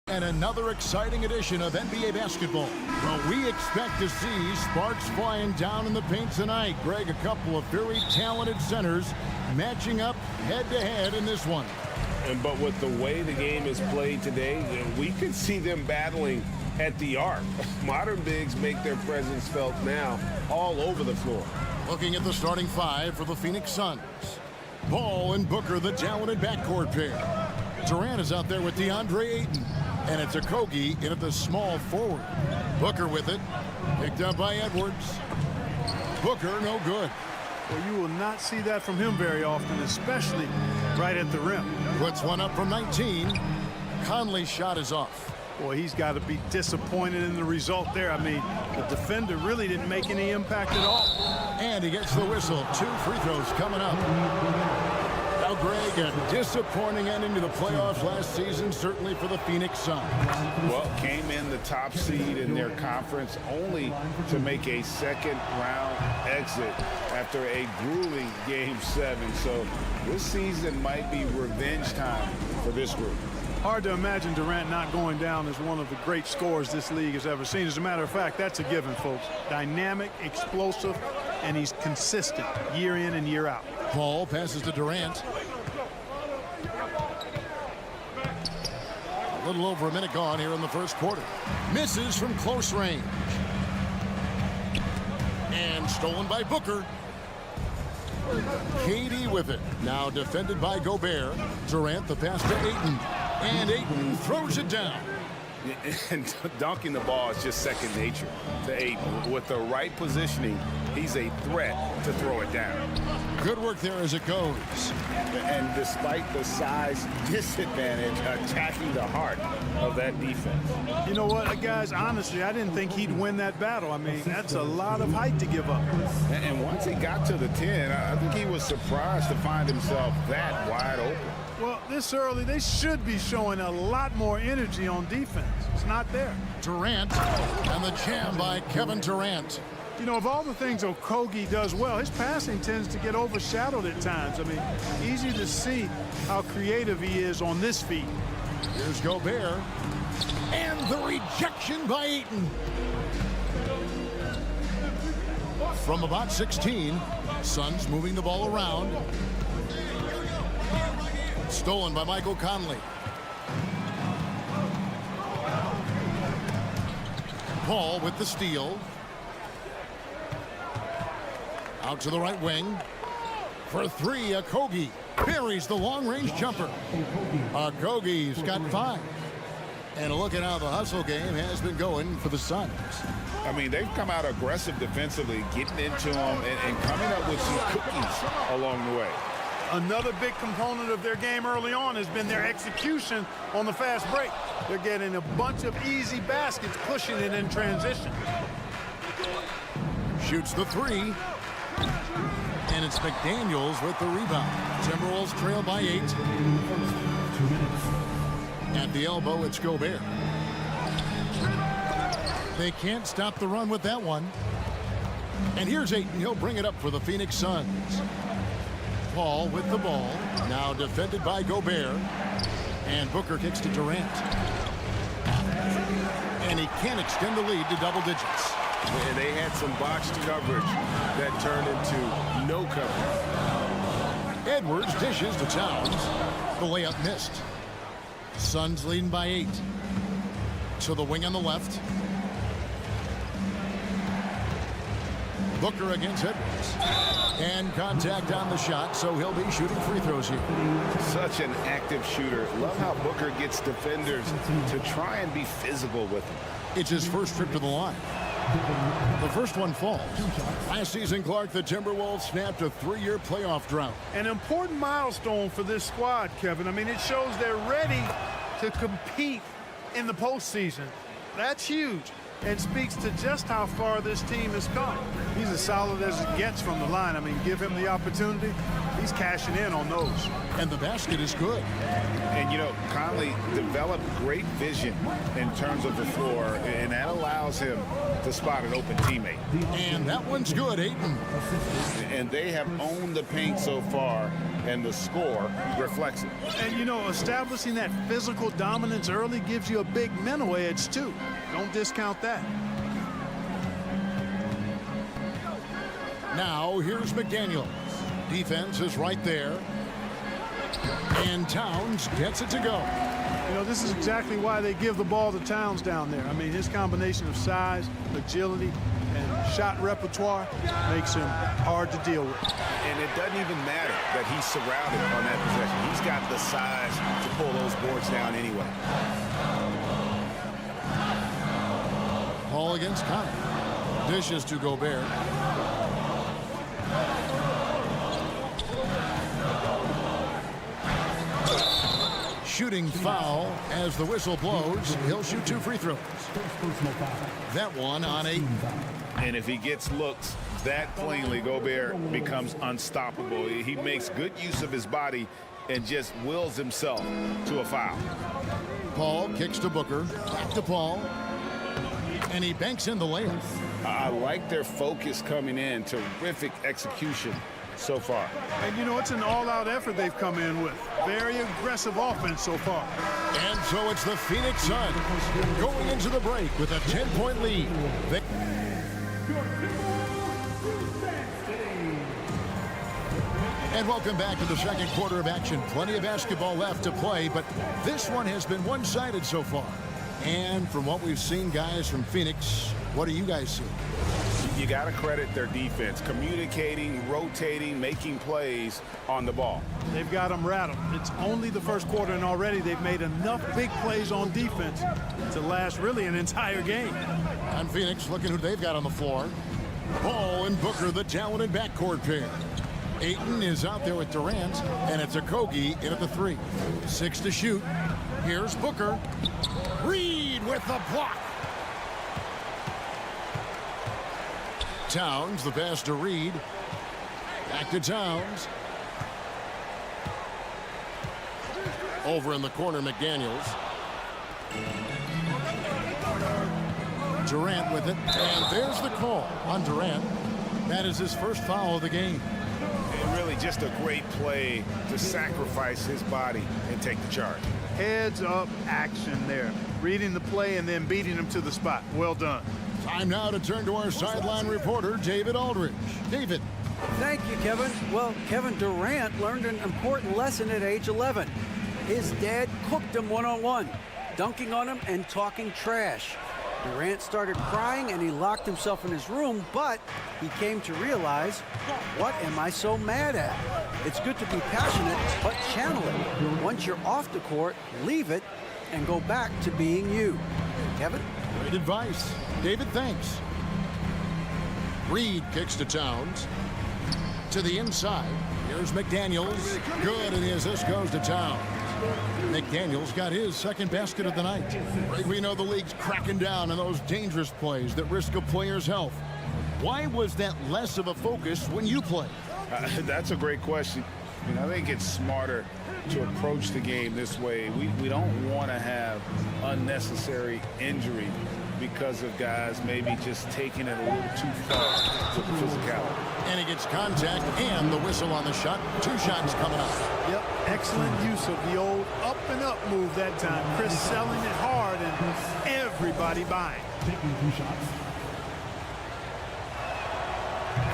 And another exciting edition of NBA basketball. Well, we expect to see sparks flying down in the paint tonight. Greg, a couple of very talented centers matching up head-to-head in this one. But with the way the game is played today, we could see them battling at the arc. Modern bigs make their presence felt now all over the floor. Looking at the starting five for the Phoenix Suns. Ball and Booker, the talented backcourt pair. Durant is out there with DeAndre Ayton. And it's Okogie in at the small forward. Booker with it. Picked up by Edwards. Booker, no good. Well, you will not see that from him very often, especially right at the rim. Puts one up from 19. Conley's shot is off. Boy, he's got to be disappointed in the result there. I mean, the defender really didn't make any impact at all. And he gets the whistle. 2 free throws coming up. Now, Greg, a disappointing ending to the playoffs last season, certainly for the Phoenix Suns. Well, came in the top seed in their conference only to make a second-round exit after a grueling Game 7. So this season might be revenge time for this group. Hard to imagine Durant not going down as one of the great scorers this league has ever seen. As a matter of fact, that's a given, folks. Dynamic, explosive, and he's consistent year in and year out. Paul passes to Durant. A little over a minute gone here in the first quarter. Misses from close range. And stolen by Booker. KD with it. Now defended by Gobert. Durant the pass to Ayton. And Ayton throws it down. And dunking the ball is just second nature to Ayton. With the right positioning, he's a threat to throw it down. Good work there as it goes. And despite the size disadvantage, attacking the heart of that defense. You know what, guys, honestly, I didn't think he'd win that battle. I mean, that's a lot of height to give up. And once he got to the 10, I think he was surprised to find himself that wide open. Well, this early, they should be showing a lot more energy on defense. It's not there. Durant, and the jam by Kevin Durant. You know, of all the things Okogie does well, his passing tends to get overshadowed at times. I mean, easy to see how creative he is on this feed. Here's Gobert. And the rejection by Ayton. From about 16, Suns moving the ball around. Stolen by Michael Conley. Paul with the steal. Out to the right wing. For 3, Okogie buries the long-range jumper. Okogie's got 5. And look at how the hustle game has been going for the Suns. I mean, they've come out aggressive defensively, getting into them and coming up with some cookies along the way. Another big component of their game early on has been their execution on the fast break. They're getting a bunch of easy baskets, pushing it in transition. Shoots the 3. And it's McDaniels with the rebound. Timberwolves trail by 8. At the elbow, it's Gobert. They can't stop the run with that one. And here's Ayton. He'll bring it up for the Phoenix Suns. Paul with the ball. Now defended by Gobert. And Booker kicks to Durant. And he can't extend the lead to double digits. And they had some boxed coverage that turned into no coverage. Edwards dishes to Towns. The layup missed. Suns leading by 8. To the wing on the left. Booker against Edwards. And contact on the shot, so he'll be shooting free throws here. Such an active shooter. Love how Booker gets defenders to try and be physical with him. It's his first trip to the line. The first one falls. Last season, Clark, the Timberwolves snapped a 3-year playoff drought. An important milestone for this squad, Kevin. I mean, it shows they're ready to compete in the postseason. That's huge and speaks to just how far this team has come. He's as solid as it gets from the line. I mean, give him the opportunity, he's cashing in on those. And the basket is good. And, you know, Conley developed great vision in terms of the floor, and that allows him to spot an open teammate. And that one's good, Ayton. And they have owned the paint so far and the score reflects it. And, you know, establishing that physical dominance early gives you a big mental edge, too. Don't discount that. Now, here's McDaniels. Defense is right there. And Towns gets it to go. You know, this is exactly why they give the ball to Towns down there. I mean, his combination of size, agility, and shot repertoire makes him hard to deal with. And it doesn't even matter that he's surrounded on that possession. He's got the size to pull those boards down anyway. Ball against Conley. Dishes to Gobert. Shooting foul as the whistle blows. He'll shoot 2 free throws. That one on 8. And if he gets looks that cleanly, Gobert becomes unstoppable. He makes good use of his body and just wills himself to a foul. Paul kicks to Booker. Back to Paul. And he banks in the layup. I like their focus coming in. Terrific execution so far. And, you know, it's an all-out effort they've come in with. Very aggressive offense so far. And so it's the Phoenix Suns going into the break with a 10-point lead. And welcome back to the second quarter of action. Plenty of basketball left to play, but this one has been one-sided so far. And from what we've seen, guys, from Phoenix, what do you guys see? You got to credit their defense, communicating, rotating, making plays on the ball. They've got them rattled. It's only the first quarter, and already they've made enough big plays on defense to last really an entire game. And Phoenix, looking who they've got on the floor. Ball and Booker, the talented backcourt pair. Ayton is out there with Durant, and it's Okogie in at the 3. 6 to shoot. Here's Booker. Reed with the block. Towns, the pass to Reed. Back to Towns. Over in the corner, McDaniels. Durant with it. And there's the call on Durant. That is his first foul of the game. And really just a great play to sacrifice his body and take the charge. Heads-up action there. Reading the play and then beating him to the spot. Well done. Time now to turn to our sideline reporter, David Aldridge. David. Thank you, Kevin. Well, Kevin Durant learned an important lesson at age 11. His dad cooked him one-on-one, dunking on him and talking trash. Durant started crying and he locked himself in his room, but he came to realize, what am I so mad at? It's good to be passionate, but channel it. Once you're off the court, leave it and go back to being you. Kevin? Great advice. David, thanks. Reed kicks to Towns. To the inside. Here's McDaniels. Good, and the assist goes to Towns. McDaniels got his second basket of the night. We know the league's cracking down on those dangerous plays that risk a player's health. Why was that less of a focus when you play? That's a great question. I think it's smarter to approach the game this way. We don't want to have unnecessary injury because of guys maybe just taking it a little too far to physicality. And he gets contact and the whistle on the shot. 2 shots coming up. Yep, excellent use of the old up and up move that time. Chris selling it hard and everybody buying. Taking 2 shots.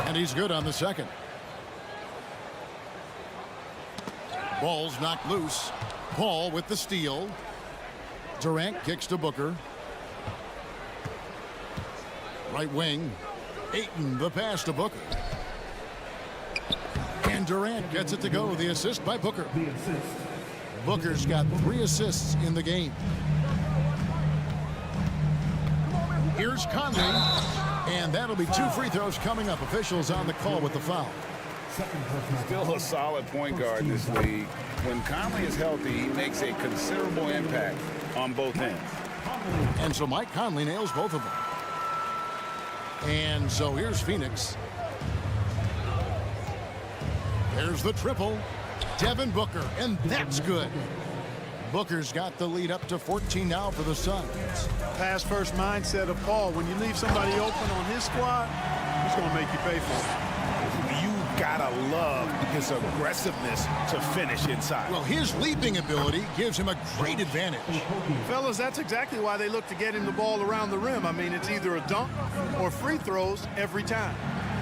And he's good on the second. Ball's knocked loose. Paul with the steal. Durant kicks to Booker. Right wing. Ayton, the pass to Booker. And Durant gets it to go. The assist by Booker. The assist. Booker's got 3 assists in the game. Here's Conley. And that'll be 2 free throws coming up. Officials on the call with the foul. Still a solid point guard in this league. When Conley is healthy, he makes a considerable impact on both ends. And so Mike Conley nails both of them. And so here's Phoenix. There's the triple. Devin Booker, and that's good. Booker's got the lead up to 14 now for the Suns. Pass first mindset of Paul. When you leave somebody open on his squad, he's going to make you pay for it. You gotta love his aggressiveness to finish inside. Well, his leaping ability gives him a great advantage. Fellas, that's exactly why they look to get him the ball around the rim. I mean, it's either a dunk or free throws every time.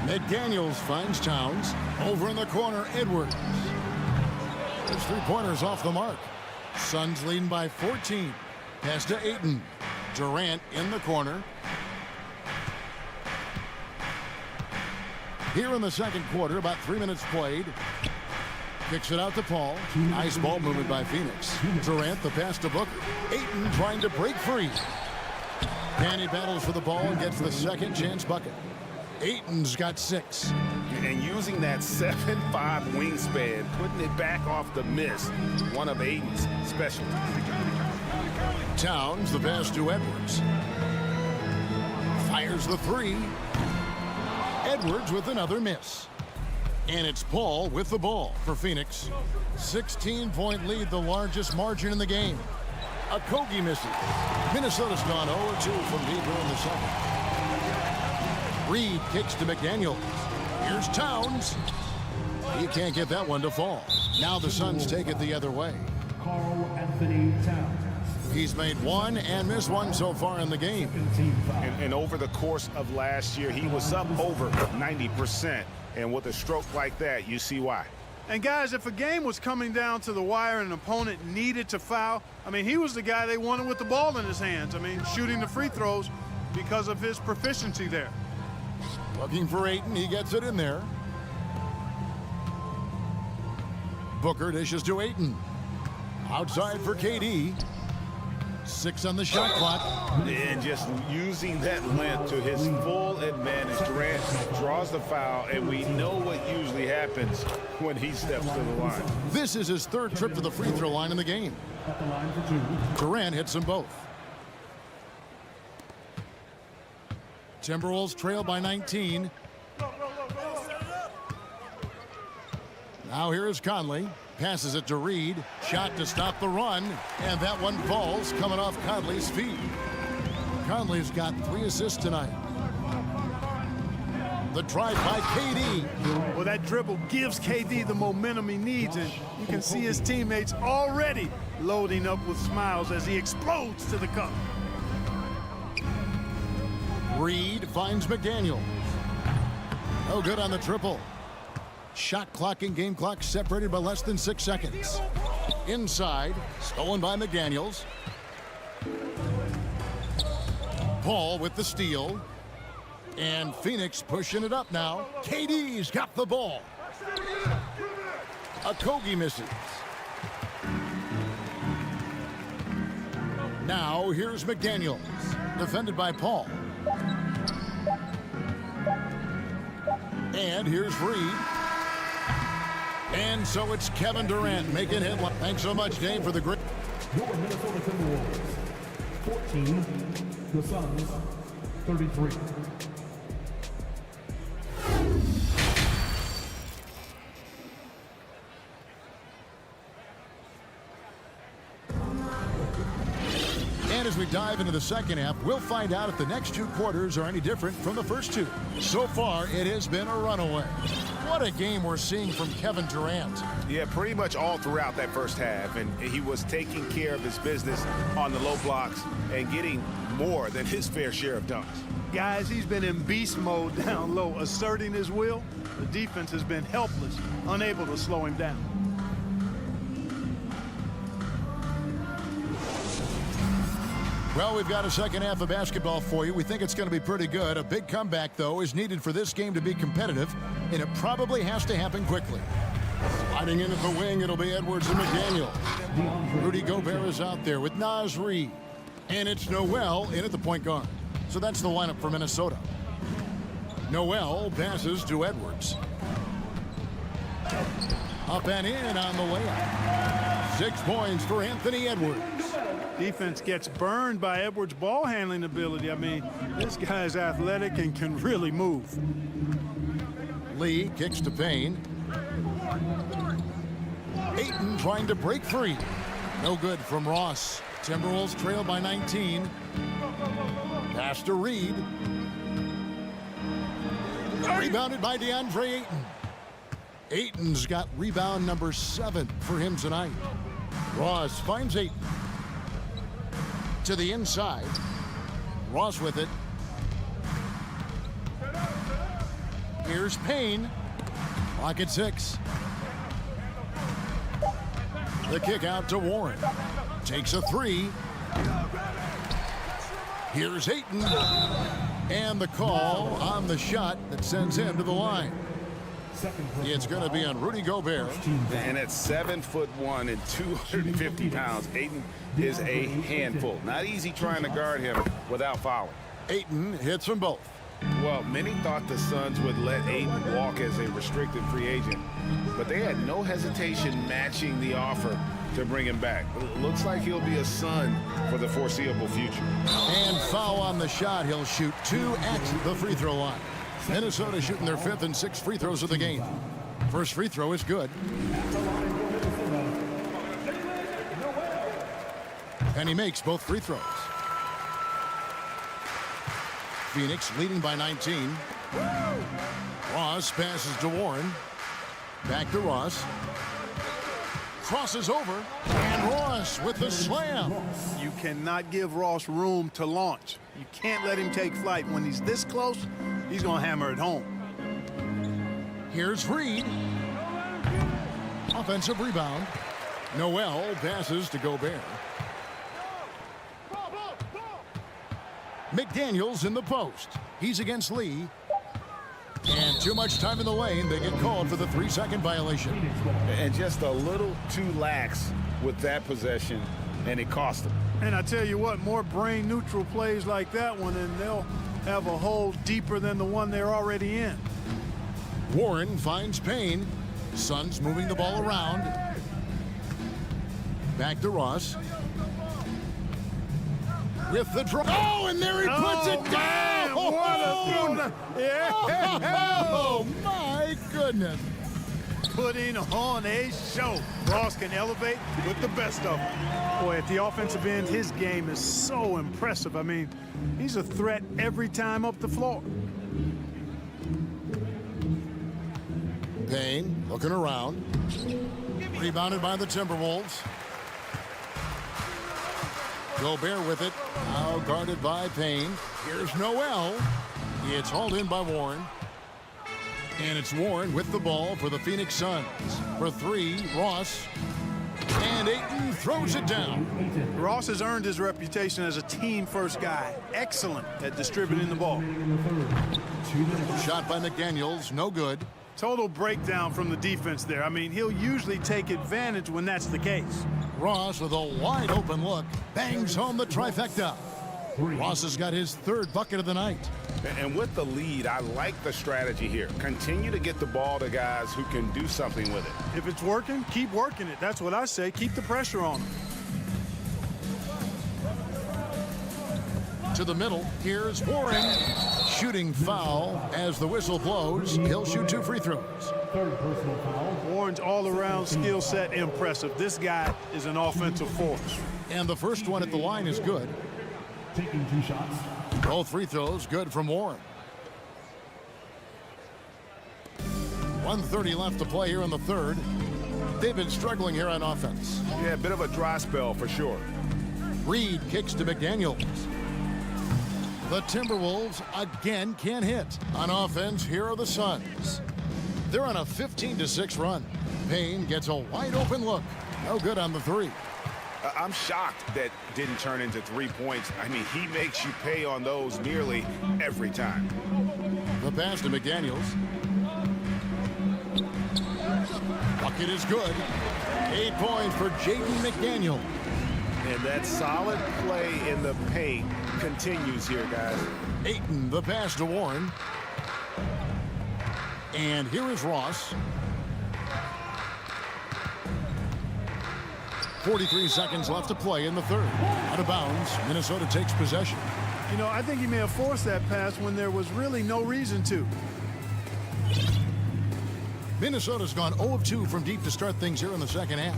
McDaniels finds Towns. Over in the corner, Edwards. His three-pointers off the mark. Suns leading by 14. Pass to Ayton. Durant in the corner. Here in the second quarter, about 3 minutes played. Kicks it out to Paul. Nice ball movement by Phoenix. Durant, the pass to Booker. Ayton trying to break free. And he battles for the ball and gets the second chance bucket. Ayton's got 6. And using that 7'5" wingspan, putting it back off the miss, one of Ayton's specialties. Towns, the pass to Edwards. Fires the 3. Edwards with another miss. And it's Paul with the ball for Phoenix. 16-point lead, the largest margin in the game. Okogie misses. Minnesota's gone 0-2 from deep in the second. Reed kicks to McDaniels. Here's Towns. He can't get that one to fall. Now the Suns take it the other way. Carl Anthony Towns. He's made one and missed one so far in the game. And over the course of last year, he was up over 90%. And with a stroke like that, you see why. And guys, if a game was coming down to the wire and an opponent needed to foul, I mean, he was the guy they wanted with the ball in his hands. I mean, shooting the free throws because of his proficiency there. Looking for Ayton, he gets it in there. Booker dishes to Ayton. Outside for KD. 6 on the shot clock. And just using that length to his full advantage. Durant draws the foul, and we know what usually happens when he steps to the line. This is his 3rd trip to the free throw line in the game. At the line for 2. Durant hits them both. Timberwolves trail by 19. Now here is Conley. Passes it to Reed. Shot to stop the run. And that one falls, coming off Conley's feet. Conley's got 3 assists tonight. The drive by KD. Well, that dribble gives KD the momentum he needs, and you can see his teammates already loading up with smiles as he explodes to the cup. Reed finds McDaniels. No good on the triple. Shot clock and game clock separated by less than 6 seconds. Inside, stolen by McDaniels. Paul with the steal. And Phoenix pushing it up now. KD's got the ball. Okogie misses. Now here's McDaniels. Defended by Paul. And here's Reed. And so it's Kevin Durant making headline. Thanks so much, Dave, for the great. Your Minnesota Timberwolves. 14. The Suns. 33. And as we dive into the second half, we'll find out if the next 2 quarters are any different from the first 2. So far, it has been a runaway. What a game we're seeing from Kevin Durant. Yeah, pretty much all throughout that first half. And he was taking care of his business on the low blocks and getting more than his fair share of dunks. Guys, he's been in beast mode down low, asserting his will. The defense has been helpless, unable to slow him down. Well, we've got a second half of basketball for you. We think it's going to be pretty good. A big comeback, though, is needed for this game to be competitive, and it probably has to happen quickly. Sliding in at the wing, it'll be Edwards and McDaniel. Rudy Gobert is out there with Naz Reid. And it's Noel in at the point guard. So that's the lineup for Minnesota. Noel passes to Edwards. Up and in on the layup. 6 points for Anthony Edwards. Defense gets burned by Edwards' ball handling ability. I mean, this guy's athletic and can really move. Lee kicks to Payne. Ayton trying to break free. No good from Ross. Timberwolves trail by 19. Pass to Reed. Rebounded by DeAndre Ayton. Ayton's got rebound number 7 for him tonight. Ross finds Ayton. To the inside. Ross with it. Here's Payne. Clock at 6. The kick out to Warren. Takes a 3. Here's Ayton. And the call on the shot that sends him to the line. It's going to be on Rudy Gobert. And at 7'1" and 250 pounds, Ayton is a handful. Not easy trying to guard him without fouling. Ayton hits them both. Well, many thought the Suns would let Ayton walk as a restricted free agent, but they had no hesitation matching the offer to bring him back. Looks like he'll be a Sun for the foreseeable future. And foul on the shot. He'll shoot 2 at the free throw line. Minnesota shooting their 5th and 6th free throws of the game. First free throw is good. And he makes both free throws. Phoenix leading by 19. Ross passes to Warren. Back to Ross. Crosses over. And Ross with the slam. You cannot give Ross room to launch. You can't let him take flight. When he's this close, he's going to hammer it home. Here's Reed. Offensive rebound. Noel passes to Gobert. McDaniels in the post. He's against Lee. And too much time in the lane. They get called for the 3-second violation. And just a little too lax with that possession, and it cost them. And I tell you what, more brain-neutral plays like that one, and they'll have a hole deeper than the one they're already in. Warren finds Payne. Suns moving the ball around. Back to Ross. With the draw. Oh, and there he puts it down. What a yeah. Oh, my goodness. Putting on a show. Ross can elevate with the best of them. Boy, at the offensive end, his game is so impressive. I mean, he's a threat every time up the floor. Payne looking around. Rebounded by the Timberwolves. Gobert with it. Now guarded by Payne. Here's Noel. It's hauled in by Warren. And it's Warren with the ball for the Phoenix Suns. For 3, Ross. And Ayton throws it down. Ross has earned his reputation as a team-first guy. Excellent at distributing the ball. Shot by McDaniels. No good. Total breakdown from the defense there. I mean, he'll usually take advantage when that's the case. Ross with a wide open look. Bangs home the trifecta. Ross has got his 3rd bucket of the night. And with the lead, I like the strategy here. Continue to get the ball to guys who can do something with it. If it's working, keep working it. That's what I say. Keep the pressure on him. To the middle, here's Warren. Shooting foul as the whistle blows. He'll shoot 2 free throws. 3rd personal foul. Warren's all-around skill set impressive. This guy is an offensive force. And the first one at the line is good. Taking 2 shots. Both free throws good from Warren. 1:30 left to play here in the 3rd. They've been struggling here on offense. Yeah, a bit of a dry spell for sure. Reed kicks to McDaniels. The Timberwolves again can't hit. On offense, here are the Suns. They're on a 15-6 run. Payne gets a wide open look. No good on the 3. I'm shocked that didn't turn into 3 points. I mean, he makes you pay on those nearly every time. The pass to McDaniels. Bucket is good. 8 points for Jaden McDaniel. And that solid play in the paint continues here, guys. Ayton, the pass to Warren. And here is Ross. 43 seconds left to play in the 3rd. Out of bounds, Minnesota takes possession. You know, I think he may have forced that pass when there was really no reason to. Minnesota's gone 0 of 2 from deep to start things here in the 2nd half.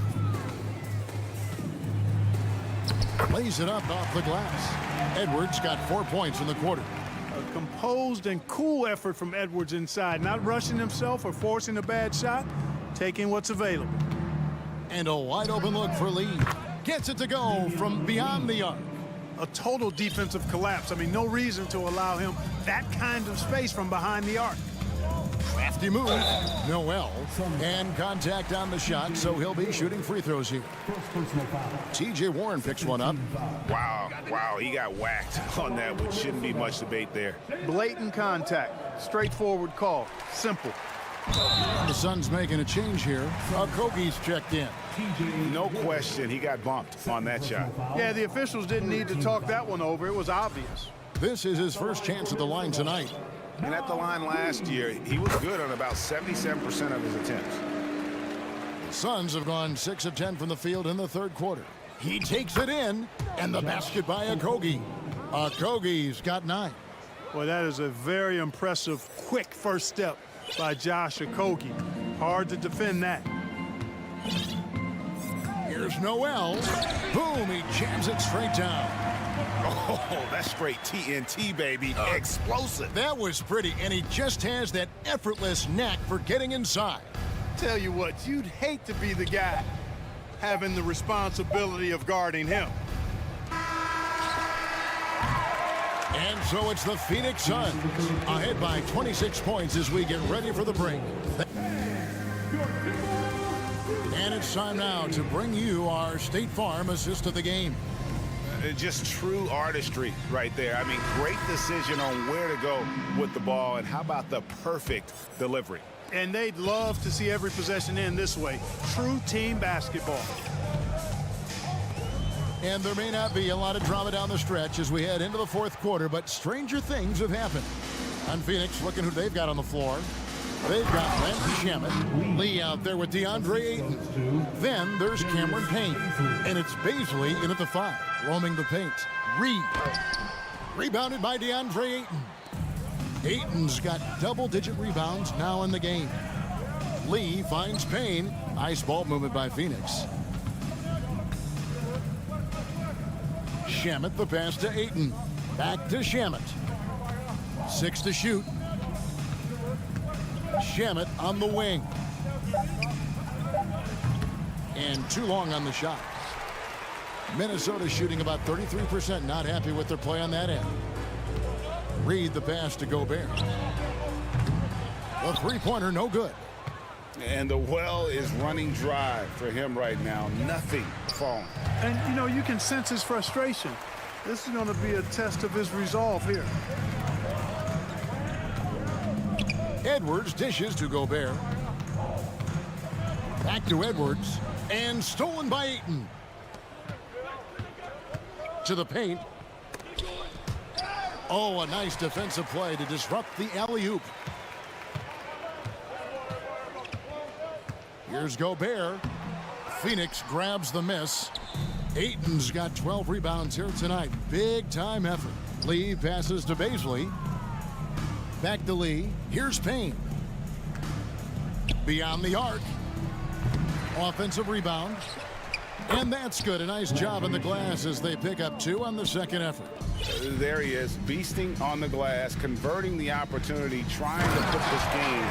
Lays it up off the glass. Edwards got 4 points in the quarter. A composed and cool effort from Edwards inside, not rushing himself or forcing a bad shot, taking what's available. And a wide open look for Lee. Gets it to go from beyond the arc. A total defensive collapse. I mean, no reason to allow him that kind of space from behind the arc. Crafty move, Noel, and contact on the shot, so he'll be shooting free throws here. TJ Warren picks one up. Wow, he got whacked on that, which shouldn't be much debate there. Blatant contact, straightforward call, simple. The Suns making a change here. Okogie's checked in. No question, he got bumped on that shot. Yeah, the officials didn't need to talk that one over. It was obvious. This is his first chance at the line tonight. And at the line last year, he was good on about 77% of his attempts. The Suns have gone 6 of 10 from the field in the third quarter. He takes it in, and the basket by Okogie. Okogie's got 9. Well, that is a very impressive, quick first step by Josh Okogie. Hard to defend that. Here's Noel. Boom, he jams it straight down. Oh, that's straight TNT, baby. Explosive. That was pretty, and he just has that effortless knack for getting inside. Tell you what, you'd hate to be the guy having the responsibility of guarding him. And so it's the Phoenix Suns ahead by 26 points as we get ready for the break. And it's time now to bring you our State Farm assist of the game. Just true artistry right there. I mean, great decision on where to go with the ball, and how about the perfect delivery? And they'd love to see every possession end this way. True team basketball. And there may not be a lot of drama down the stretch as we head into the fourth quarter, but stranger things have happened. On Phoenix, looking who they've got on the floor. They've got Landry Shamet, Lee out there with DeAndre Ayton. Then there's Cameron Payne, and it's Baisley in at the 5, roaming the paint. Reed, rebounded by DeAndre Ayton. Ayton's got double-digit rebounds now in the game. Lee finds Payne. Nice ball movement by Phoenix. Shamet, the pass to Ayton. Back to Shamet. 6 to shoot. Shamet on the wing. And too long on the shot. Minnesota shooting about 33%. Not happy with their play on that end. Reed the pass to Gobert. The three-pointer no good. And the well is running dry for him right now. Nothing falling. And, you know, you can sense his frustration. This is going to be a test of his resolve here. Edwards dishes to Gobert. Back to Edwards. And stolen by Ayton. To the paint. Oh, a nice defensive play to disrupt the alley-oop. Here's Gobert. Phoenix grabs the miss. Ayton's got 12 rebounds here tonight. Big time effort. Lee passes to Baisley. Back to Lee. Here's Payne. Beyond the arc. Offensive rebound. And that's good. A nice job on the glass as they pick up 2 on the second effort. There he is, beasting on the glass, converting the opportunity, trying to put this game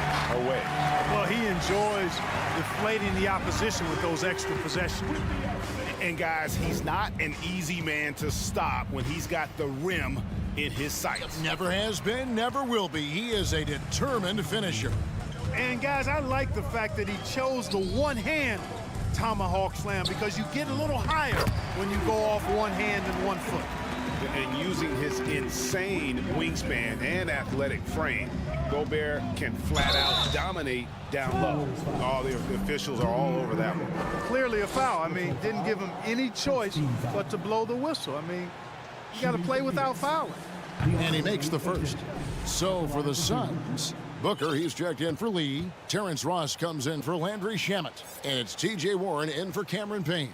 away. Well, he enjoys deflating the opposition with those extra possessions. And guys, he's not an easy man to stop when he's got the rim in his sights. Never has been, never will be. He is a determined finisher. And guys, I like the fact that he chose the one-hand tomahawk slam, because you get a little higher when you go off one hand and one foot. And using his insane wingspan and athletic frame, Gobert can flat out dominate down low. All the officials are all over that one. Clearly a foul. I mean, didn't give him any choice but to blow the whistle. I mean, you got to play without fouling. And he makes the first. So for the Suns, Booker, he's checked in for Lee. Terrence Ross comes in for Landry Shamet. And it's TJ Warren in for Cameron Payne.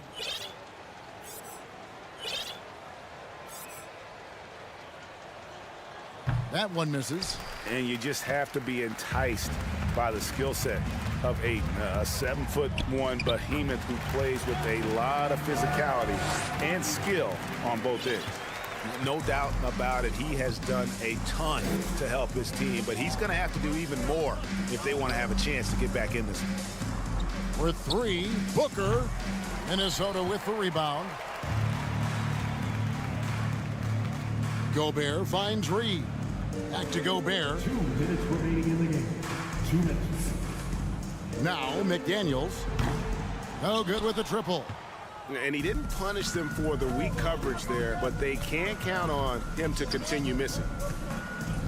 That one misses. And you just have to be enticed by the skill set of Ayton, a 7'1" behemoth who plays with a lot of physicality and skill on both ends. No doubt about it. He has done a ton to help his team, but he's going to have to do even more if they want to have a chance to get back in this. For three, Booker. Minnesota with the rebound. Gobert finds Reed. Back to Gobert. 2 minutes remaining in the game. 2 minutes. Now McDaniels. No good with the triple. And he didn't punish them for the weak coverage there, but they can't count on him to continue missing.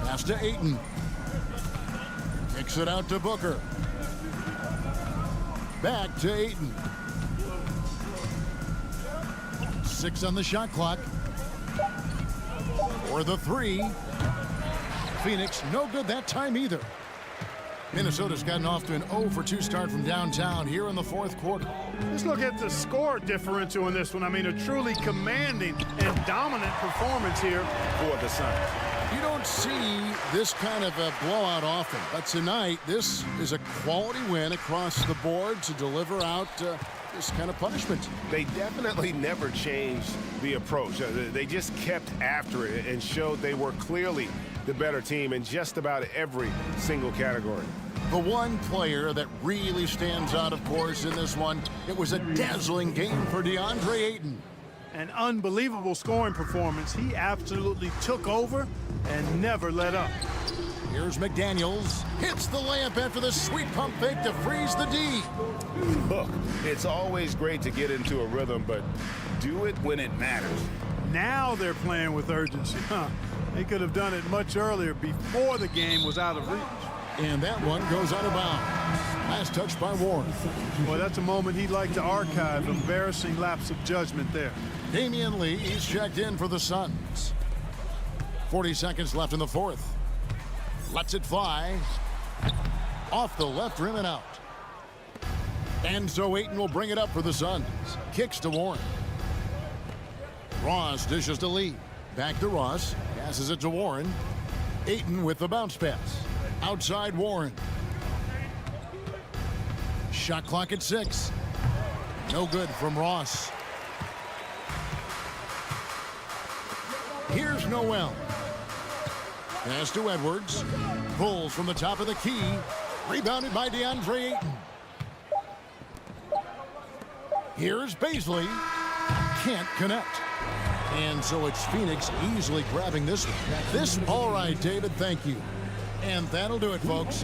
Pass to Ayton. Kicks it out to Booker. Back to Ayton. 6 on the shot clock. For the three. Phoenix, no good that time either. Minnesota's gotten off to an 0 for 2 start from downtown here in the fourth quarter. Let's look at the score differential in this one. I mean, a truly commanding and dominant performance here For the Suns. You don't see this kind of a blowout often, but tonight this is a quality win across the board to deliver out this kind of punishment. They definitely never changed the approach. They just kept after it and showed they were clearly the better team in just about every single category. The one player that really stands out, of course, in this one, it was a dazzling game for DeAndre Ayton. an unbelievable scoring performance. He absolutely took over and never let up. Here's McDaniels. Hits the layup after the sweet pump fake to freeze the D. Look, it's always great to get into a rhythm, but do it when it matters. Now they're playing with urgency. They could have done it much earlier, before the game was out of reach. And that one goes out of bounds. Last touch by Warren. Well, that's a moment he'd like to archive. Embarrassing lapse of judgment there. Damian Lee, he's checked in for the Suns. 40 seconds left in the fourth. Lets it fly. Off the left rim and out. And so Ayton will bring it up for the Suns. Kicks to Warren. Ross dishes to Lee. Back to Ross. Passes it to Warren. Ayton with the bounce pass. Outside Warren. Shot clock at 6. No good from Ross. Here's Noel. Pass to Edwards. Pulls from the top of the key. Rebounded by DeAndre Ayton. Here's Baisley. Can't connect. And so it's Phoenix easily grabbing this one. All right, David, thank you. And that'll do it, folks.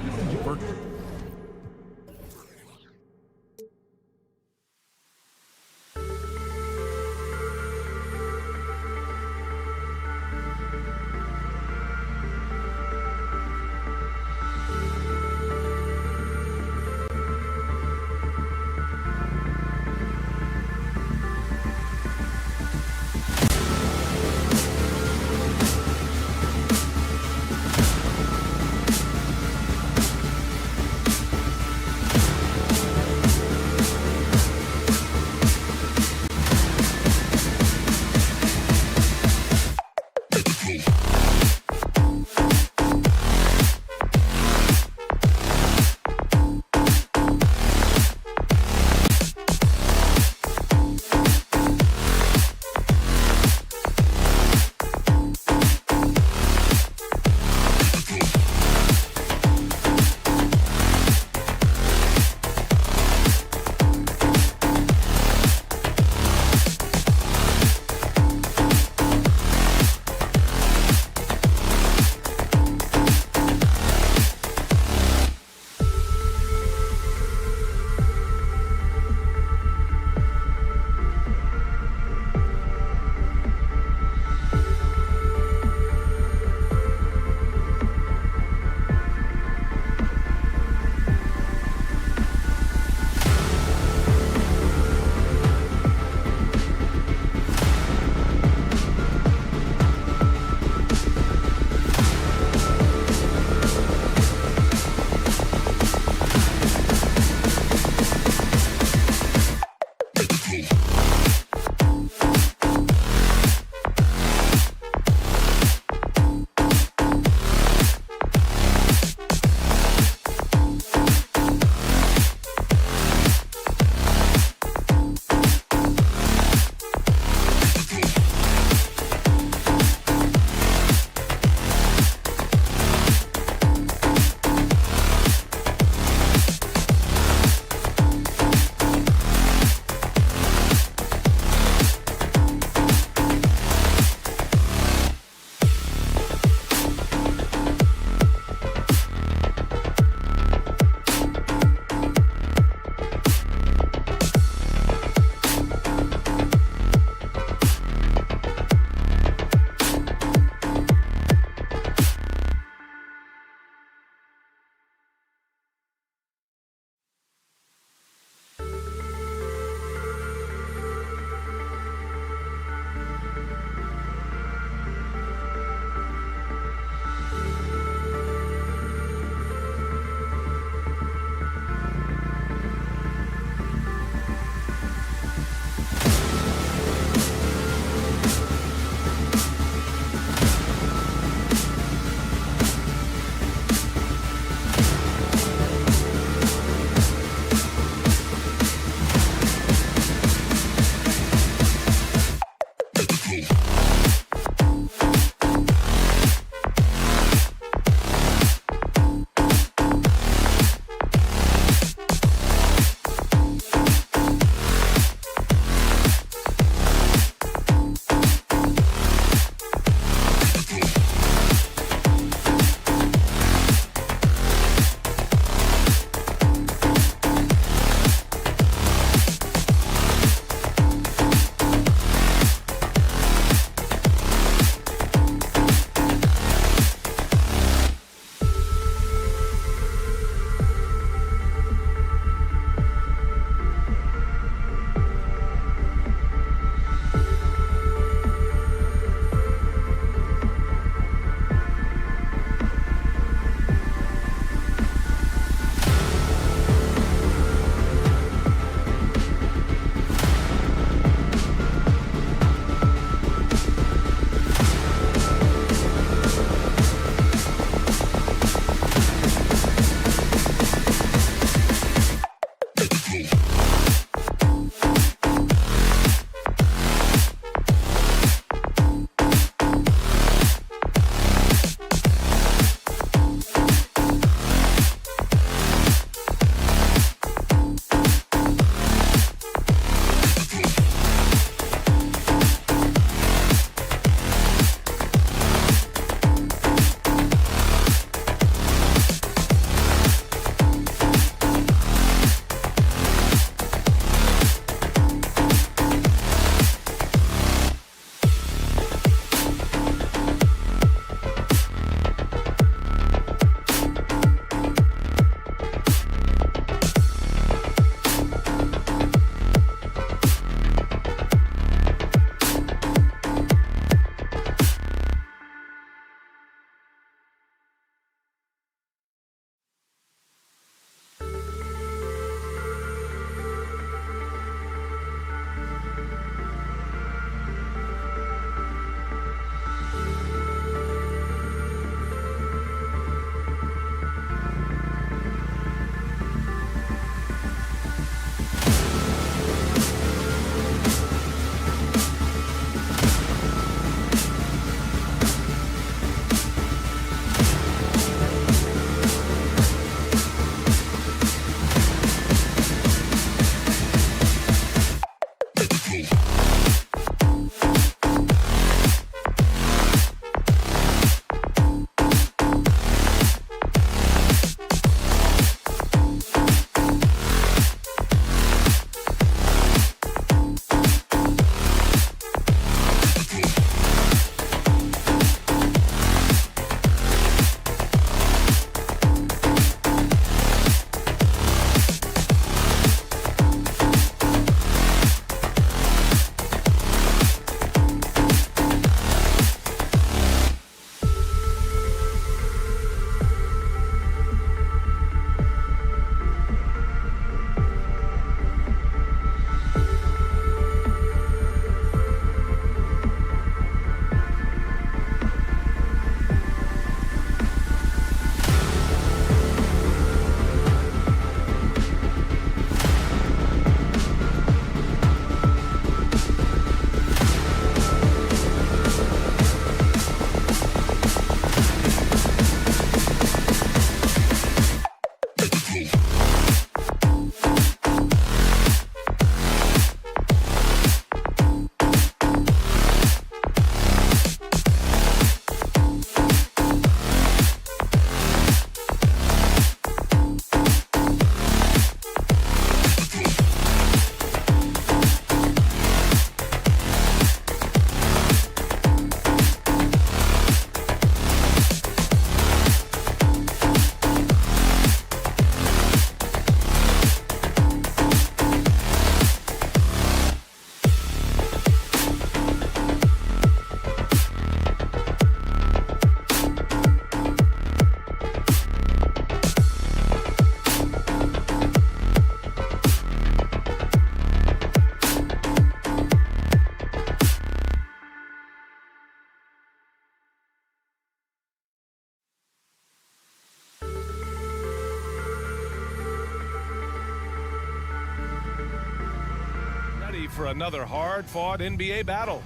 for another hard-fought NBA battle.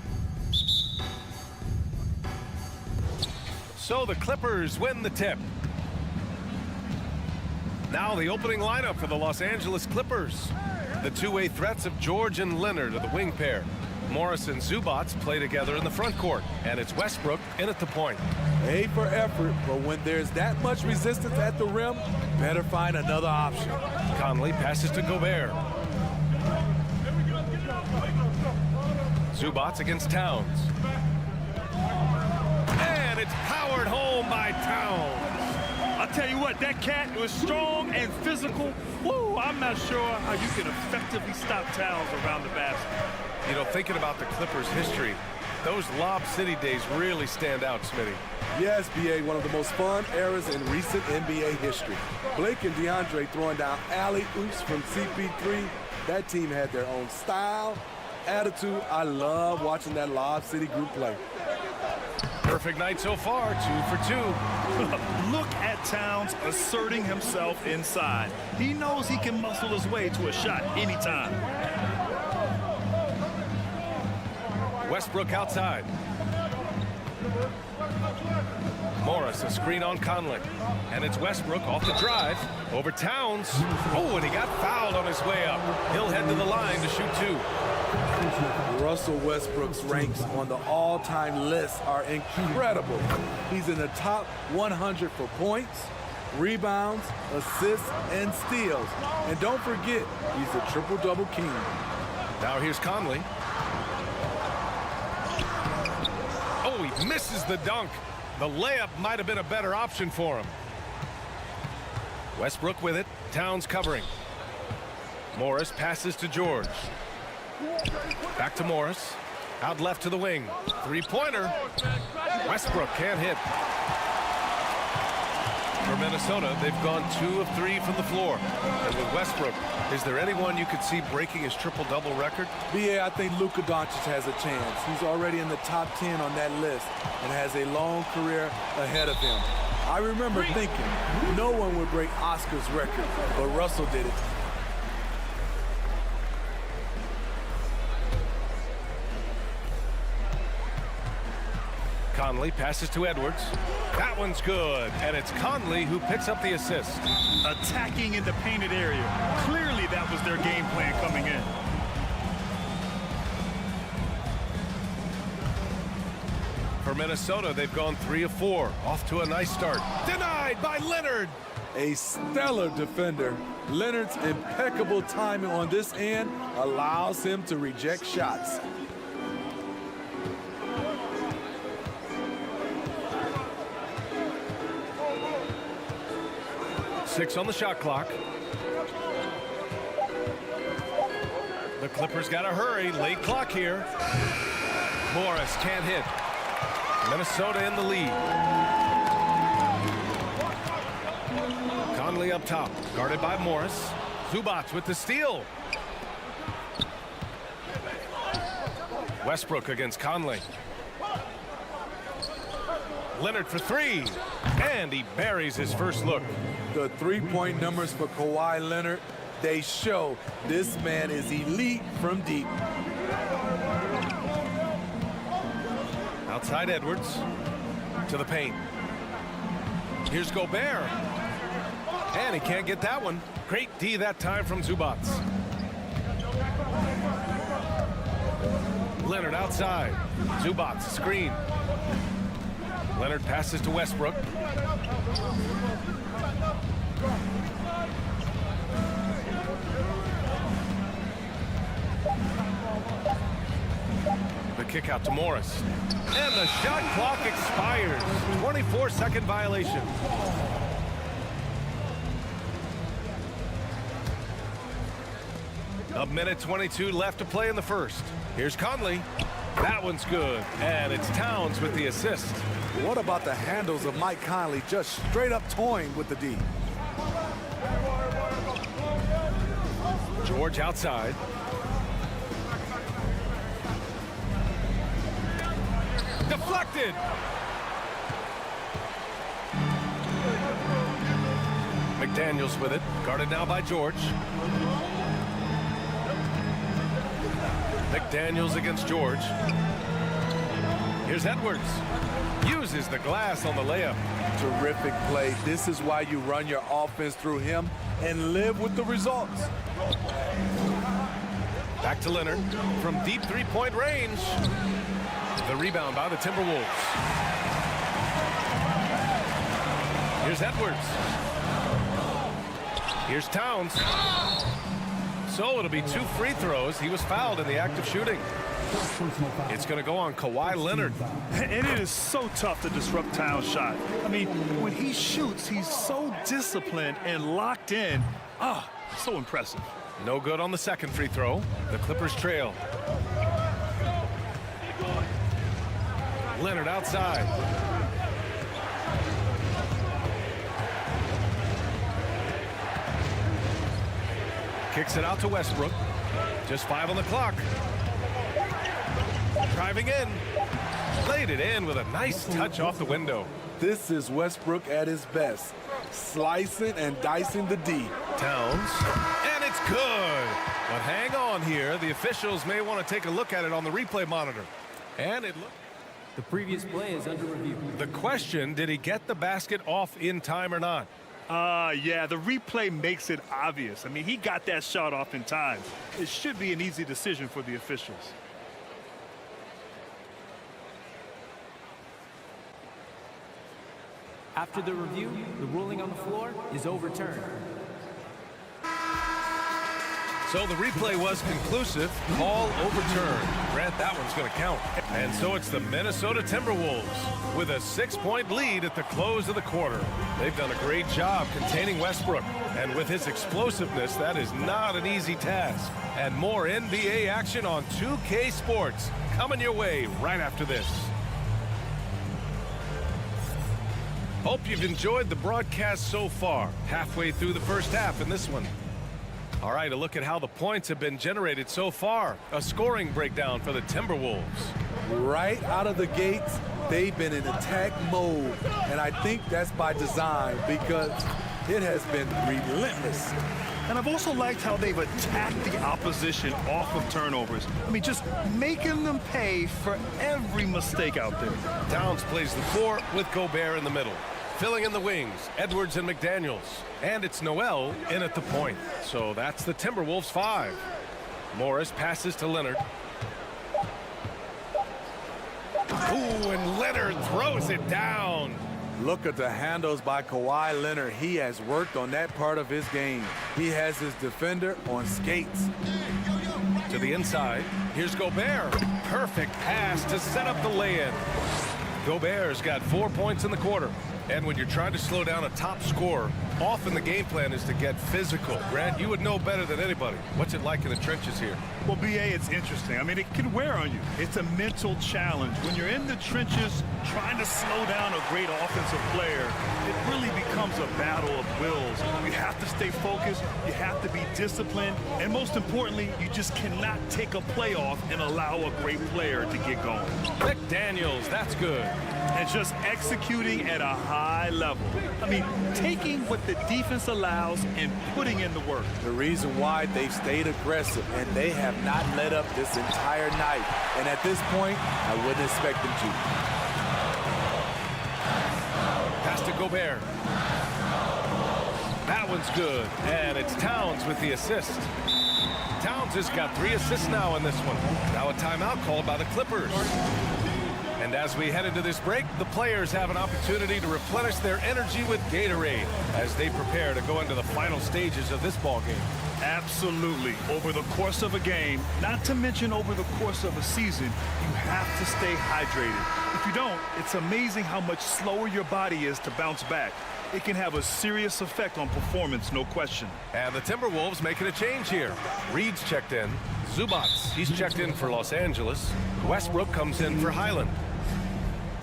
So the Clippers win the tip. Now the opening lineup for the Los Angeles Clippers. The two-way threats of George and Leonard are the wing pair. Morris and Zubac play together in the front court, and it's Westbrook in at the point. A for effort, but when there's that much resistance at the rim, better find another option. Conley passes to Gobert. Zubac against Towns. And it's powered home by Towns. I'll tell you what, that cat was strong and physical. Woo, I'm not sure how you can effectively stop Towns around the basket. You know, thinking about the Clippers' history, those Lob City days really stand out, Smitty. Yes, BA, one of the most fun eras in recent NBA history. Blake and DeAndre throwing down alley-oops from CP3. That team had their own style, attitude. I love watching that Lob City group play. Perfect night so far, 2 for 2. Look at Towns asserting himself inside. He knows he can muscle his way to a shot anytime. Westbrook outside. Morris, a screen on Conley. And it's Westbrook off the drive. Over Towns. Oh, and he got fouled on his way up. He'll head to the line to shoot 2. Russell Westbrook's ranks on the all-time list are incredible. He's in the top 100 for points, rebounds, assists, and steals. And don't forget, he's a triple-double king. Now here's Conley. Oh, he misses the dunk. The layup might have been a better option for him. Westbrook with it. Towns covering. Morris passes to George. Back to Morris. Out left to the wing. Three-pointer. Westbrook can't hit. For Minnesota, they've gone 2 of 3 from the floor. And with Westbrook, is there anyone you could see breaking his triple-double record? BA, I think Luka Doncic has a chance. He's already in the top 10 on that list and has a long career ahead of him. I remember thinking no one would break Oscar's record, but Russell did it. Conley passes to Edwards. That one's good, and it's Conley who picks up the assist. Attacking in the painted area. Clearly that was their game plan coming in. For Minnesota, they've gone 3 of 4. Off to a nice start. Denied by Leonard. A stellar defender. Leonard's impeccable timing on this end allows him to reject shots. Six on the shot clock. The Clippers got to hurry. Late clock here. Morris can't hit. Minnesota in the lead. Conley up top. Guarded by Morris. Zubac with the steal. Westbrook against Conley. Leonard for 3. And he buries his first look. The three-point numbers for Kawhi Leonard, they show this man is elite from deep. Outside Edwards to the paint. Here's Gobert. And he can't get that one. Great D that time from Zubac. Leonard outside. Zubac screen. Leonard passes to Westbrook. The kick out to Morris. And the shot clock expires. 24-second violation. A minute 22 left to play in the first. Here's Conley. That one's good. And it's Towns with the assist. What about the handles of Mike Conley just straight up toying with the D? George outside. Deflected. McDaniels with it. Guarded now by George. McDaniels against George. Here's Edwards. Uses the glass on the layup. Terrific play. This is why you run your offense through him and live with the results. Back to Leonard from deep three-point range. The rebound by the Timberwolves. Here's Edwards. Here's Towns. So it'll be 2 free throws. He was fouled in the act of shooting. It's going to go on Kawhi Leonard. And it is so tough to disrupt Towns' shot. I mean, when he shoots, he's so disciplined and locked in. So impressive. No good on the second free throw. The Clippers trail. Leonard outside. Kicks it out to Westbrook. Just 5 on the clock. Driving in. Laid it in with a nice touch off the window. This is Westbrook at his best. Slicing and dicing the D. Towns. And it's good. But hang on here. The officials may want to take a look at it on the replay monitor. And it looked. The previous play is under review. The question, did he get the basket off in time or not? Yeah, the replay makes it obvious. I mean, he got that shot off in time. It should be an easy decision for the officials. After the review, the ruling on the floor is overturned. So the replay was conclusive. Call overturned. Grant, that one's going to count. And so it's the Minnesota Timberwolves with a 6-point lead at the close of the quarter. They've done a great job containing Westbrook. And with his explosiveness, that is not an easy task. And more NBA action on 2K Sports coming your way right after this. Hope you've enjoyed the broadcast so far. Halfway through the first half in this one. All right, a look at how the points have been generated so far. A scoring breakdown for the Timberwolves. Right out of the gates, they've been in attack mode. And I think that's by design because it has been relentless. And I've also liked how they've attacked the opposition off of turnovers. I mean, just making them pay for every mistake out there. Towns plays the 4 with Gobert in the middle. Filling in the wings, Edwards and McDaniels. And it's Noel in at the point. So that's the Timberwolves 5. Morris passes to Leonard. Ooh, and Leonard throws it down. Look at the handles by Kawhi Leonard. He has worked on that part of his game. He has his defender on skates. To the inside, here's Gobert. Perfect pass to set up the lay-in. Gobert's got 4 points in the quarter. And when you're trying to slow down a top scorer, often the game plan is to get physical. Grant, you would know better than anybody. What's it like in the trenches here? Well, BA, it's interesting. I mean, it can wear on you. It's a mental challenge. When you're in the trenches trying to slow down a great offensive player, it really becomes a battle of wills. You have to stay focused. You have to be disciplined. And most importantly, you just cannot take a play off and allow a great player to get going. McDaniels, that's good. And just executing at a high level. I mean, taking what the defense allows and putting in the work. The reason why they've stayed aggressive and they have not let up this entire night. And at this point, I wouldn't expect them to. Pass to Gobert. That one's good. And it's Towns with the assist. Towns has got 3 assists now in this one. Now a timeout called by the Clippers. And as we head into this break, the players have an opportunity to replenish their energy with Gatorade as they prepare to go into the final stages of this ball game. Absolutely. Over the course of a game, not to mention over the course of a season, you have to stay hydrated. If you don't, it's amazing how much slower your body is to bounce back. It can have a serious effect on performance, no question. And the Timberwolves making a change here. Reed's checked in. Zubats, he's checked in for Los Angeles. Westbrook comes in for Highland.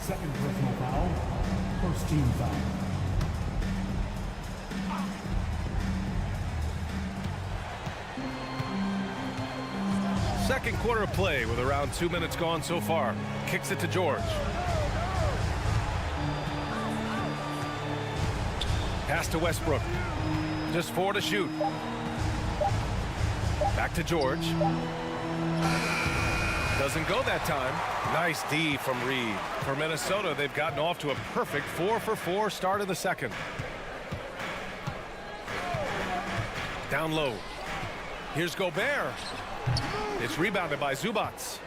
Second personal foul. First team foul. Second quarter of play with around 2 minutes gone so far. Kicks it to George. Pass to Westbrook. Just 4 to shoot. Back to George. Doesn't go that time. Nice D from Reed. For Minnesota, they've gotten off to a perfect 4-for-4 start in the second. Down low. Here's Gobert. It's rebounded by Zubats.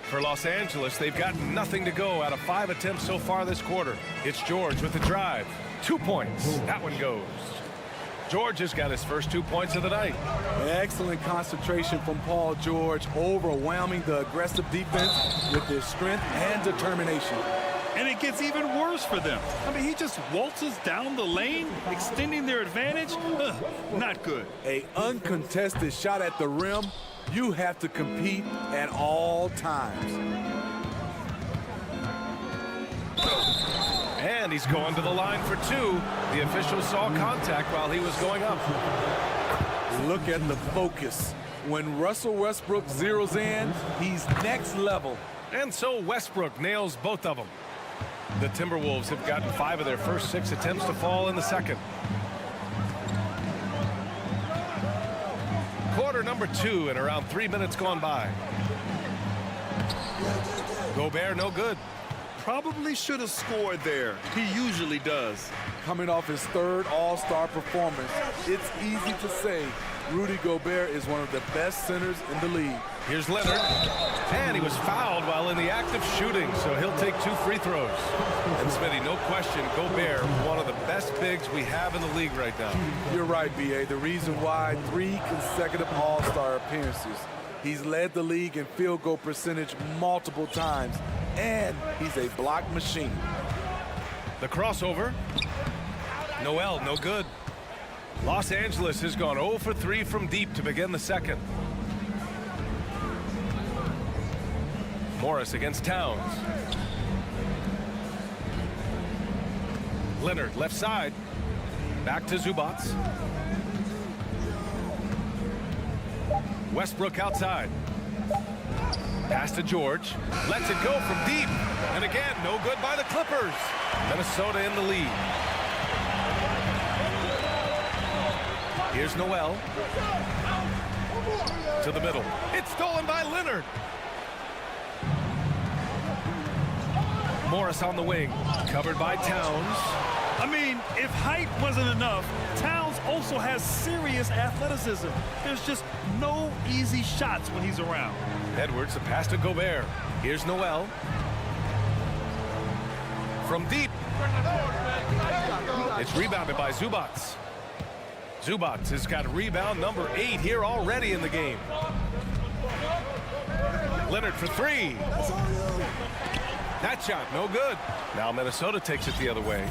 For Los Angeles, they've got nothing to go out of 5 attempts so far this quarter. It's George with the drive. 2 points. That one goes. George has got his first 2 points of the night. Excellent concentration from Paul George, overwhelming the aggressive defense with his strength and determination. And it gets even worse for them. I mean, he just waltzes down the lane, extending their advantage. Not good. An uncontested shot at the rim. You have to compete at all times. And he's going to the line for 2. The official saw contact while he was going up. Look at the focus. When Russell Westbrook zeroes in, he's next level. And so Westbrook nails both of them. The Timberwolves have gotten 5 of their first 6 attempts to fall in the second. Quarter number 2 and around 3 minutes gone by. Gobert no good. Probably should have scored there. He usually does. Coming off his 3rd All-Star performance, it's easy to say Rudy Gobert is one of the best centers in the league. Here's Leonard. And he was fouled while in the act of shooting, so he'll take 2 free throws. And Smitty, no question, Gobert, one of the best bigs we have in the league right now. You're right, B.A. The reason why 3 consecutive All-Star appearances. He's led the league in field goal percentage multiple times, and he's a block machine. The crossover. Noel, no good. Los Angeles has gone 0 for 3 from deep to begin the second. Morris against Towns. Leonard left side. Back to Zubats. Westbrook outside. Pass to George. Lets it go from deep. And again, no good by the Clippers. Minnesota in the lead. Here's Noel. To the middle. It's stolen by Leonard. Morris on the wing. Covered by Towns. I mean, if height wasn't enough, Towns also has serious athleticism. There's just no easy shots when he's around. Edwards, a pass to Gobert. Here's Noel. From deep. It's rebounded by Zubats. Zubats has got rebound number 8 here already in the game. Leonard for 3. That shot, no good. Now Minnesota takes it the other way.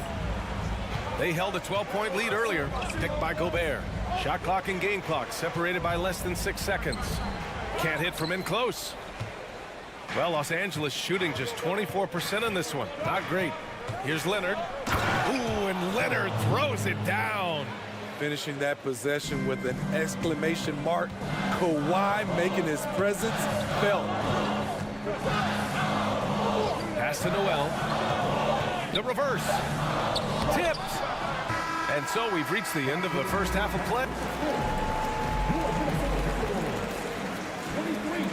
They held a 12-point lead earlier, picked by Gobert. Shot clock and game clock separated by less than 6 seconds. Can't hit from in close. Well, Los Angeles shooting just 24% in this one. Not great. Here's Leonard. Ooh, and Leonard throws it down. Finishing that possession with an exclamation mark. Kawhi making his presence felt. Pass to Noel. The reverse. Tipped. And so we've reached the end of the first half of play. 23,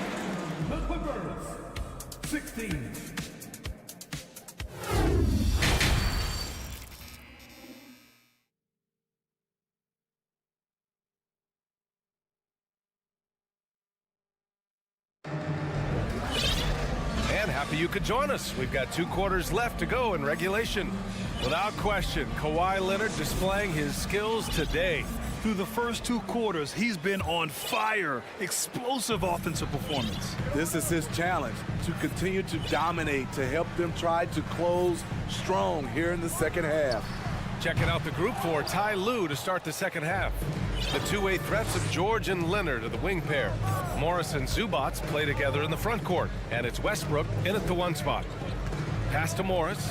the Clippers, 16. And happy you could join us. We've got 2 quarters left to go in regulation. Without question, Kawhi Leonard displaying his skills today. Through the first 2 quarters, he's been on fire. Explosive offensive performance. This is his challenge, to continue to dominate, to help them try to close strong here in the second half. Checking out the group for Ty Lue to start the second half. The two-way threats of George and Leonard are the wing pair. Morris and Zubats play together in the front court, and it's Westbrook in at the 1 spot. Pass to Morris.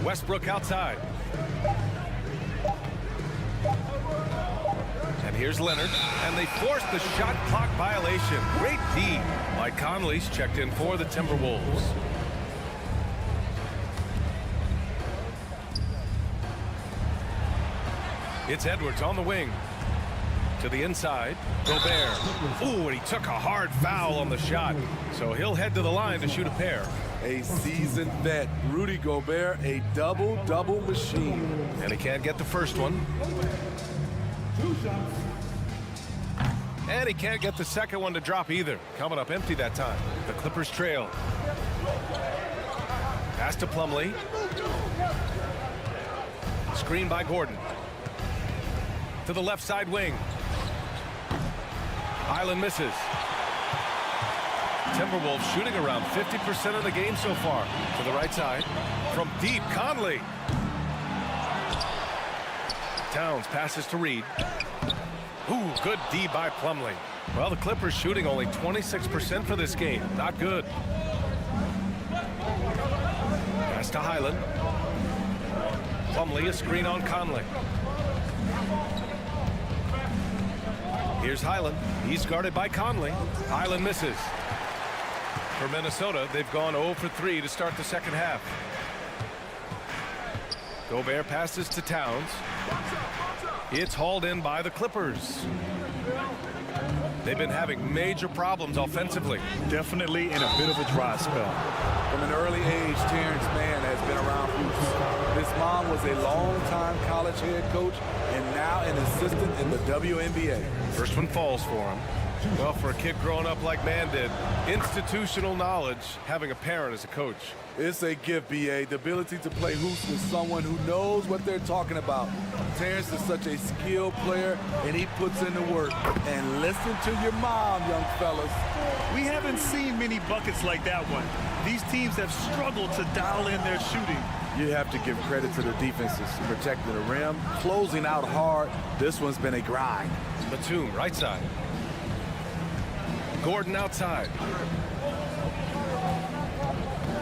Westbrook outside. And here's Leonard, and they force the shot clock violation. Great D. Mike Conley's checked in for the Timberwolves. It's Edwards on the wing. To the inside. Gobert. Ooh, and he took a hard foul on the shot. So he'll head to the line to shoot a pair. A seasoned vet, Rudy Gobert, a double-double machine. And he can't get the first one. And he can't get the second one to drop either. Coming up empty that time. The Clippers trail. Pass to Plumlee. Screen by Gordon. To the left side wing. Highland misses. Timberwolves shooting around 50% of the game so far. To the right side. From deep, Conley. Towns passes to Reed. Ooh, good D by Plumlee. Well, the Clippers shooting only 26% for this game. Not good. Pass to Highland. Plumlee, a screen on Conley. Here's Highland. He's guarded by Conley. Highland misses. For Minnesota, they've gone 0 for 3 to start the second half. Gobert passes to Towns. It's hauled in by the Clippers. They've been having major problems offensively. Definitely in a bit of a dry spell. From an early age, Terrence Mann has been around hoops. His mom was a long-time college head coach and now an assistant in the WNBA. First one falls for him. Well, for a kid growing up like Mann did, institutional knowledge, having a parent as a coach. It's a gift, B.A. The ability to play hoops with someone who knows what they're talking about. Terrence is such a skilled player, and he puts in the work. And listen to your mom, young fellas. We haven't seen many buckets like that one. These teams have struggled to dial in their shooting. You have to give credit to the defenses, protecting the rim, closing out hard. This one's been a grind. Batum, right side. Gordon outside.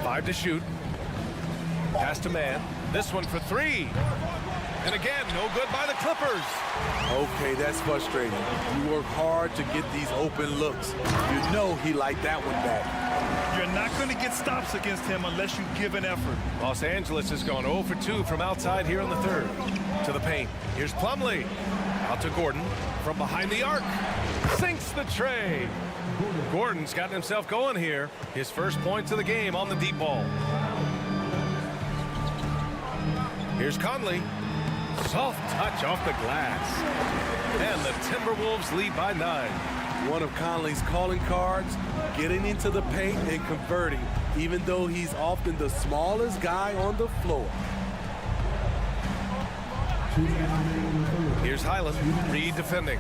5 to shoot. Pass to Mann. This one for 3. And again, no good by the Clippers. Okay, that's frustrating. You work hard to get these open looks. You know he liked that one back. You're not going to get stops against him unless you give an effort. Los Angeles has gone 0 for 2 from outside here in the third. To the paint. Here's Plumlee. Out to Gordon. From behind the arc. Sinks the tray. Gordon's gotten himself going here. His first points of the game on the deep ball. Here's Conley. Soft touch off the glass. And the Timberwolves lead by 9. One of Conley's calling cards, getting into the paint and converting, even though he's often the smallest guy on the floor. Here's Highland. Reed defending.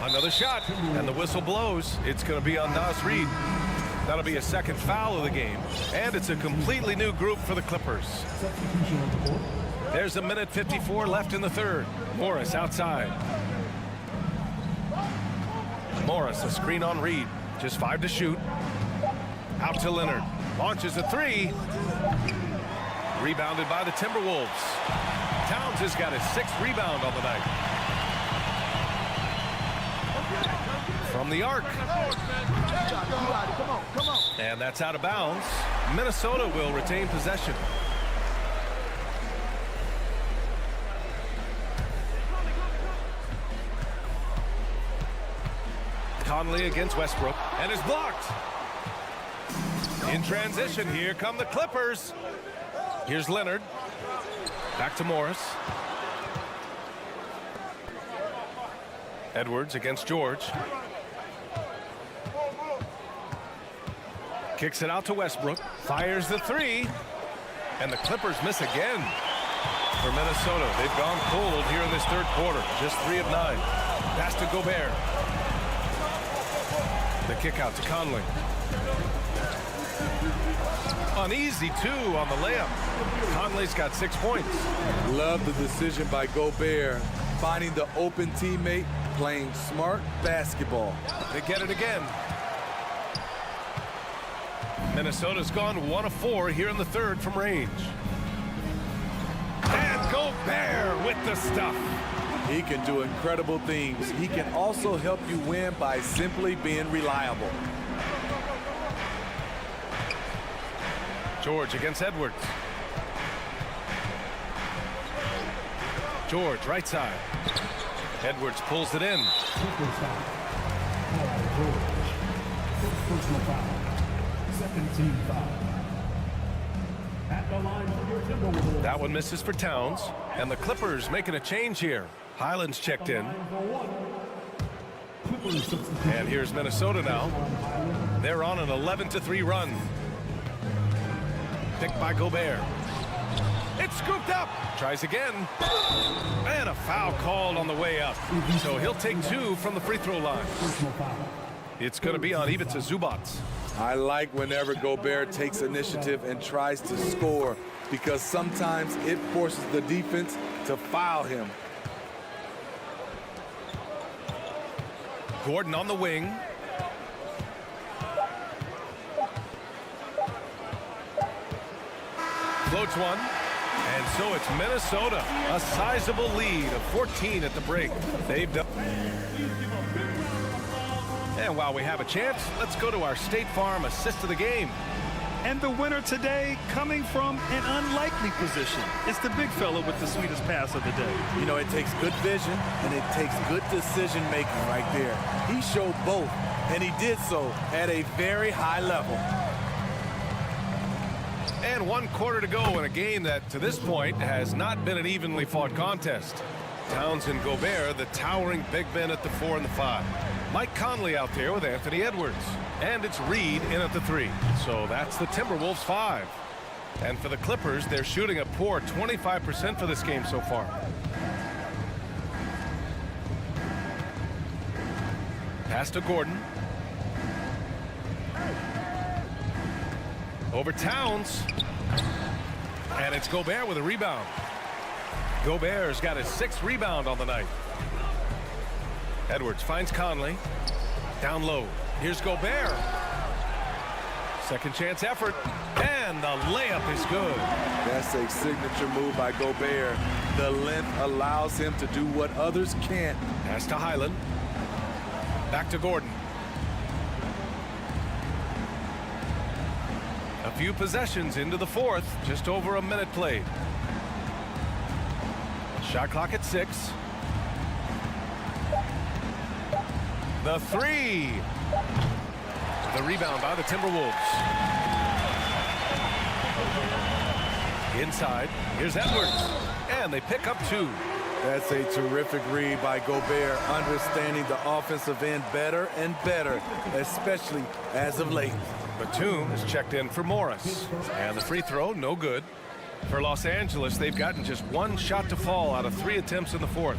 Another shot, and the whistle blows. It's going to be on Naz Reid. That'll be a second foul of the game, and it's a completely new group for the Clippers. There's a minute 54 left in the third. Morris outside. Morris, a screen on Reed. Just 5 to shoot. Out to Leonard. Launches a 3. Rebounded by the Timberwolves. Towns has got his 6th rebound on the night. From the arc. And that's out of bounds. Minnesota will retain possession. Conley against Westbrook, and is blocked. In transition, here come the Clippers. Here's Leonard. Back to Morris. Edwards against George. Kicks it out to Westbrook. Fires the 3. And the Clippers miss again. For Minnesota, they've gone cold here in this third quarter. Just 3 of 9. Pass to Gobert. The kick out to Conley. An easy 2 on the layup. Conley's got 6 points. Love the decision by Gobert. Finding the open teammate, playing smart basketball. They get it again. Minnesota's gone 1 of 4 here in the third from range. And Gobert with the stuff. He can do incredible things. He can also help you win by simply being reliable. George against Edwards. George, right side. Edwards pulls it in. Clippers foul. Paul George. First personal foul. Second team foul. At the line for your Timberwolves. That one misses for Towns. And the Clippers making a change here. Highland's checked in. And here's Minnesota now. They're on an 11-3 run. Picked by Gobert. It's scooped up. Tries again. And a foul called on the way up. So he'll take 2 from the free throw line. It's going to be on Ivica Zubac. I like whenever Gobert takes initiative and tries to score because sometimes it forces the defense to foul him. Gordon on the wing. Floats one. And so it's Minnesota. A sizable lead of 14 at the break. They've done. And while we have a chance, let's go to our State Farm assist of the game. And the winner today coming from an unlikely position. It's the big fella with the sweetest pass of the day. You know, it takes good vision and it takes good decision making right there. He showed both, and he did so at a very high level. And 1 quarter to go in a game that, to this point, has not been an evenly fought contest. Towns and Gobert, the towering big men at the 4 and the 5. Mike Conley out there with Anthony Edwards. And it's Reed in at the 3. So that's the Timberwolves 5. And for the Clippers, they're shooting a poor 25% for this game so far. Pass to Gordon. Over Towns. And it's Gobert with a rebound. Gobert's got his 6th rebound on the night. Edwards finds Conley. Down low. Here's Gobert. Second chance effort. And the layup is good. That's a signature move by Gobert. The length allows him to do what others can't. Pass to Highland. Back to Gordon. A few possessions into the 4th. Just over a minute played. Shot clock at 6. The 3. The rebound by the Timberwolves. Inside. Here's Edwards. And they pick up 2. That's a terrific read by Gobert, understanding the offensive end better and better, especially as of late. Batum is checked in for Morris. And the free throw, no good. For Los Angeles, they've gotten just 1 shot to fall out of 3 attempts in the 4th.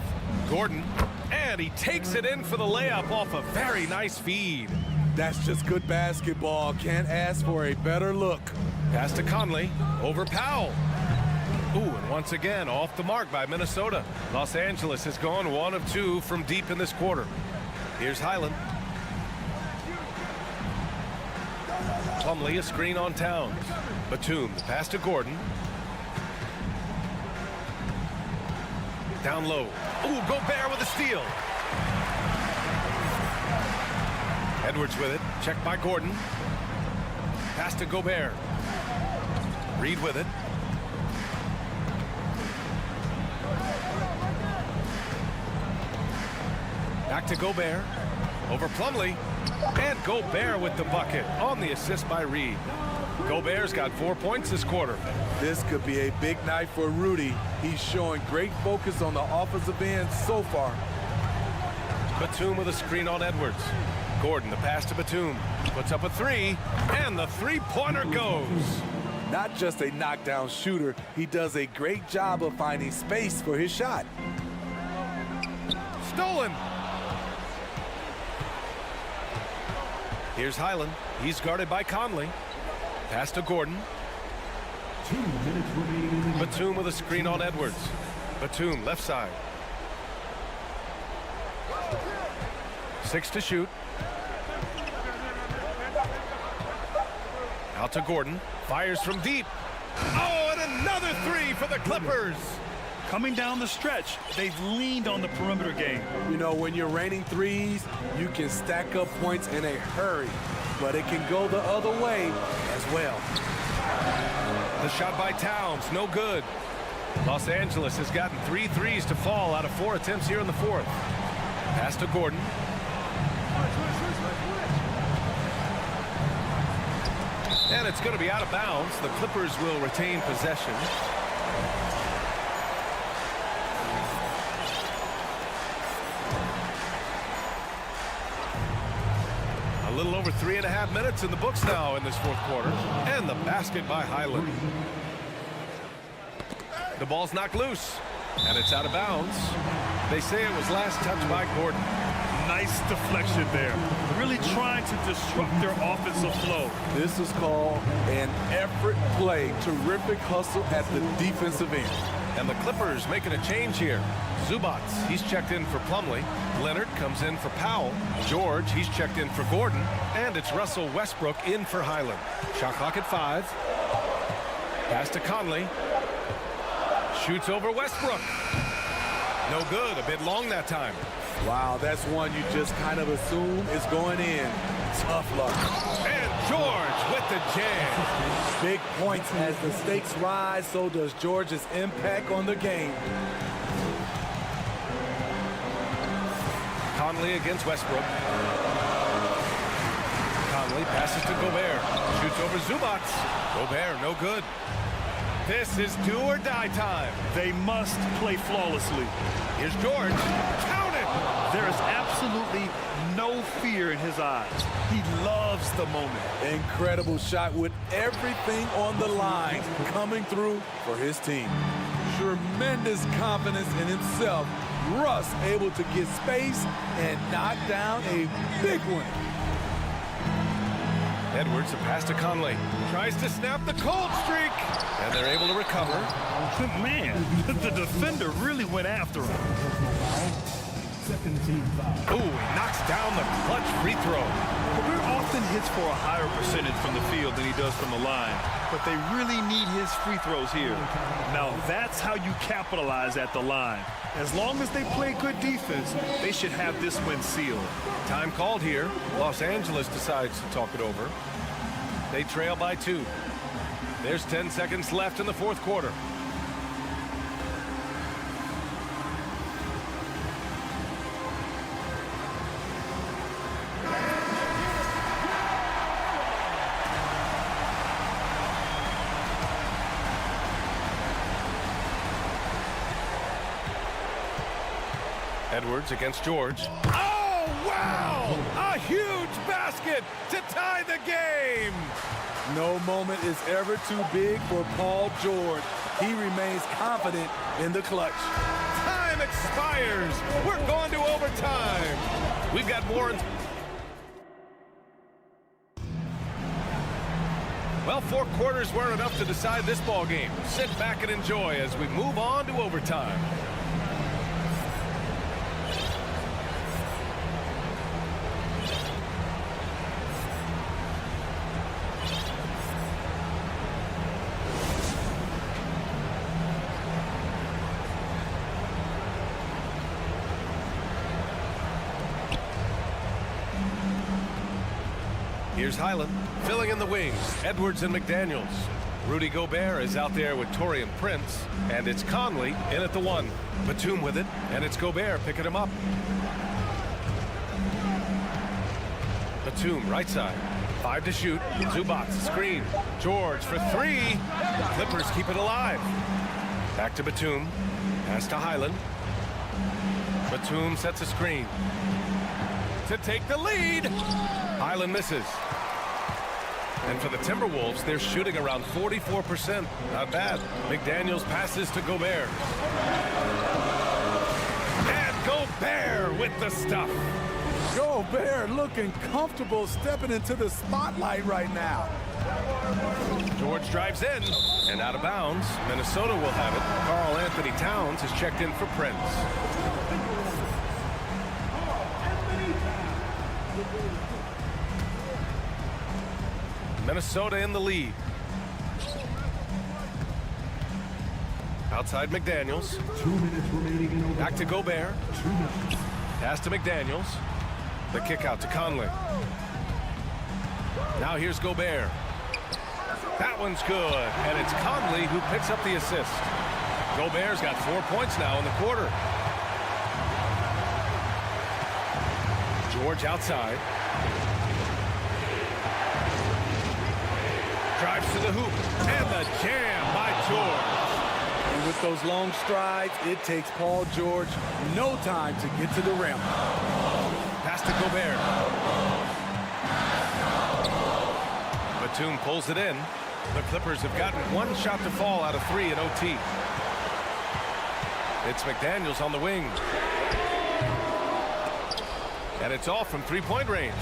Gordon, and he takes it in for the layup off a very nice feed. That's just good basketball. Can't ask for a better look. Pass to Conley, over Powell. Ooh, and once again, off the mark by Minnesota. Los Angeles has gone 1 of 2 from deep in this quarter. Here's Highland. Plumlee, a screen on Towns. Batum, the pass to Gordon. Down low. Ooh, Gobert with a steal. Edwards with it. Checked by Gordon. Pass to Gobert. Reed with it. Back to Gobert. Over Plumlee. And Gobert with the bucket on the assist by Reed. Gobert's got 4 points this quarter. This could be a big night for Rudy. He's showing great focus on the offensive end so far. Batum with a screen on Edwards. Gordon, the pass to Batum. Puts up a 3, and the 3-pointer goes. Not just a knockdown shooter, he does a great job of finding space for his shot. Stolen. Here's Highland. He's guarded by Conley. Pass to Gordon. 2 minutes remaining. Batum with a screen on Edwards. Batum, left side. 6 to shoot. Out to Gordon. Fires from deep. Oh, and another 3 for the Clippers. Coming down the stretch, they've leaned on the perimeter game. You know, when you're raining threes, you can stack up points in a hurry, but it can go the other way as well. The shot by Towns, no good. Los Angeles has gotten 3 threes to fall out of 4 attempts here in the fourth. Pass to Gordon. And it's going to be out of bounds. The Clippers will retain possession. A little over 3.5 minutes in the books now in this fourth quarter. And the basket by Highland. The ball's knocked loose, and it's out of bounds. They say it was last touched by Gordon. Nice deflection there. Really trying to disrupt their offensive flow. This is called an effort play. Terrific hustle at the defensive end. And the Clippers making a change here. Zubats, he's checked in for Plumlee. Leonard comes in for Powell. George, he's checked in for Gordon. And it's Russell Westbrook in for Highland. Shot clock at 5. Pass to Conley. Shoots over Westbrook. No good. A bit long that time. Wow, that's one you just kind of assume is going in. Tough luck. And George with the jam. Big points as the stakes rise, so does George's impact on the game. Conley against Westbrook. Conley passes to Gobert. Shoots over Zubats. Gobert, no good. This is do or die time. They must play flawlessly. Here's George. Count it! There is absolutely no fear in his eyes. He loves the moment. Incredible shot with everything on the line coming through for his team. Tremendous confidence in himself. Russ able to get space and knock down a big one. Edwards, a pass to Conley. Tries to snap the cold streak. And they're able to recover. Man, the defender really went after him. Ooh, he knocks down the clutch free throw. Gobert often hits for a higher percentage from the field than he does from the line, but they really need his free throws here. Now that's how you capitalize at the line. As long as they play good defense, they should have this win sealed. Time called here. Los Angeles decides to talk it over. They trail by 2. There's 10 seconds left in the fourth quarter. Edwards against George. Oh, wow! A huge basket to tie the game! No moment is ever too big for Paul George. He remains confident in the clutch. Time expires. We're going to overtime. We've got more. Well, 4 quarters weren't enough to decide this ball game. Sit back and enjoy as we move on to overtime. Here's Highland, filling in the wings. Edwards and McDaniels. Rudy Gobert is out there with Taurean Prince, and it's Conley in at the 1. Batum with it, and it's Gobert picking him up. Batum, right side. 5 to shoot. Zubats, screen. George for 3. Clippers keep it alive. Back to Batum. Pass to Highland. Batum sets a screen to take the lead. Highland misses. And for the Timberwolves, they're shooting around 44%. Not bad. McDaniels passes to Gobert. And Gobert with the stuff. Gobert looking comfortable stepping into the spotlight right now. George drives in and out of bounds. Minnesota will have it. Karl Anthony Towns is checked in for Prince. Minnesota in the lead. Outside McDaniels. 2 minutes remaining in overtime. Back to Gobert. 2 minutes. Pass to McDaniels. The kick out to Conley. Now here's Gobert. That one's good. And it's Conley who picks up the assist. Gobert's got 4 points now in the quarter. George outside. Drives to the hoop. And the jam by George. And with those long strides, it takes Paul George no time to get to the rim. Pass to Gobert. Batum pulls it in. The Clippers have gotten 1 shot to fall out of 3 in OT. It's McDaniels on the wing. And it's all from 3-point range.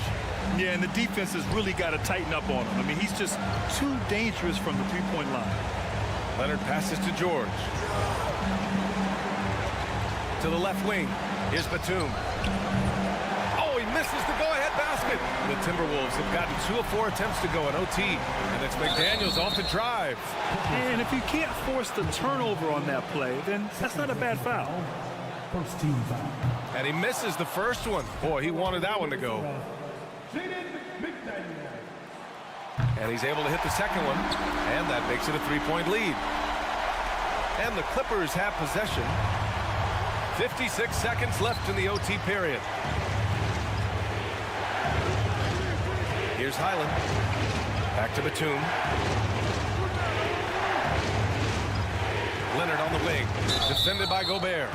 Yeah, and the defense has really got to tighten up on him. I mean, he's just too dangerous from the 3-point line. Leonard passes to George. To the left wing. Here's Batum. Oh, he misses the go-ahead basket. The Timberwolves have gotten 2 of 4 attempts to go in OT. And it's McDaniels off the drive. And if you can't force the turnover on that play, then that's not a bad foul. First team foul. And he misses the first one. Boy, he wanted that one to go. And he's able to hit the second one. And that makes it a 3-point lead. And the Clippers have possession. 56 seconds left in the OT period. Here's Highland. Back to Batum. Leonard on the wing. Defended by Gobert.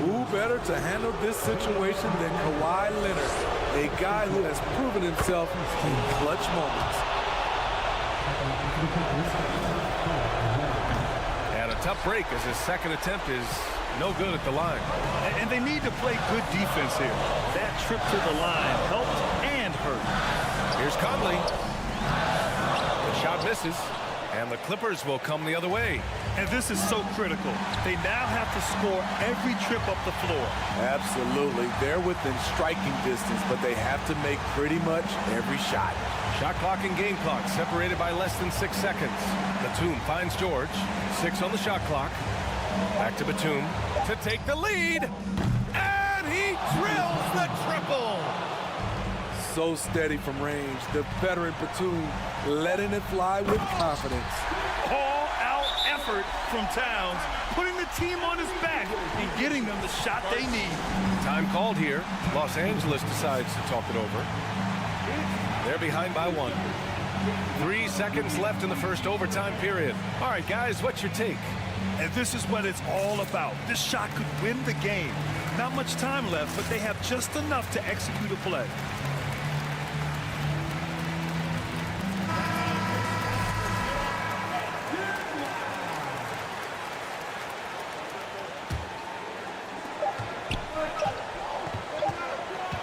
Who better to handle this situation than Kawhi Leonard, a guy who has proven himself in clutch moments. And a tough break as his second attempt is no good at the line. And they need to play good defense here. That trip to the line helped and hurt. Here's Conley. The shot misses. And the Clippers will come the other way. And this is so critical. They now have to score every trip up the floor. Absolutely. They're within striking distance, but they have to make pretty much every shot. Shot clock and game clock separated by less than 6 seconds. Batum finds George. 6 on the shot clock. Back to Batum to take the lead. And he drills the triple. So steady from range. The veteran Batum letting it fly with confidence. All-out effort from Towns, putting the team on his back and getting them the shot they need. Time called here. Los Angeles decides to talk it over. They're behind by 1. 3 seconds left in the first overtime period. All right, guys, what's your take? And this is what it's all about. This shot could win the game. Not much time left, but they have just enough to execute a play.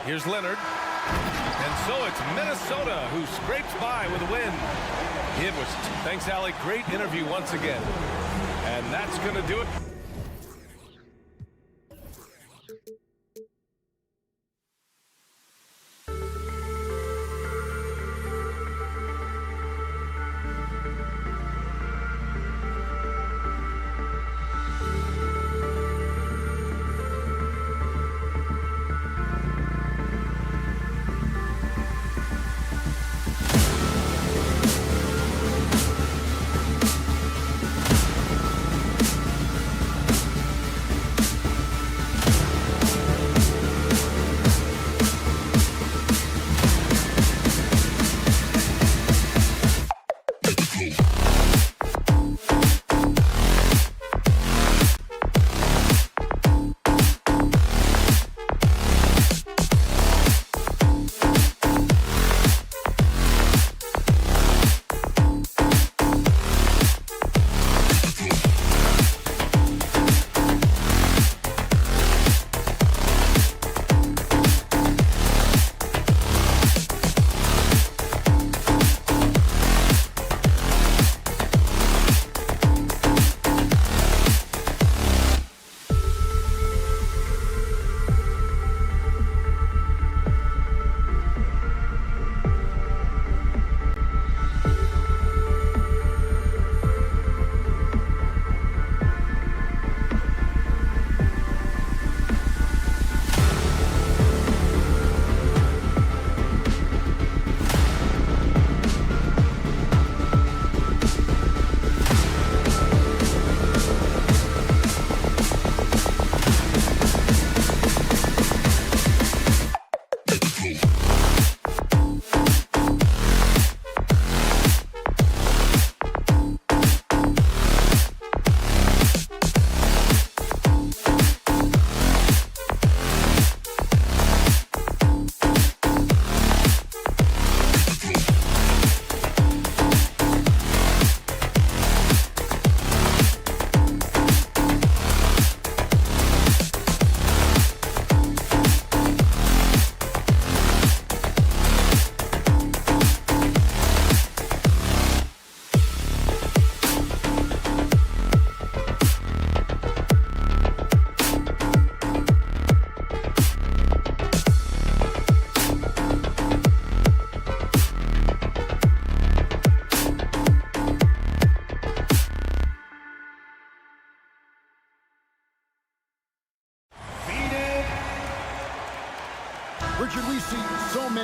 Here's Leonard. And so it's Minnesota who scrapes by with a win. It was, thanks, Allie. Great interview once again. And that's going to do it.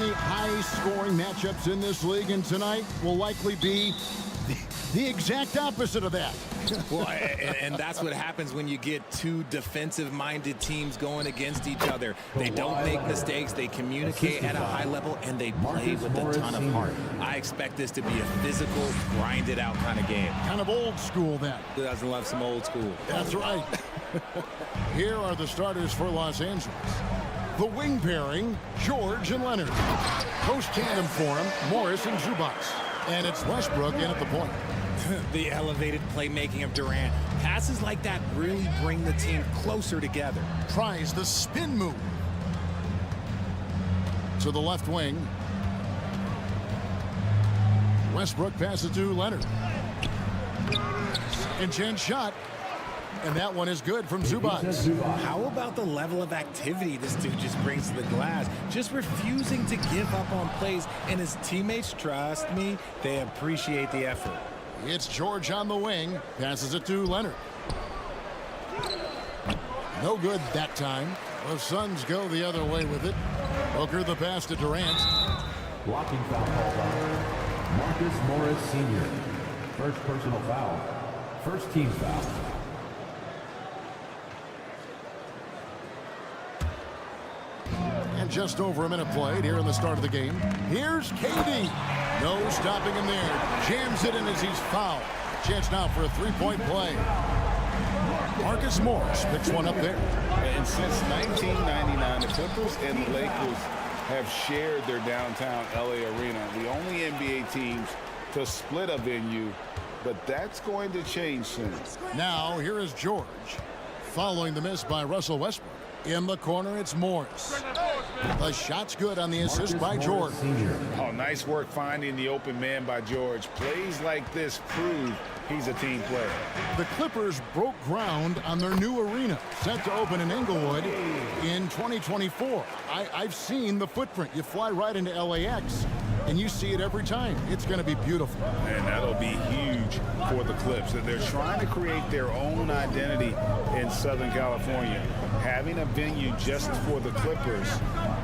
only high-scoring matchups in this league, and tonight will likely be the exact opposite of that. Well, and that's what happens when you get two defensive-minded teams going against each other. They don't make mistakes, they communicate at a high level, and they play with a ton of heart. I expect this to be a physical, grinded-out kind of game. Kind of old school, then. Who doesn't love some old school? That's right. Here are the starters for Los Angeles. The wing pairing, George and Leonard. Post tandem for him, Morris and Zubac. And it's Westbrook in at the point. The elevated playmaking of Durant. Passes like that really bring the team closer together. Tries the spin move. To the left wing. Westbrook passes to Leonard. Second chance shot. And that one is good from Zubac. How about the level of activity this dude just brings to the glass? Just refusing to give up on plays. And his teammates, trust me, they appreciate the effort. It's George on the wing. Passes it to Leonard. No good that time. The Suns go the other way with it. Booker the pass to Durant. Blocking foul called on Marcus Morris Sr. First personal foul. First team foul. And just over a minute played here in the start of the game. Here's KD. No stopping him there. Jams it in as he's fouled. Chance now for a three-point play. Marcus Morris picks one up there. And since 1999, the Clippers and the Lakers have shared their downtown LA arena. The only NBA teams to split a venue, but that's going to change soon. Now here is George. Following the miss by Russell Westbrook. In the corner, it's Morris. The shot's good on the assist by George. Oh, nice work finding the open man by George. Plays like this prove he's a team player. The Clippers broke ground on their new arena, set to open in Inglewood in 2024. I've seen the footprint. You fly right into LAX, and you see it every time. It's going to be beautiful. And that'll be huge for the Clips. They're trying to create their own identity in Southern California. Having a venue just for the Clippers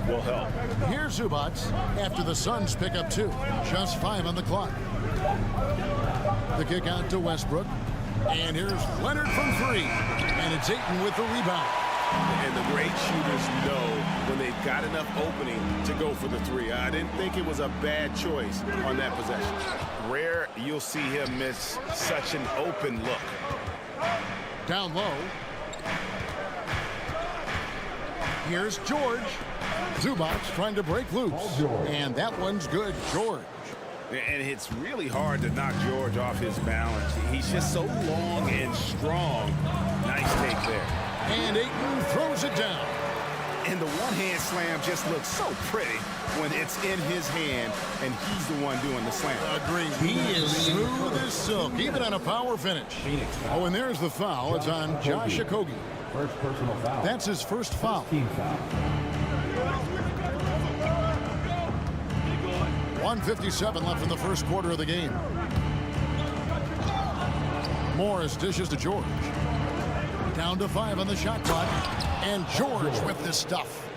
will help. Here's Zubac after the Suns pick up two. Just 5 on the clock. The kick out to Westbrook. And here's Leonard from 3. And it's Ayton with the rebound. And the great shooters know when they've got enough opening to go for the 3. I didn't think it was a bad choice on that possession. Rare you'll see him miss such an open look. Down low. Here's George. Zubac trying to break loose. And that one's good. George. And it's really hard to knock George off his balance. He's just so long and strong. Nice take there. And Ayton throws it down. And the one-hand slam just looks so pretty when it's in his hand and he's the one doing the slam. Agreed. He is smooth as silk, even on a power finish. Oh, and there's the foul. It's on Josh Okogie. First personal foul. That's his first foul. Team foul. 1:57 left in the first quarter of the game. Morris dishes to George. Down to 5 on the shot clock. And George with this stuff.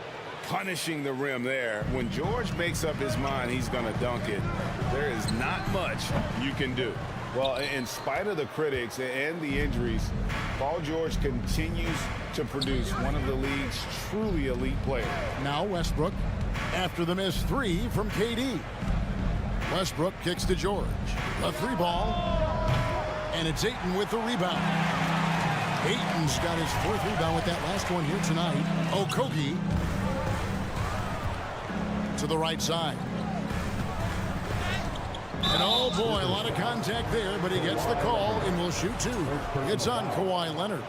Punishing the rim there. When George makes up his mind he's going to dunk it, there is not much you can do. Well, in spite of the critics and the injuries, Paul George continues to produce one of the league's truly elite players. Now Westbrook after the missed 3 from KD. Westbrook kicks to George. A 3-ball. And it's Ayton with the rebound. Ayton's got his 4th rebound with that last one here tonight. Okogie to the right side. And oh boy, a lot of contact there, but he gets the call and will shoot 2. It's on Kawhi Leonard.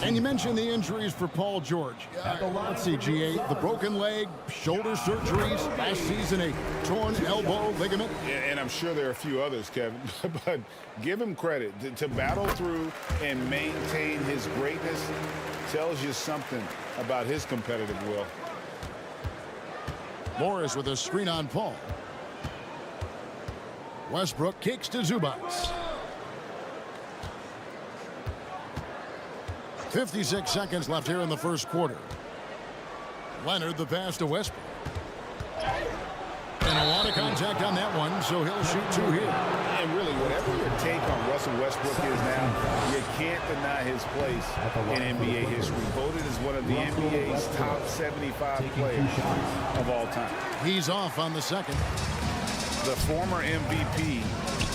And you mentioned the injuries for Paul George. Let's see, GA, the broken leg, shoulder surgeries, last season a torn elbow ligament. And I'm sure there are a few others, Kevin, but give him credit. To battle through and maintain his greatness tells you something about his competitive will. Morris with a screen on Paul. Westbrook kicks to Zubac. 56 seconds left here in the first quarter. Leonard the pass to Westbrook. so he'll shoot 2 here. And really, whatever your take on Russell Westbrook is now, you can't deny his place in NBA history. Voted as one of the NBA's top 75 players of all time. He's off on the second. The former MVP,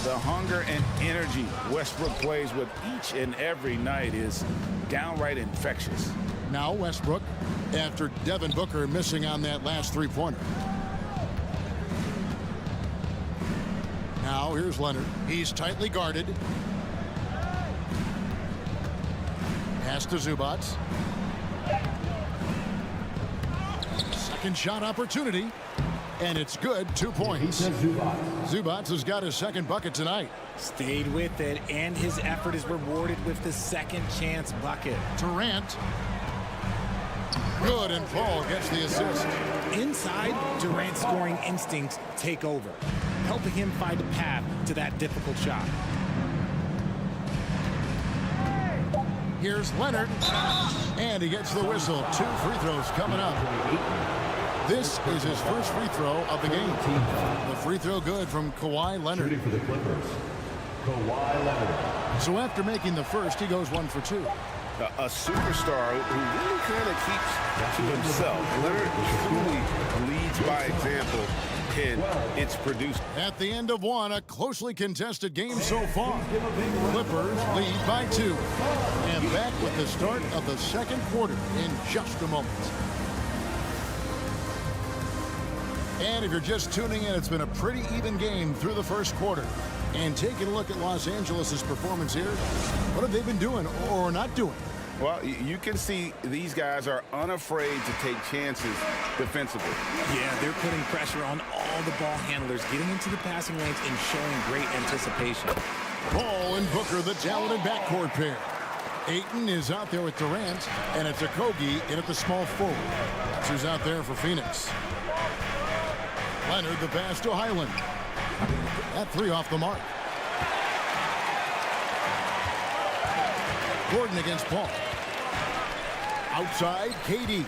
the hunger and energy Westbrook plays with each and every night is downright infectious. Now Westbrook, after Devin Booker missing on that last three-pointer. Now here's Leonard. He's tightly guarded. Pass to Zubac. Second shot opportunity. And it's good. 2 points. Zubac has got his second bucket tonight. Stayed with it, and his effort is rewarded with the second chance bucket. Durant. Good, and Paul gets the assist. Inside, Durant's scoring instincts take over, helping him find a path to that difficult shot. Here's Leonard. And he gets the whistle. 2 free throws coming up. This is his first free throw of the game. The free throw good from Kawhi Leonard. Shooting for the Clippers, Kawhi Leonard. So after making the first, he goes 1 for 2. A superstar who really kind of keeps to himself. Leonard truly leads by example, and it's produced. At the end of 1, a closely contested game so far. Clippers lead by 2. And back with the start of the second quarter in just a moment. And if you're just tuning in, it's been a pretty even game through the first quarter. And taking a look at Los Angeles' performance here, what have they been doing or not doing? Well, you can see these guys are unafraid to take chances defensively. Yeah, they're putting pressure on all the ball handlers, getting into the passing lanes and showing great anticipation. Paul and Booker, the talented backcourt pair. Ayton is out there with Durant, and it's Okogie in at the small forward. That's who's out there for Phoenix. Leonard, the pass to Highland. That 3 off the mark. Gordon against Paul. Outside, KD.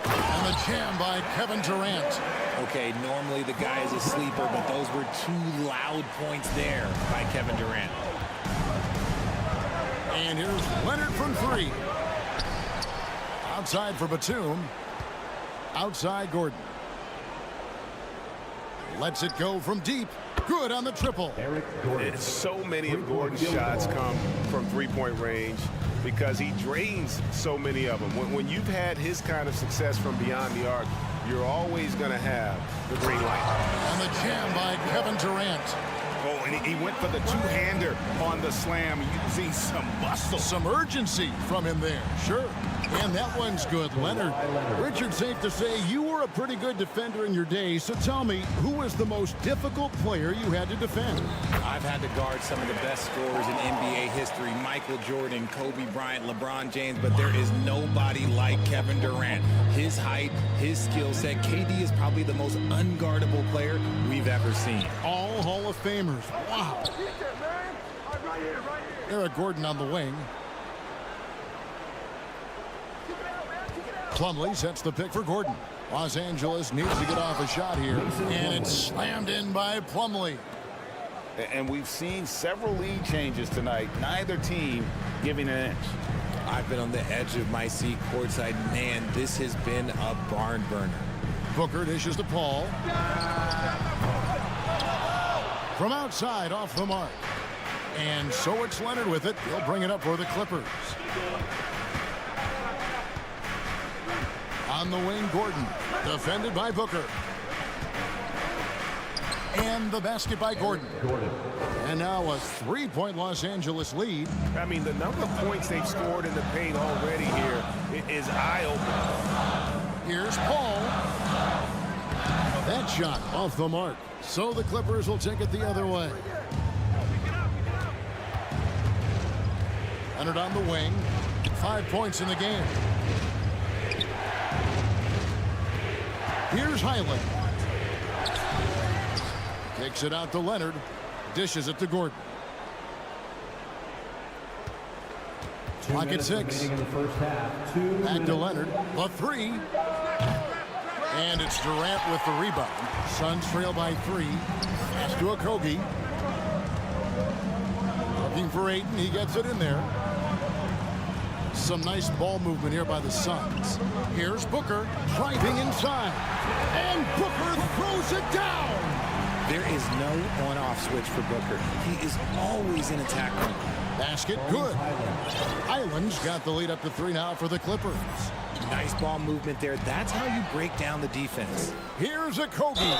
And the jam by Kevin Durant. Okay, normally the guy is a sleeper, but those were 2 loud points there by Kevin Durant. And here's Leonard from 3. Outside for Batum. Outside Gordon. Lets it go from deep. Good on the triple. So many of Gordon's shots come from three-point range because he drains so many of them. When you've had his kind of success from beyond the arc, you're always going to have the green light. And the jam by Kevin Durant. Oh, and he went for the two-hander on the slam, using some muscle. Some urgency from him there, sure. And that one's good, Leonard. Richard, safe to say you were a pretty good defender in your day, so tell me, who was the most difficult player you had to defend? I've had to guard some of the best scorers in NBA history, Michael Jordan, Kobe Bryant, LeBron James, but there is nobody like Kevin Durant. His height, his skill set, KD is probably the most unguardable player we've ever seen. All Hall of Famers. Wow. Eric Gordon on the wing. Plumlee sets the pick for Gordon. Los Angeles needs to get off a shot here. And it's slammed in by Plumlee. And we've seen several lead changes tonight. Neither team giving an inch. I've been on the edge of my seat courtside. Man, this has been a barn burner. Booker dishes to Paul. From outside, off the mark. And so it's Leonard with it. He'll bring it up for the Clippers. On the wing, Gordon. Defended by Booker. And the basket by Gordon. And now a 3-point Los Angeles lead. I mean, the number of points they've scored in the paint already here is eye-opening. Here's Paul. That shot off the mark. So the Clippers will take it the other way. Leonard on the wing. 5 points in the game. Here's Highland. Kicks it out to Leonard. Dishes it to Gordon. Clock at 6. Back to Leonard. A 3. And it's Durant with the rebound. Suns trail by 3. Pass to Okogie. Looking for Ayton. He gets it in there. Some nice ball movement here by the Suns. Here's Booker driving inside. And Booker throws it down. There is no on-off switch for Booker. He is always in attack mode. Basket good. Island's got the lead up to 3 now for the Clippers. Nice ball movement there. That's how you break down the defense. Here's Okogie.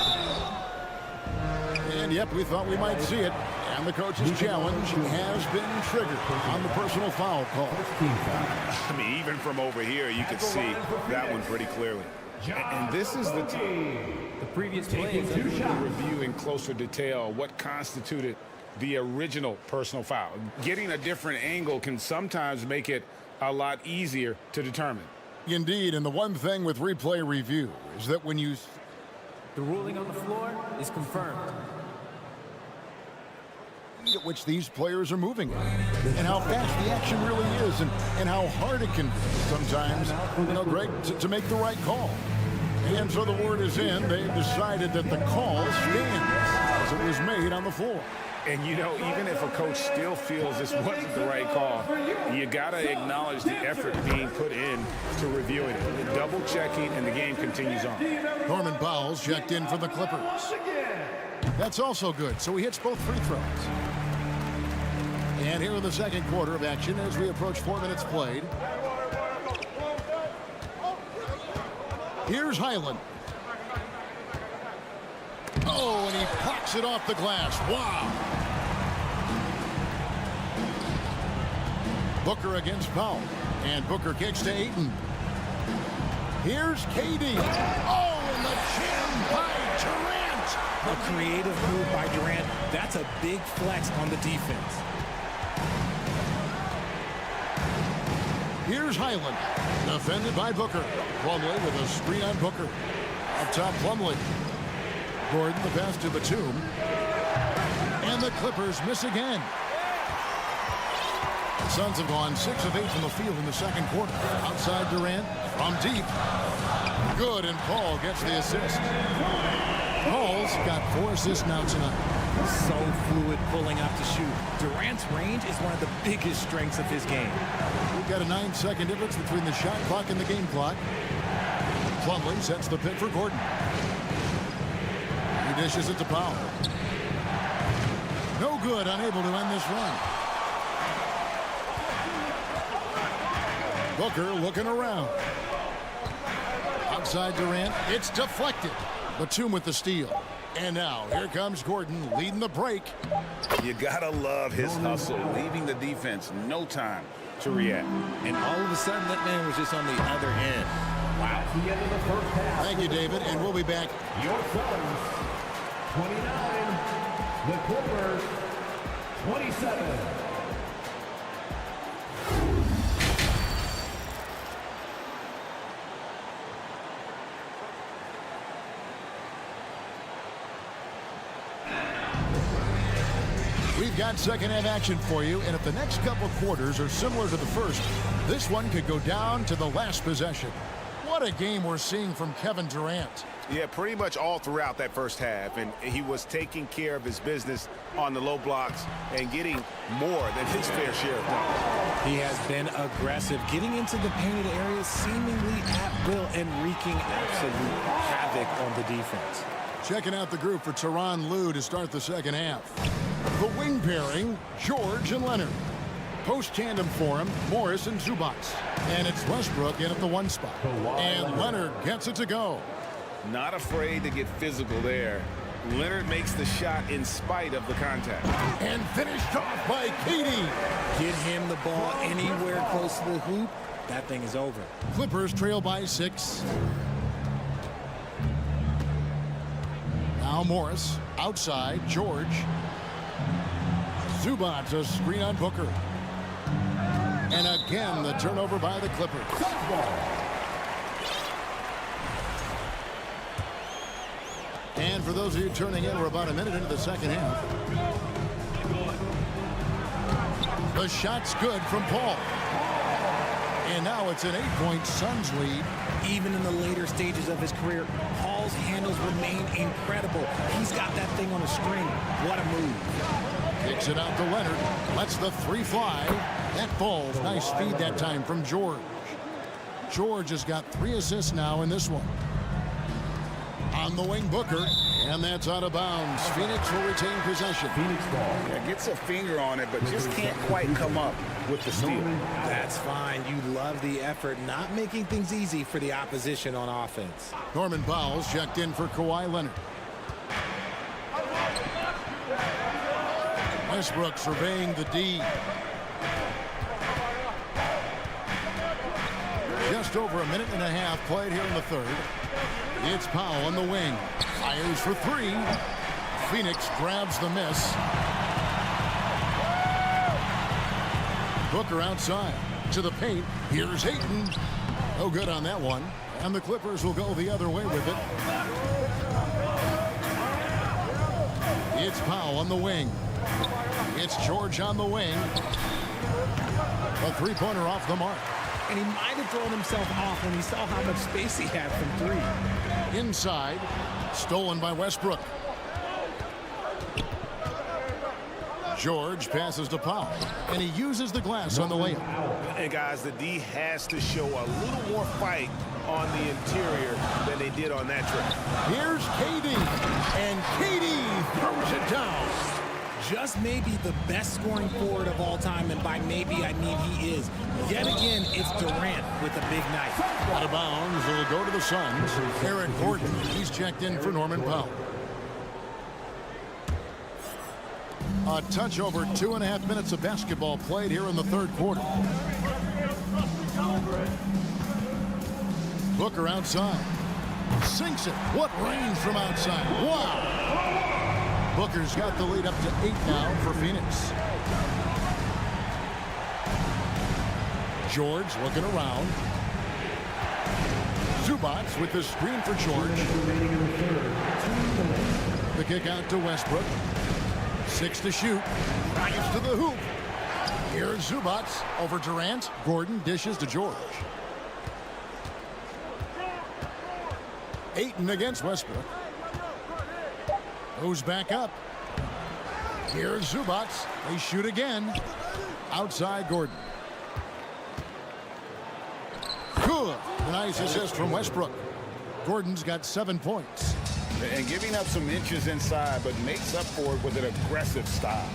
And yep, we thought we might see it. And the coach's challenge has been triggered on the personal foul call. I mean, even from over here, you could see that one pretty clearly. And this is the previous play is review in closer detail what constituted the original personal foul. Getting a different angle can sometimes make it a lot easier to determine. Indeed, and the one thing with replay review is that when you... The ruling on the floor is confirmed. At which these players are moving and how fast the action really is and how hard it can be sometimes, Greg, to make the right call. And so the word is in. They've decided that the call stands as it was made on the floor. And, even if a coach still feels this wasn't the right call, you got to acknowledge the effort being put in to reviewing it. Double checking, and the game continues on. Norman Powell's checked in for the Clippers. That's also good, so he hits both free throws. And here in the second quarter of action as we approach 4 minutes played. Here's Highland. Oh, and he plucks it off the glass. Wow. Booker against Powell. And Booker kicks to Ayton. Here's KD. Oh, and the jam by Durant. A creative move by Durant. That's a big flex on the defense. Here's Highland. Defended by Booker. Plumlee with a screen on Booker. Up top, Plumlee. Gordon, the pass to Batum. And the Clippers miss again. The Suns have gone 6 of 8 from the field in the second quarter. Outside Durant from deep. Good, and Paul gets the assist. Paul's got 4 assists now tonight. So fluid pulling up to shoot. Durant's range is one of the biggest strengths of his game. We've got a 9-second difference between the shot clock and the game clock. Plumlee sets the pick for Gordon. He dishes it to Powell. No good, unable to end this run. Booker looking around. Outside Durant, it's deflected. Batum with the steal. And now, here comes Gordon leading the break. You gotta love his hustle, leaving the defense no time to react. And all of a sudden, that man was just on the other end. Wow. At the end of the first half. Thank you, David, and we'll be back. Your Suns, 29. The Clippers, 27. We've got second half action for you, and if the next couple quarters are similar to the first, this one could go down to the last possession. What a game we're seeing from Kevin Durant. Yeah, pretty much all throughout that first half, and he was taking care of his business on the low blocks and getting more than his fair share of them. He has been aggressive, getting into the painted areas seemingly at will and wreaking absolute havoc on the defense. Checking out the group for Tyronn Lue to start the second half. The wing pairing, George and Leonard. Post tandem for him, Morris and Zubac. And it's Westbrook in at the 1 spot. And Leonard gets it to go. Not afraid to get physical there. Leonard makes the shot in spite of the contact. And finished off by KD. Get him the ball anywhere close to the hoop, that thing is over. Clippers trail by 6. Now Morris, outside, George. Zubac, a screen on Booker. And again, the turnover by the Clippers. And for those of you turning in, we're about a minute into the second half. The shot's good from Paul. And now it's an 8-point Suns lead. Even in the later stages of his career, Paul's handles remain incredible. He's got that thing on a string. What a move. Kicks it out to Leonard. Lets the three fly. That falls. Nice feed that time from George. George has got 3 assists now in this one. On the wing, Booker. And that's out of bounds. Phoenix will retain possession. Yeah, gets a finger on it, but just can't quite come up with the steal. That's fine. You love the effort, not making things easy for the opposition on offense. Norman Powell's checked in for Kawhi Leonard. Westbrook surveying the D. Just over a minute and a half played here in the third. It's Powell on the wing. Fires for 3. Phoenix grabs the miss. Booker outside to the paint. Here's Ayton. No good on that one. And the Clippers will go the other way with it. It's Powell on the wing. It's George on the wing. A three-pointer off the mark. And he might have thrown himself off when he saw how much space he had from 3. Inside. Stolen by Westbrook. George passes to Powell, and he uses the glass on the layup. And guys, the D has to show a little more fight on the interior than they did on that trip. Here's KD, and KD throws it down. Just maybe the best scoring forward of all time, and by maybe I mean he is. Yet again, it's Durant with a big night. Out of bounds, it'll go to the Suns. Eric Gordon, he's checked in for Norman Powell. A touch over 2.5 minutes of basketball played here in the third quarter. Booker outside. Sinks it. What range from outside. Wow. Booker's got the lead up to 8 now for Phoenix. George looking around. Zubats with the screen for George. The kick out to Westbrook. 6 to shoot. Drives to the hoop. Here's Zubats over Durant. Gordon dishes to George. Ayton against Westbrook. Goes back up. Here's Zubats. They shoot again. Outside Gordon. Good. Nice assist from Westbrook. Gordon's got 7 points. And giving up some inches inside, but makes up for it with an aggressive style.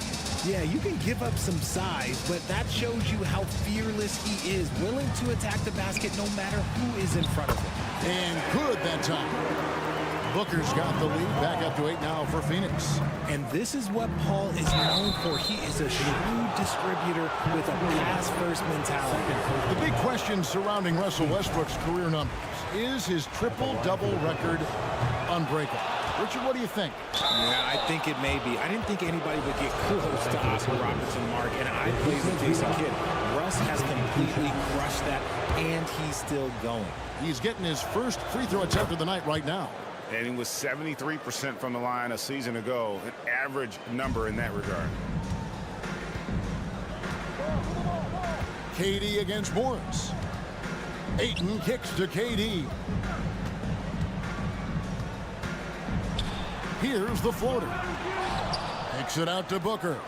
Yeah, you can give up some size, but that shows you how fearless he is, willing to attack the basket no matter who is in front of him. And good that time. Booker's got the lead, back up to 8 now for Phoenix. And this is what Paul is known for. He is a shrewd distributor with a pass-first mentality. The big question surrounding Russell Westbrook's career numbers is his triple-double record unbreakable. Richard, what do you think? Yeah, I think it may be. I didn't think anybody would get close to Oscar Robertson, Mark, and I played with Jason Kidd. Russ has completely crushed that, and he's still going. He's getting his first free throw attempt of the night right now. And he was 73% from the line a season ago, an average number in that regard. KD against Morris. Ayton kicks to KD. Here's the floater. Kicks it out to Booker.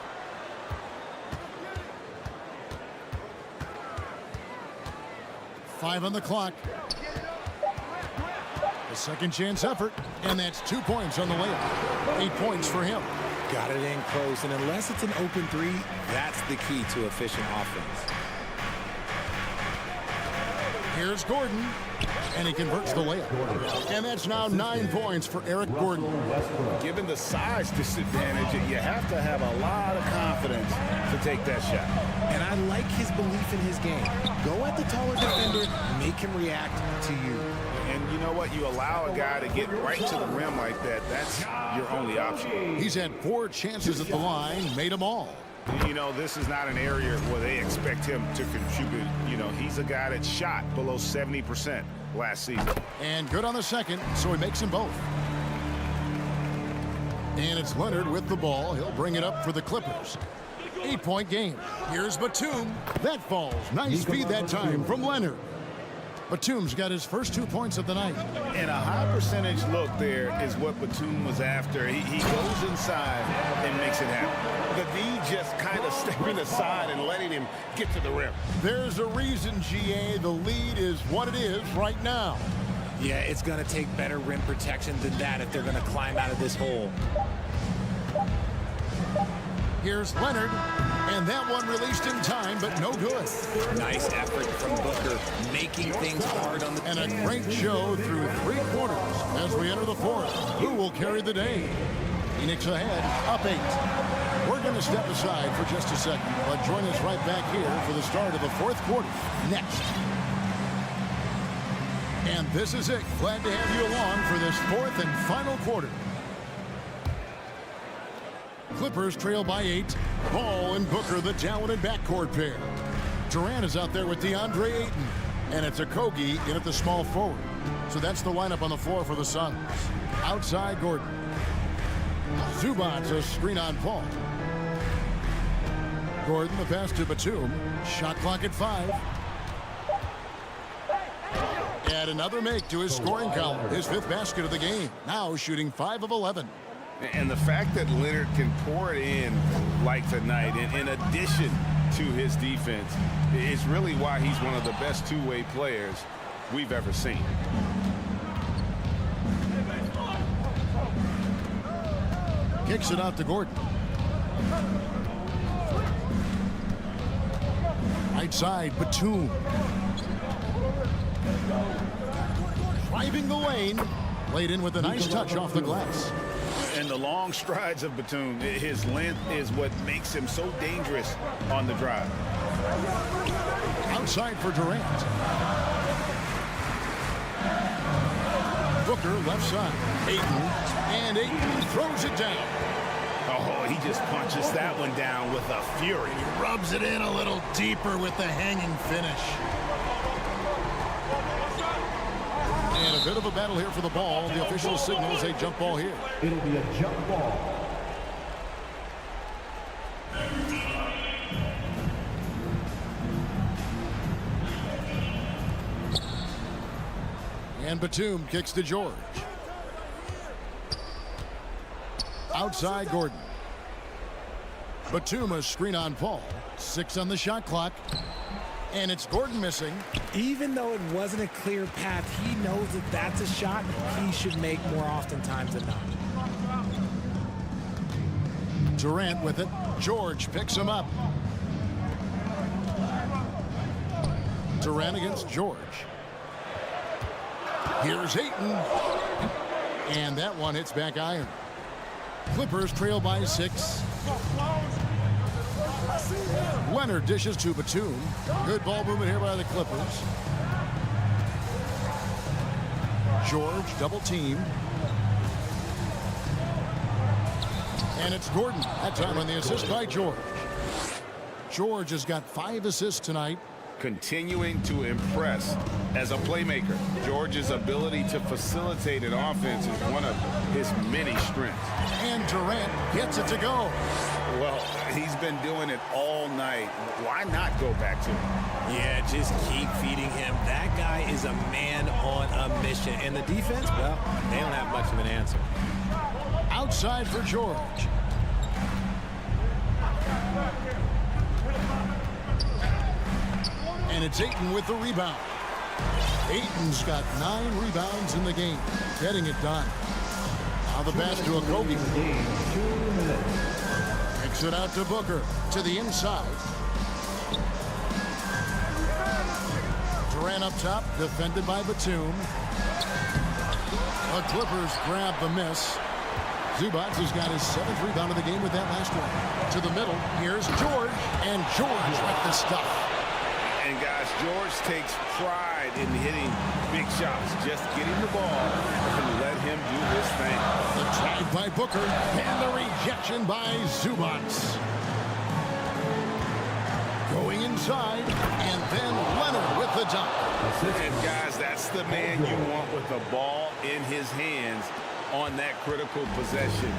Five on the clock. A second chance effort, and that's 2 points on the layup. 8 points for him. Got it in close, and unless it's an open 3, that's the key to efficient offense. Here's Gordon, and he converts the layup. And that's now 9 points for Eric Gordon. Given the size disadvantage, you have to have a lot of confidence to take that shot. And I like his belief in his game. Go at the taller defender, make him react to you. And you know what? You allow a guy to get right to the rim like that, that's your only option. He's had 4 chances at the line, made them all. You know, this is not an area where they expect him to contribute. You know, he's a guy that shot below 70% last season. And good on the second, so he makes them both. And it's Leonard with the ball. He'll bring it up for the Clippers. 8-point game. Here's Batum. That falls. Nice feed that time from Leonard. Batum's got his first 2 points of the night. And a high percentage look there is what Batum was after. He goes inside and makes it happen. The D just kind of stepping aside and letting him get to the rim. There's a reason, GA, the lead is what it is right now. Yeah, it's going to take better rim protection than that if they're going to climb out of this hole. Here's Leonard, and that one released in time, but no good. Nice effort from Booker, making things hard on the... And a great show through 3 quarters as we enter the 4th. Who will carry the day? Phoenix ahead, up 8. We're going to step aside for just a second, but join us right back here for the start of the 4th quarter next. And this is it. Glad to have you along for this 4th and final quarter. Clippers trail by 8. Ball and Booker, the talented backcourt pair. Durant is out there with DeAndre Ayton. And it's Okogie in at the small forward. So that's the lineup on the floor for the Suns. Outside, Gordon. Zubac's a screen on Paul. Gordon, the pass to Batum. Shot clock at 5. And another make to his scoring column. His 5th basket of the game. Now shooting 5 of 11. And the fact that Leonard can pour it in like tonight, and in addition to his defense, is really why he's one of the best two-way players we've ever seen. Kicks it out to Gordon. Right side, Batum. Driving the lane. Played in with a nice touch off the glass. And the long strides of Batum, his length is what makes him so dangerous on the drive. Outside for Durant. Booker left side. And Ayton throws it down. Oh, he just punches that one down with a fury. He rubs it in a little deeper with the hanging finish. And a bit of a battle here for the ball. The official signals a jump ball here. It'll be a jump ball. And Batum kicks to George. Outside, Gordon. Batum, a screen on Paul. 6 on the shot clock. And it's Gordon missing. Even though it wasn't a clear path, he knows that that's a shot he should make more oftentimes than not. Durant with it. George picks him up. Durant against George. Here's Ayton. And that one hits back iron. Clippers trail by 6. Leonard dishes to Batum. Good ball movement here by the Clippers. George double team. And it's Gordon. That time on the assist by George. George has got 5 assists tonight. Continuing to impress as a playmaker. George's ability to facilitate an offense is one of his many strengths. And Durant gets it to go. Well, he's been doing it all night. Why not go back to him? Yeah, just keep feeding him. That guy is a man on a mission. And the defense, well, they don't have much of an answer. Outside for George. And it's Ayton with the rebound. Ayton's got 9 rebounds in the game, getting it done. Now the pass to Okogie. Kicks it out to Booker, to the inside. Durant up top, defended by Batum. The Clippers grab the miss. Zubac has got his 7th rebound of the game with that last one. To the middle, here's George, and George with the stuff. And guys, George takes pride in hitting big shots. Just getting the ball and let him do his thing. The drive by Booker and the rejection by Zubac. Going inside, and then Leonard with the dunk. And guys, that's the man you want with the ball in his hands on that critical possession.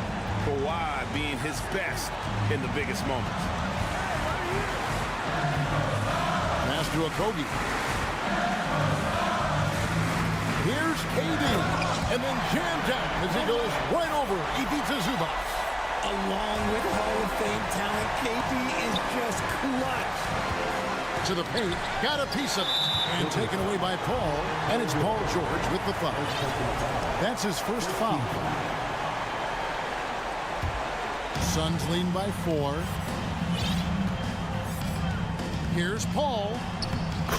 Kawhi being his best in the biggest moments. Pass to Okogie. Here's KD. And then jammed down as he goes right over Ivica Zubac. Along with Hall of Fame talent, KD is just clutch. To the paint, got a piece of it. And taken away by Paul. And it's Paul George with the foul. That's his first foul. Suns lead by 4. Here's Paul.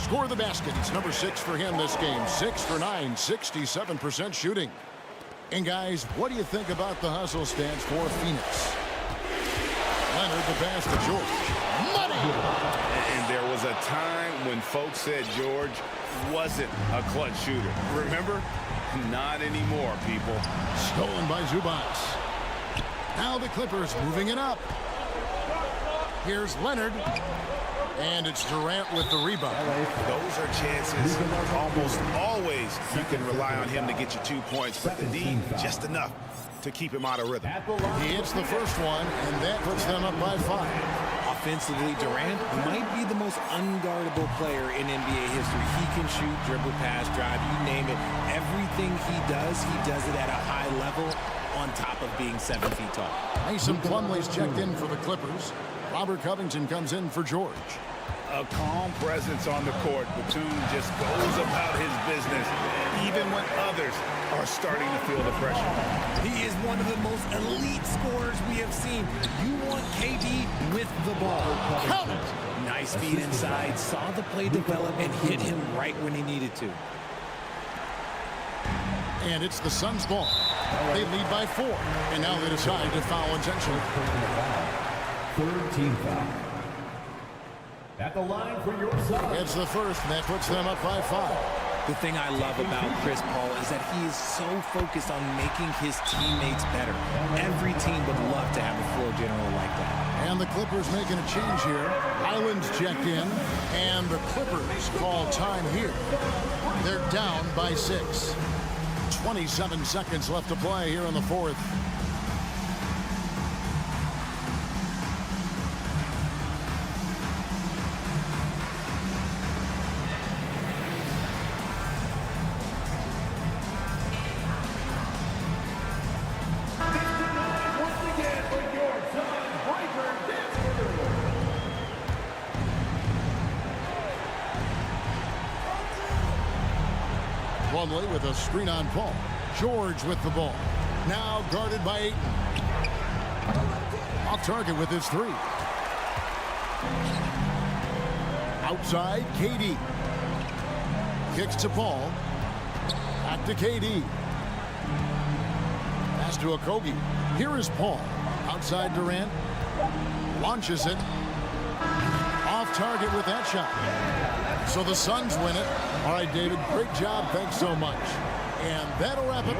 Score the basket. It's number 6 for him this game. 6 for 9, 67% shooting. And guys, what do you think about the hustle stance for Phoenix? Leonard, the pass to George. Money! And there was a time when folks said George wasn't a clutch shooter. Remember? Not anymore, people. Stolen by Zubac. Now the Clippers moving it up. Here's Leonard. And it's Durant with the rebound. Those are chances almost always you can rely on him to get you 2 points, but the D just enough to keep him out of rhythm. He hits the first one, and that puts them up by 5. Offensively, Durant might be the most unguardable player in NBA history. He can shoot, dribble, pass, drive, you name it. Everything he does it at a high level on top of being 7 feet tall. Mason Plumlee's checked in for the Clippers. Robert Covington comes in for George. A calm presence on the court. Batum just goes about his business, even when others are starting to feel the pressure. He is one of the most elite scorers we have seen. You want KD with the ball. Count it! Nice feed inside, saw the play develop, and hit him right when he needed to. And it's the Suns' ball. They lead by 4, and now they decide to foul intentionally. Third team foul. At the line for your side. It's the first, and that puts them up by 5. The thing I love about Chris Paul is that he is so focused on making his teammates better. Every team would love to have a floor general like that. And the Clippers making a change here. Highland's checked in, and the Clippers call time here. They're down by 6. 27 seconds left to play here in the 4th. Plumlee with a screen on Paul. George with the ball. Now guarded by Ayton. Off target with his 3. Outside, KD. Kicks to Paul. Back to KD. Pass to Okogie. Here is Paul. Outside Durant. Launches it. Off target with that shot. So the Suns win it. All right, David, great job. Thanks so much. And that'll wrap it.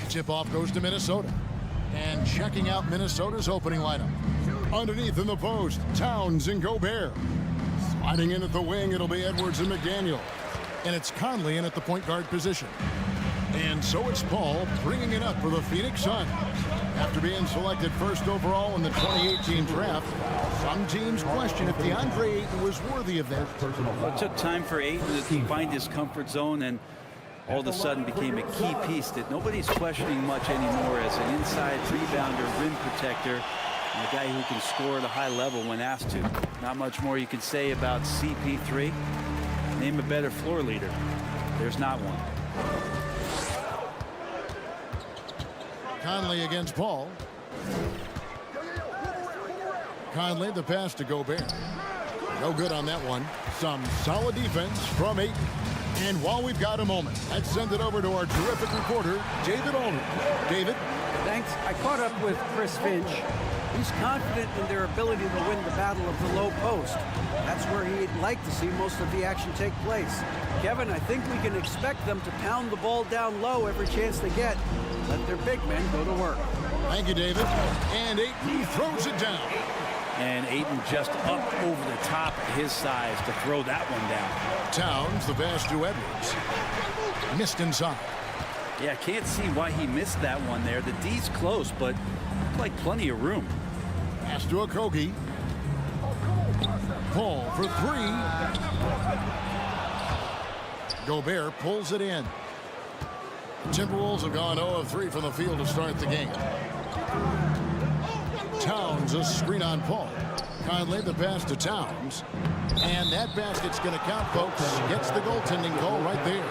Tip-off goes to Minnesota. And checking out Minnesota's opening lineup. Underneath in the post, Towns and Gobert. Sliding in at the wing, it'll be Edwards and McDaniel. And it's Conley in at the point guard position. And so it's Paul bringing it up for the Phoenix Suns. After being selected first overall in the 2018 draft, some teams question if DeAndre Ayton was worthy of that. Well, it took time for Ayton to find his comfort zone, and all of a sudden became a key piece that nobody's questioning much anymore as an inside rebounder, rim protector, and a guy who can score at a high level when asked to. Not much more you can say about CP3. Name a better floor leader. There's not one. Conley against Paul. Conley, the pass to Gobert. No good on that one. Some solid defense from Ayton. And while we've got a moment, let's send it over to our terrific reporter, David Aldridge. David? Thanks. I caught up with Chris Finch. He's confident in their ability to win the battle of the low post. That's where he'd like to see most of the action take place. Kevin, I think we can expect them to pound the ball down low every chance they get. Let their big men go to work. Thank you, David. And Ayton throws it down. And Ayton just up over the top of his size to throw that one down. Towns, the pass to Edwards. Missed inside. Yeah, can't see why he missed that one there. The D's close, but like plenty of room. Pass to Okogie. Paul for three. Gobert pulls it in. Timberwolves have gone 0 of 3 from the field to start the game. Towns, a screen on Paul. Conley, the pass to Towns. And that basket's going to count, folks. Gets the goaltending call right there.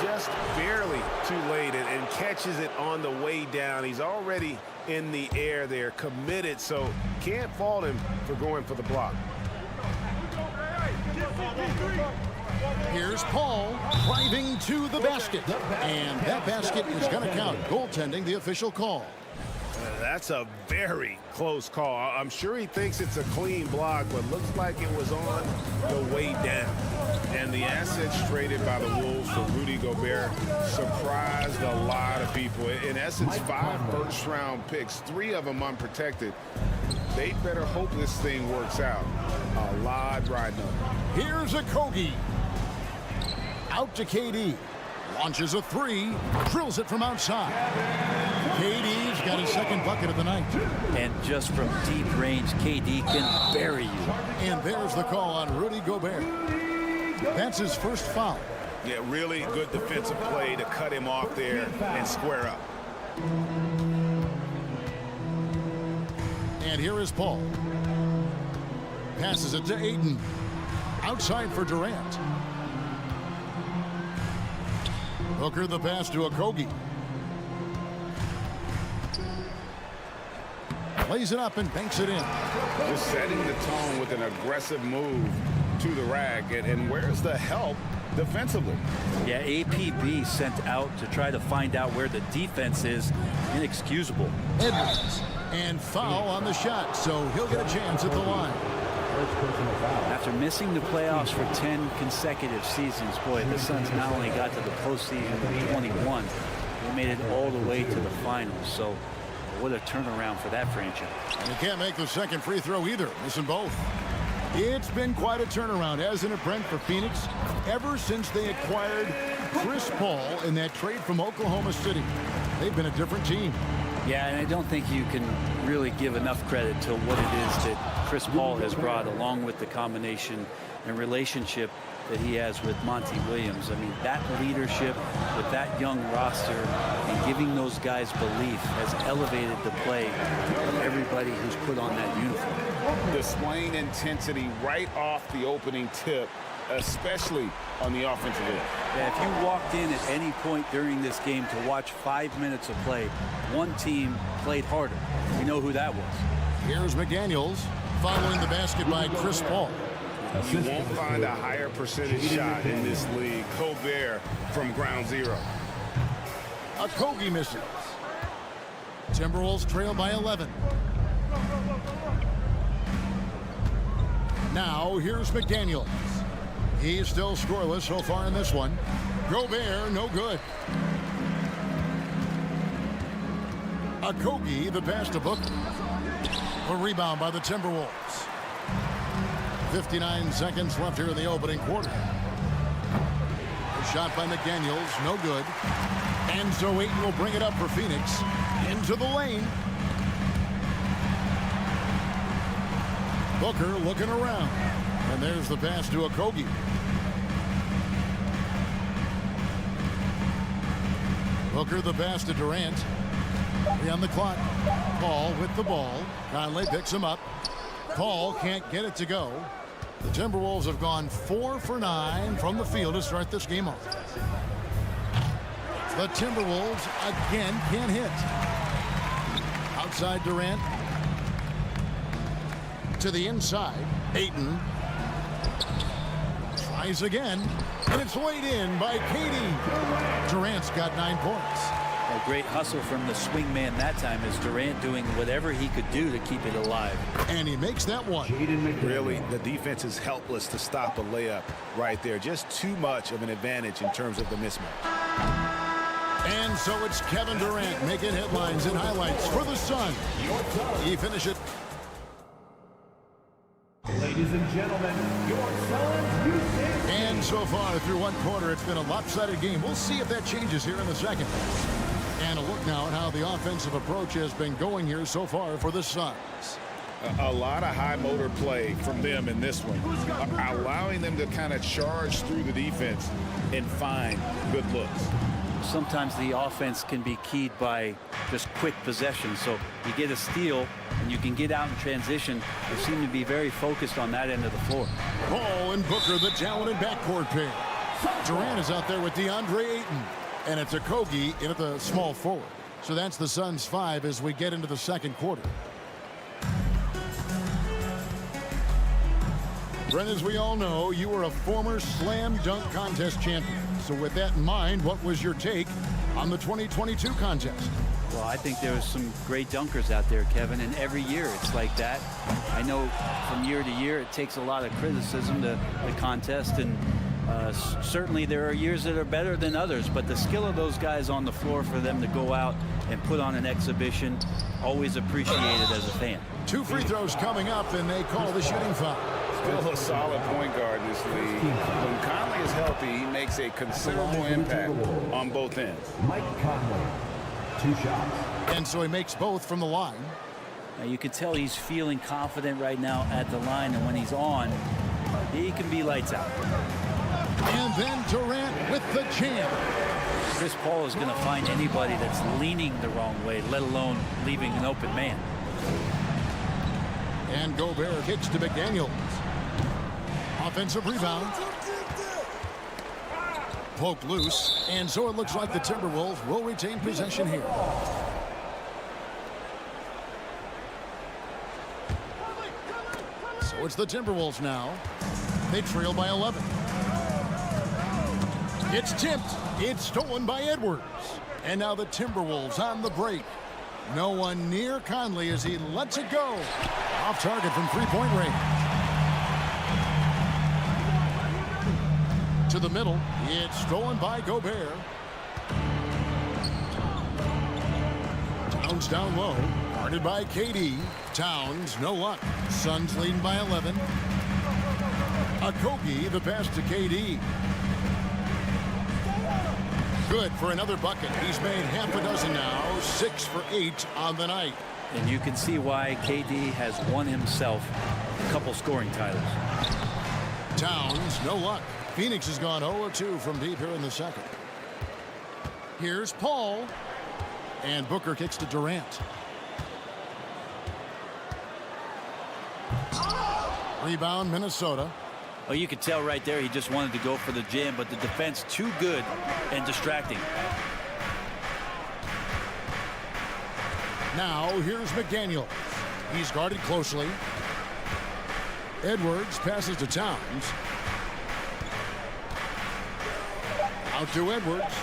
Just barely too late and catches it on the way down. He's already in the air there, committed, so can't fault him for going for the block. Here's Paul driving to the basket. And that basket is going to count. Goaltending, the official call. That's a very close call. I'm sure he thinks it's a clean block, but looks like it was on the way down. And the assets traded by the Wolves for Rudy Gobert surprised a lot of people. In essence, 5 first-round picks, 3 of them unprotected. They better hope this thing works out. A lot riding on it. Here's Okogie. Out to KD. Launches a 3. Drills it from outside. KD's got his second bucket of the night. And just from deep range, KD can bury you. And there's the call on Rudy Gobert. That's his first foul. Yeah, really good defensive play to cut him off there and square up. And here is Paul. Passes it to Ayton. Outside for Durant. Booker, the pass to Okogie. Lays it up and banks it in. Just setting the tone with an aggressive move to the rack. And where's the help defensively? Yeah, APB sent out to try to find out where the defense is. Inexcusable. Edwards. And foul on the shot, so he'll get a chance at the line. After missing the playoffs for 10 consecutive seasons, boy, the Suns not only got to the postseason in 21, they made it all the way to the finals. So what a turnaround for that franchise. And he can't make the second free throw either, missing both. It's been quite a turnaround, hasn't it, Brent, for Phoenix? Ever since they acquired Chris Paul in that trade from Oklahoma City, they've been a different team. Yeah, and I don't think you can really give enough credit to what it is that Chris Paul has brought, along with the combination and relationship that he has with Monty Williams. I mean, that leadership with that young roster and giving those guys belief has elevated the play of everybody who's put on that uniform. Displaying intensity right off the opening tip, especially on the offensive end. Yeah, if you walked in at any point during this game to watch 5 minutes of play, one team played harder. We know who that was. Here's McDaniels following the basket by Chris Paul. You won't find a higher percentage shot in this league. Gobert from ground zero. Okogie misses. Timberwolves trail by 11. Now here's McDaniels. He's still scoreless so far in this one. Gobert, no good. Kogi, the pass to Booker. A rebound by the Timberwolves. 59 seconds left here in the opening quarter. A shot by McDaniels, no good. And so Ayton will bring it up for Phoenix. Into the lane. Booker looking around. And there's the pass to Kogi. Booker the pass to Durant. 3 on the clock. Paul with the ball. Conley picks him up. Paul can't get it to go. The Timberwolves have gone 4 for 9 from the field to start this game off. The Timberwolves again can't hit. Outside Durant. To the inside. Ayton. Tries again. And it's laid in by KD. Durant's got 9 points. A great hustle from the swing man that time as Durant doing whatever he could do to keep it alive. And he makes that one. Really, the defense is helpless to stop a layup right there. Just too much of an advantage in terms of the mismatch. And so it's Kevin Durant making headlines and highlights for the Suns. He finished it. Ladies and gentlemen, your Suns Houston. And so far through one quarter, it's been a lopsided game. We'll see if that changes here in the second. And a look now at how the offensive approach has been going here so far for the Suns. A lot of high motor play from them in this one, allowing them to kind of charge through the defense and find good looks. Sometimes the offense can be keyed by just quick possession. So you get a steal and you can get out in transition. They seem to be very focused on that end of the floor. Paul and Booker, the talented backcourt pair. Durant is out there with DeAndre Ayton. And it's Kogi in at the small forward. So that's the Suns 5 as we get into the second quarter. Brent, as we all know, you were a former slam dunk contest champion. So with that in mind, what was your take on the 2022 contest? Well, I think there was some great dunkers out there, Kevin, and every year it's like that. I know from year to year it takes a lot of criticism to the contest, and certainly there are years that are better than others, but the skill of those guys on the floor for them to go out and put on an exhibition, always appreciated as a fan. 2 free throws coming up, and they call the shooting foul. Still a solid point guard in this league. When Conley is healthy, he makes a considerable impact on both ends. Mike Conley, 2 shots. And so he makes both from the line. Now you can tell he's feeling confident right now at the line, and when he's on, he can be lights out. And then Durant with the jam. Chris Paul is going to find anybody that's leaning the wrong way, let alone leaving an open man. And Gobert kicks to McDaniels. Offensive rebound. Poked loose. And so it looks like the Timberwolves will retain possession here. So it's the Timberwolves now. They trail by 11. It's tipped. It's stolen by Edwards. And now the Timberwolves on the break. No one near Conley as he lets it go. Off target from 3-point range. To the middle. It's stolen by Gobert. Towns down low. Guarded by KD. Towns, no luck. Suns leading by 11. Kogi, the pass to KD. Good for another bucket. He's made half a dozen now. 6 for 8 on the night. And you can see why KD has won himself a couple scoring titles. Towns, no luck. Phoenix has gone 0-2 from deep here in the second. Here's Paul. And Booker kicks to Durant. Rebound, Minnesota. Oh, you could tell right there he just wanted to go for the jam, but the defense too good and distracting. Now here's McDaniel. He's guarded closely. Edwards passes to Towns. Out to Edwards.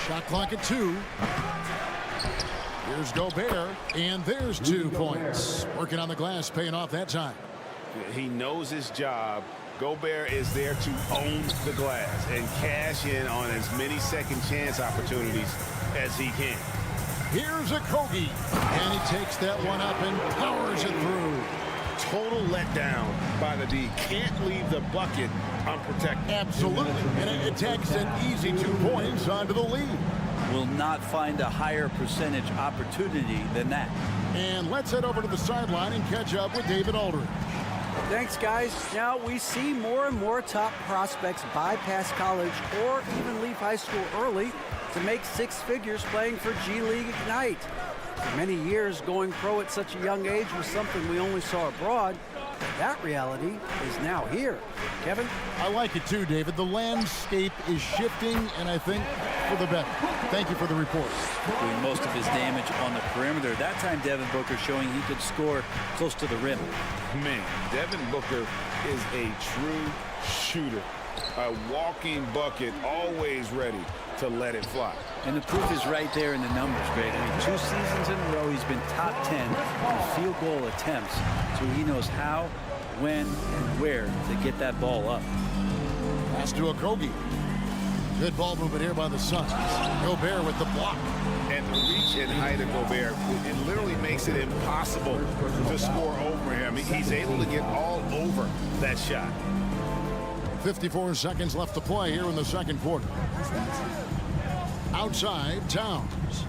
Shot clock at 2. Here's Gobert, and there's 2 points. Working on the glass, paying off that time. He knows his job. Gobert is there to own the glass and cash in on as many second chance opportunities as he can. Here's a Kogi. And he takes that one up and powers it through. Total letdown by the D. Can't leave the bucket unprotected. Absolutely. And it takes an easy 2 points onto the lead. Will not find a higher percentage opportunity than that. And let's head over to the sideline and catch up with David Aldridge. Thanks, guys. Now, we see more and more top prospects bypass college or even leave high school early to make 6 figures playing for G League Ignite. For many years, going pro at such a young age was something we only saw abroad. That reality is now here. Kevin? I like it too, David. The landscape is shifting, and I think for the better. Thank you for the report. Doing most of his damage on the perimeter. That time, Devin Booker showing he could score close to the rim. Man, Devin Booker is a true shooter. A walking bucket, always ready to let it fly. And the proof is right there in the numbers, Greg. I mean, 2 seasons in a row, he's been top 10 in field goal attempts. So he knows how, when, and where to get that ball up. Pass to a Kogi. Good ball movement here by the Suns. Gobert with the block. And the reach and height of Gobert, it literally makes it impossible to score over him. He's able to get all over that shot. 54 seconds left to play here in the second quarter. Outside, Towns.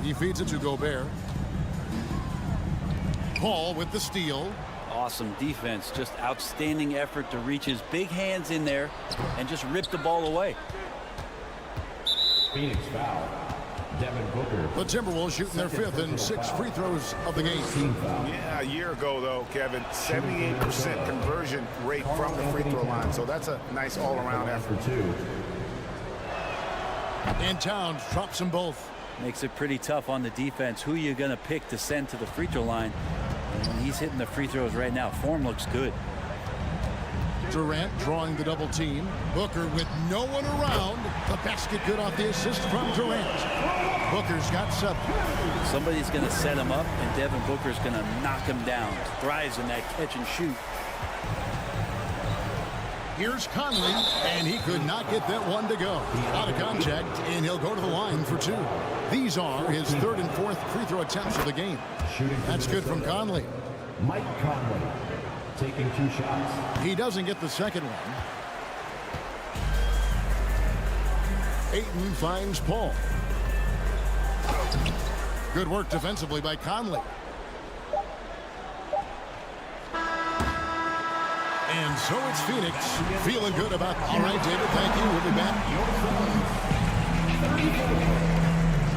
He feeds it to Gobert. Paul with the steal. Awesome defense, just outstanding effort to reach his big hands in there and just rip the ball away. Phoenix foul. Devin Booker. The Timberwolves shooting their 5th and 6th free throws of the game. Yeah, a year ago, though, Kevin, 78% conversion rate from the free throw line. So that's a nice all-around effort. And Towns drops them both. Makes it pretty tough on the defense. Who you going to pick to send to the free throw line? And he's hitting the free throws right now. Form looks good. Durant drawing the double team. Booker with no one around. The basket good off the assist from Durant. Booker's got 7. Somebody's going to set him up, and Devin Booker's going to knock him down. Thrives in that catch and shoot. Here's Conley, and he could not get that one to go. Out of contact, and he'll go to the line for 2. These are his 3rd and 4th free throw attempts of the game. That's good from Conley. Mike Conley taking 2 shots. He doesn't get the second one. Ayton finds Paul. Good work defensively by Conley. And so it's Phoenix feeling good about. All right, David, thank you. We'll be back.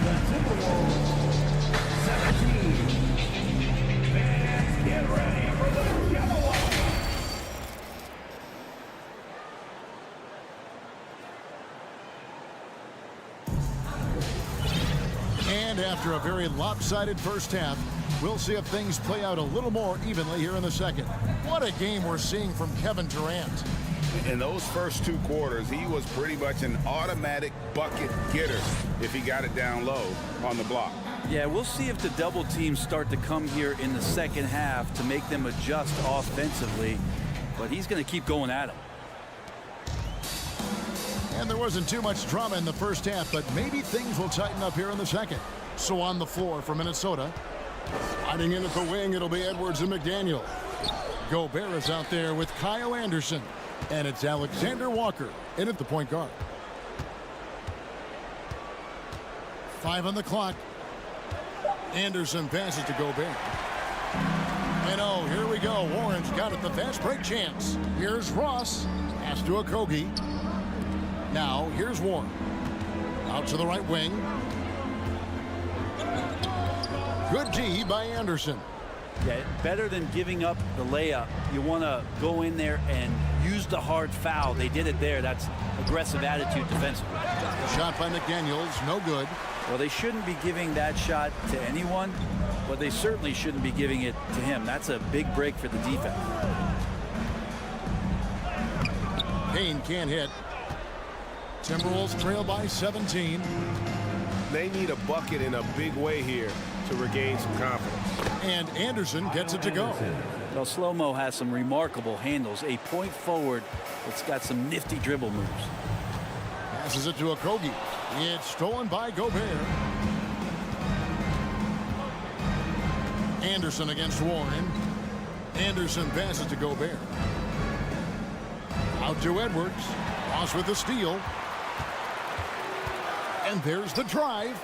The Timberwolves 17. Fans, get ready for the yellow. And after a very lopsided first half, we'll see if things play out a little more evenly here in the second. What a game we're seeing from Kevin Durant. In those first 2 quarters, he was pretty much an automatic bucket getter if he got it down low on the block. Yeah, we'll see if the double teams start to come here in the second half to make them adjust offensively, but he's going to keep going at him. And there wasn't too much drama in the first half, but maybe things will tighten up here in the second. So on the floor for Minnesota, sliding in at the wing, it'll be Edwards and McDaniel. Gobert is out there with Kyle Anderson, and it's Alexander Walker in at the point guard. 5 on the clock. Anderson passes to Gobert. And oh, here we go. Warren's got it, the fast break chance. Here's Ross. Pass to Okogie. Now, here's Warren. Out to the right wing. Good D by Anderson. Yeah, better than giving up the layup. You want to go in there and use the hard foul. They did it there. That's aggressive attitude defensively. Shot by McDaniels, no good. Well, they shouldn't be giving that shot to anyone, but they certainly shouldn't be giving it to him. That's a big break for the defense. Payne can't hit. Timberwolves trail by 17. They need a bucket in a big way here to regain some confidence. And Anderson gets it to go. Well, Slow-Mo has some remarkable handles. A point forward that's got some nifty dribble moves. Passes it to Okogie. It's stolen by Gobert. Anderson against Warren. Anderson passes to Gobert. Out to Edwards. Ross with the steal. And there's the drive.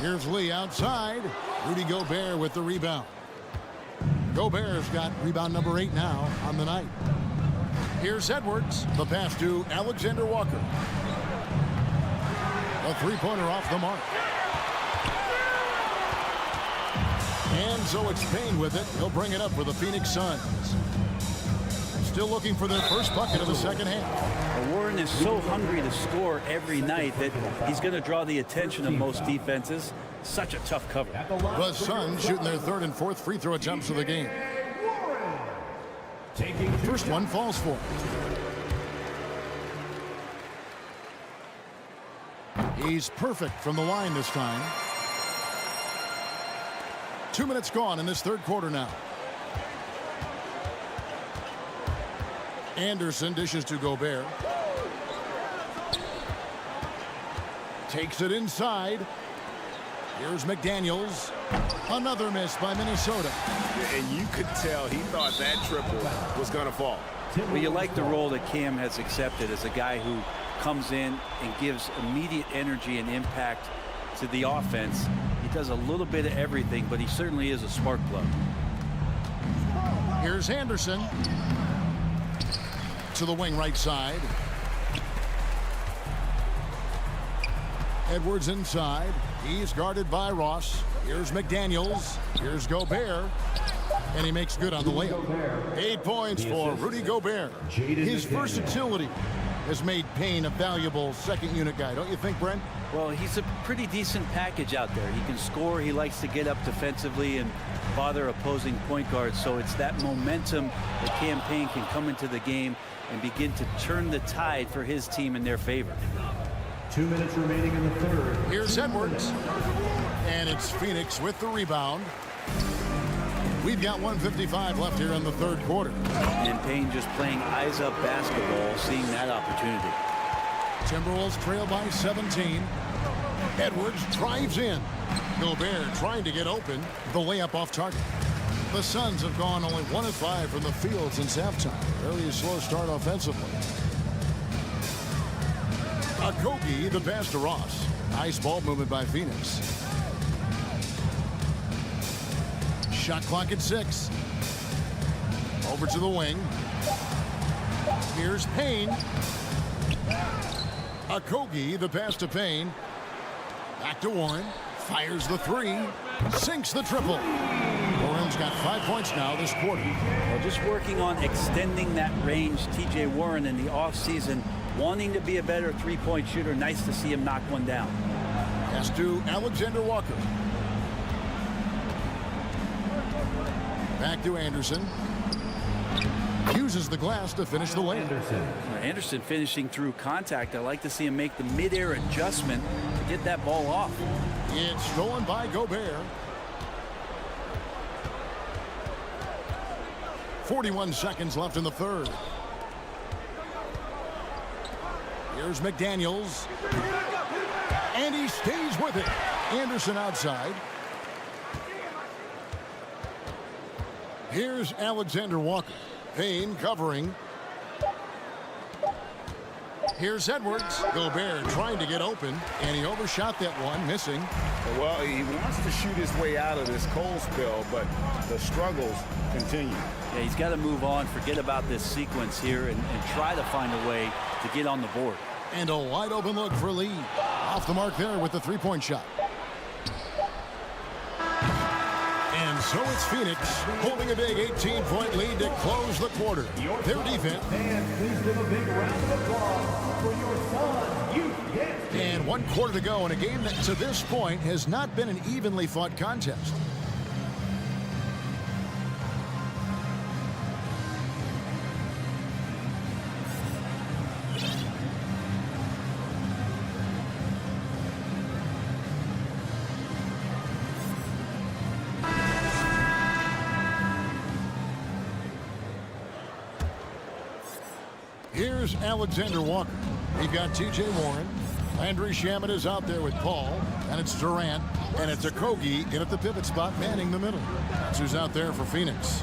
Here's Lee outside. Rudy Gobert with the rebound. Gobert's got rebound number 8 now on the night. Here's Edwards. The pass to Alexander Walker. A three-pointer off the mark. And so it's Payne with it. He'll bring it up for the Phoenix Suns. Still looking for their first bucket of the second half. Warren is so hungry to score every night that he's going to draw the attention of most defenses. Such a tough cover. The Suns shooting their third and fourth free throw attempts of the game. First one falls for him. He's perfect from the line this time. 2 minutes gone in this third quarter now. Anderson dishes to Gobert. Takes it inside. Here's McDaniels. Another miss by Minnesota. And you could tell he thought that triple was going to fall. Well, you like the role that Cam has accepted as a guy who comes in and gives immediate energy and impact to the offense. He does a little bit of everything, but he certainly is a spark plug. Here's Anderson. To the wing right side. Edwards inside. He's guarded by Ross. Here's McDaniels. Here's Gobert. And he makes good on the layup. 8 points for Rudy Gobert. His versatility has made Payne a valuable second unit guy, don't you think, Brent? Well, he's a pretty decent package out there. He can score. He likes to get up defensively and bother opposing point guards. So it's that momentum that Cam Payne can come into the game and begin to turn the tide for his team in their favor. 2 minutes remaining in the third. Here's Edwards. And it's Phoenix with the rebound. We've got 1:55 left here in the third quarter. And Payne just playing eyes-up basketball, seeing that opportunity. Timberwolves trail by 17. Edwards drives in. Gobert trying to get open. The layup off target. The Suns have gone only 1 of 5 from the field since halftime. Very slow start offensively. Okogie, the pass to Ross. Nice ball movement by Phoenix. Shot clock at 6. Over to the wing. Here's Payne. Okogie, the pass to Payne. Back to Warren. Fires the three. Sinks the triple. Warren's got 5 points now this quarter. Well, just working on extending that range. T.J. Warren in the offseason wanting to be a better three-point shooter. Nice to see him knock one down. Pass to Alexander Walker. Back to Anderson. Uses the glass to finish the layup. Anderson finishing through contact. I like to see him make the mid-air adjustment to get that ball off. It's stolen by Gobert. 41 seconds left in the third. Here's McDaniels. And he stays with it. Anderson outside. Here's Alexander Walker. Payne covering. Here's Edwards. Gobert trying to get open, and he overshot that one, missing. Well, he wants to shoot his way out of this cold spell, but the struggles continue. Yeah, he's got to move on, forget about this sequence here, and try to find a way to get on the board. And a wide open look for Lee. Off the mark there with the three-point shot. And so it's Phoenix holding a big 18-point lead to close the quarter. Their defense. And please give a big round of applause for your Suns Youth Dance Team. And 1 quarter to go in a game that to this point has not been an evenly fought contest. Here's Alexander Walker. We've got T.J. Warren. Landry Shamet is out there with Paul, and it's Durant, and it's Okogie in at the pivot spot, manning the middle. That's who's out there for Phoenix.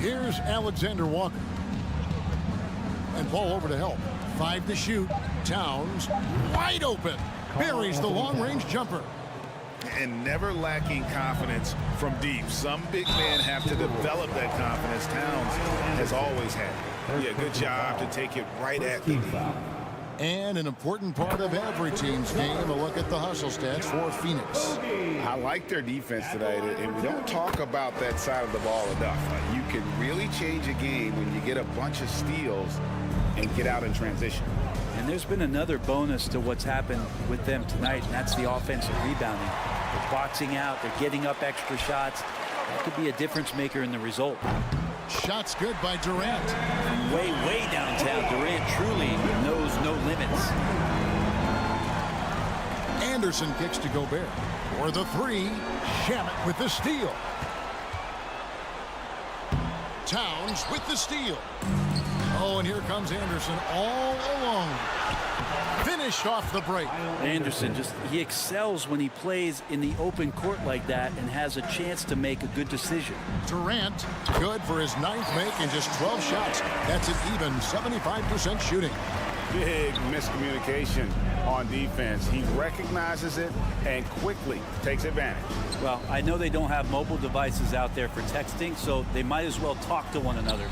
Here's Alexander Walker. And Paul over to help. 5 to shoot. Towns wide open. Buries the long-range jumper. And never lacking confidence from deep. Some big men have to develop that confidence. Towns has always had it. Yeah, good job to take it right at the deep. And an important part of every team's game, a look at the hustle stats for Phoenix. I like their defense tonight, and we don't talk about that side of the ball enough. You can really change a game when you get a bunch of steals and get out in transition. And there's been another bonus to what's happened with them tonight, and that's the offensive rebounding. They're boxing out, they're getting up extra shots. That could be a difference maker in the result. Shots good by Durant. From way downtown, Durant truly knows no limits. Anderson kicks to Gobert. For the 3, Shamet with the steal. Towns with the steal. Oh, and here comes Anderson all alone. Finished off the break. Anderson, he excels when he plays in the open court like that and has a chance to make a good decision. Durant, good for his 9th make and just 12 shots. That's an even 75% shooting. Big miscommunication on defense. He recognizes it and quickly takes advantage. Well, I know they don't have mobile devices out there for texting, so they might as well talk to one another.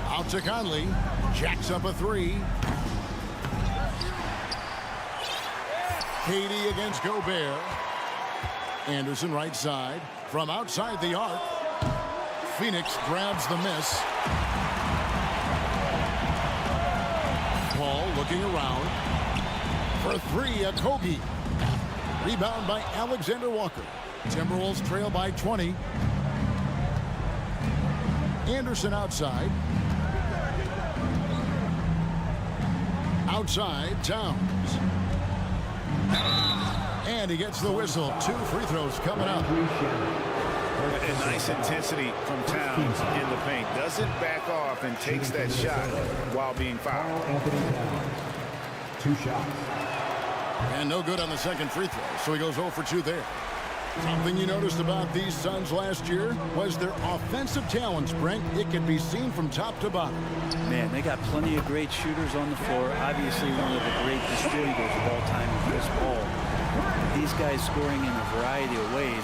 Out to Conley. Jacks up a 3. KD against Gobert. Anderson right side. From outside the arc. Phoenix grabs the miss. Paul looking around. For 3, Okogie. Rebound by Alexander Walker. Timberwolves trail by 20. Anderson outside. Outside, Towns. And he gets the whistle. 2 free throws coming up. A nice intensity from Towns in the paint. Doesn't back off and takes that shot while being fouled. 2 shots. And no good on the second free throw, so he goes 0 for 2 there. Something you noticed about these Suns last year was their offensive talents, Brent. It can be seen from top to bottom. Man, they got plenty of great shooters on the floor. Obviously, one of the great distributors of all time is Chris Paul. These guys scoring in a variety of ways.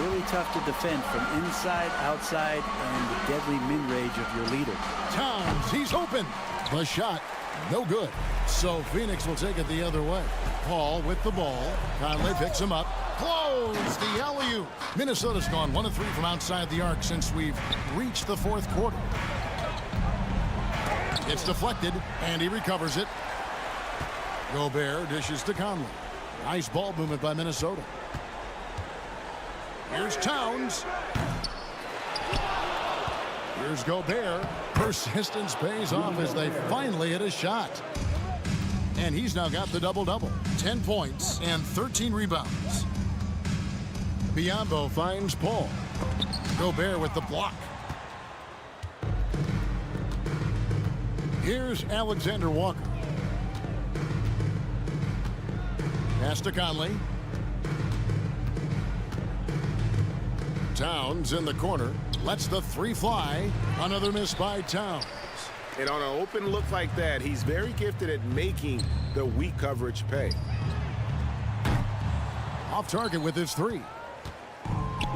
Really tough to defend from inside, outside, and the deadly mid-range of your leader. Towns, he's open. The shot, no good. So Phoenix will take it the other way. Paul with the ball. Conley picks him up. Close the alley-oop. Minnesota's gone 1 of 3 from outside the arc since we've reached the 4th quarter. It's deflected, and he recovers it. Gobert dishes to Conley. Nice ball movement by Minnesota. Here's Towns. Here's Gobert. Persistence pays off as they finally hit a shot. And he's now got the double-double. 10 points and 13 rebounds. Biyombo finds Paul. Gobert with the block. Here's Alexander Walker. Pass to Conley. Towns in the corner. Lets the 3 fly. Another miss by Towns. And on an open look like that, he's very gifted at making the weak coverage pay. Off target with his 3.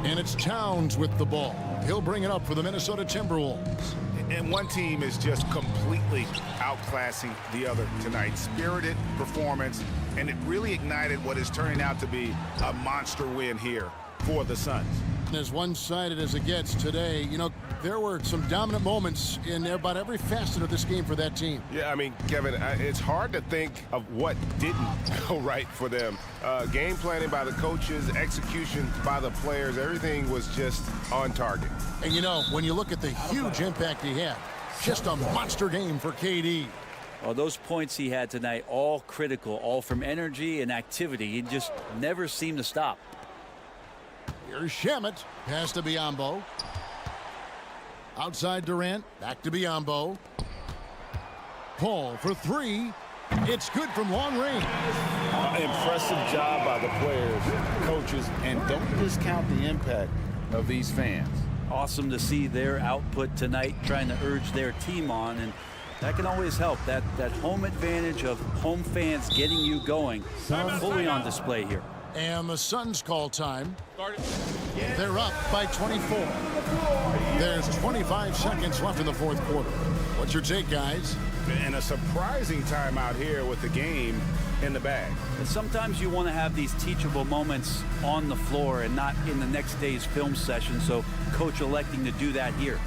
And it's Towns with the ball. He'll bring it up for the Minnesota Timberwolves. And one team is just completely outclassing the other tonight. Spirited performance, and it really ignited what is turning out to be a monster win here for the Suns. As one-sided as it gets today, you know, there were some dominant moments in about every facet of this game for that team. Yeah, I mean, Kevin, it's hard to think of what didn't go right for them. Game planning by the coaches, execution by the players, everything was just on target. And, you know, when you look at the huge impact he had, just a monster game for KD. Well, those points he had tonight, all critical, all from energy and activity. He just never seemed to stop. Here's Shamet. Pass to Biyombo. Outside Durant, back to Biyombo. Paul for three. It's good from long range. Impressive job by the players, coaches, and don't discount the impact of these fans. Awesome to see their output tonight, trying to urge their team on, and that can always help. That home advantage of home fans getting you going, fully on display here. And the Suns call time. They're up by 24. There's 25 seconds left in the fourth quarter. What's your take, guys? And a surprising timeout here with the game in the bag. And sometimes you want to have these teachable moments on the floor and not in the next day's film session, so coach electing to do that here.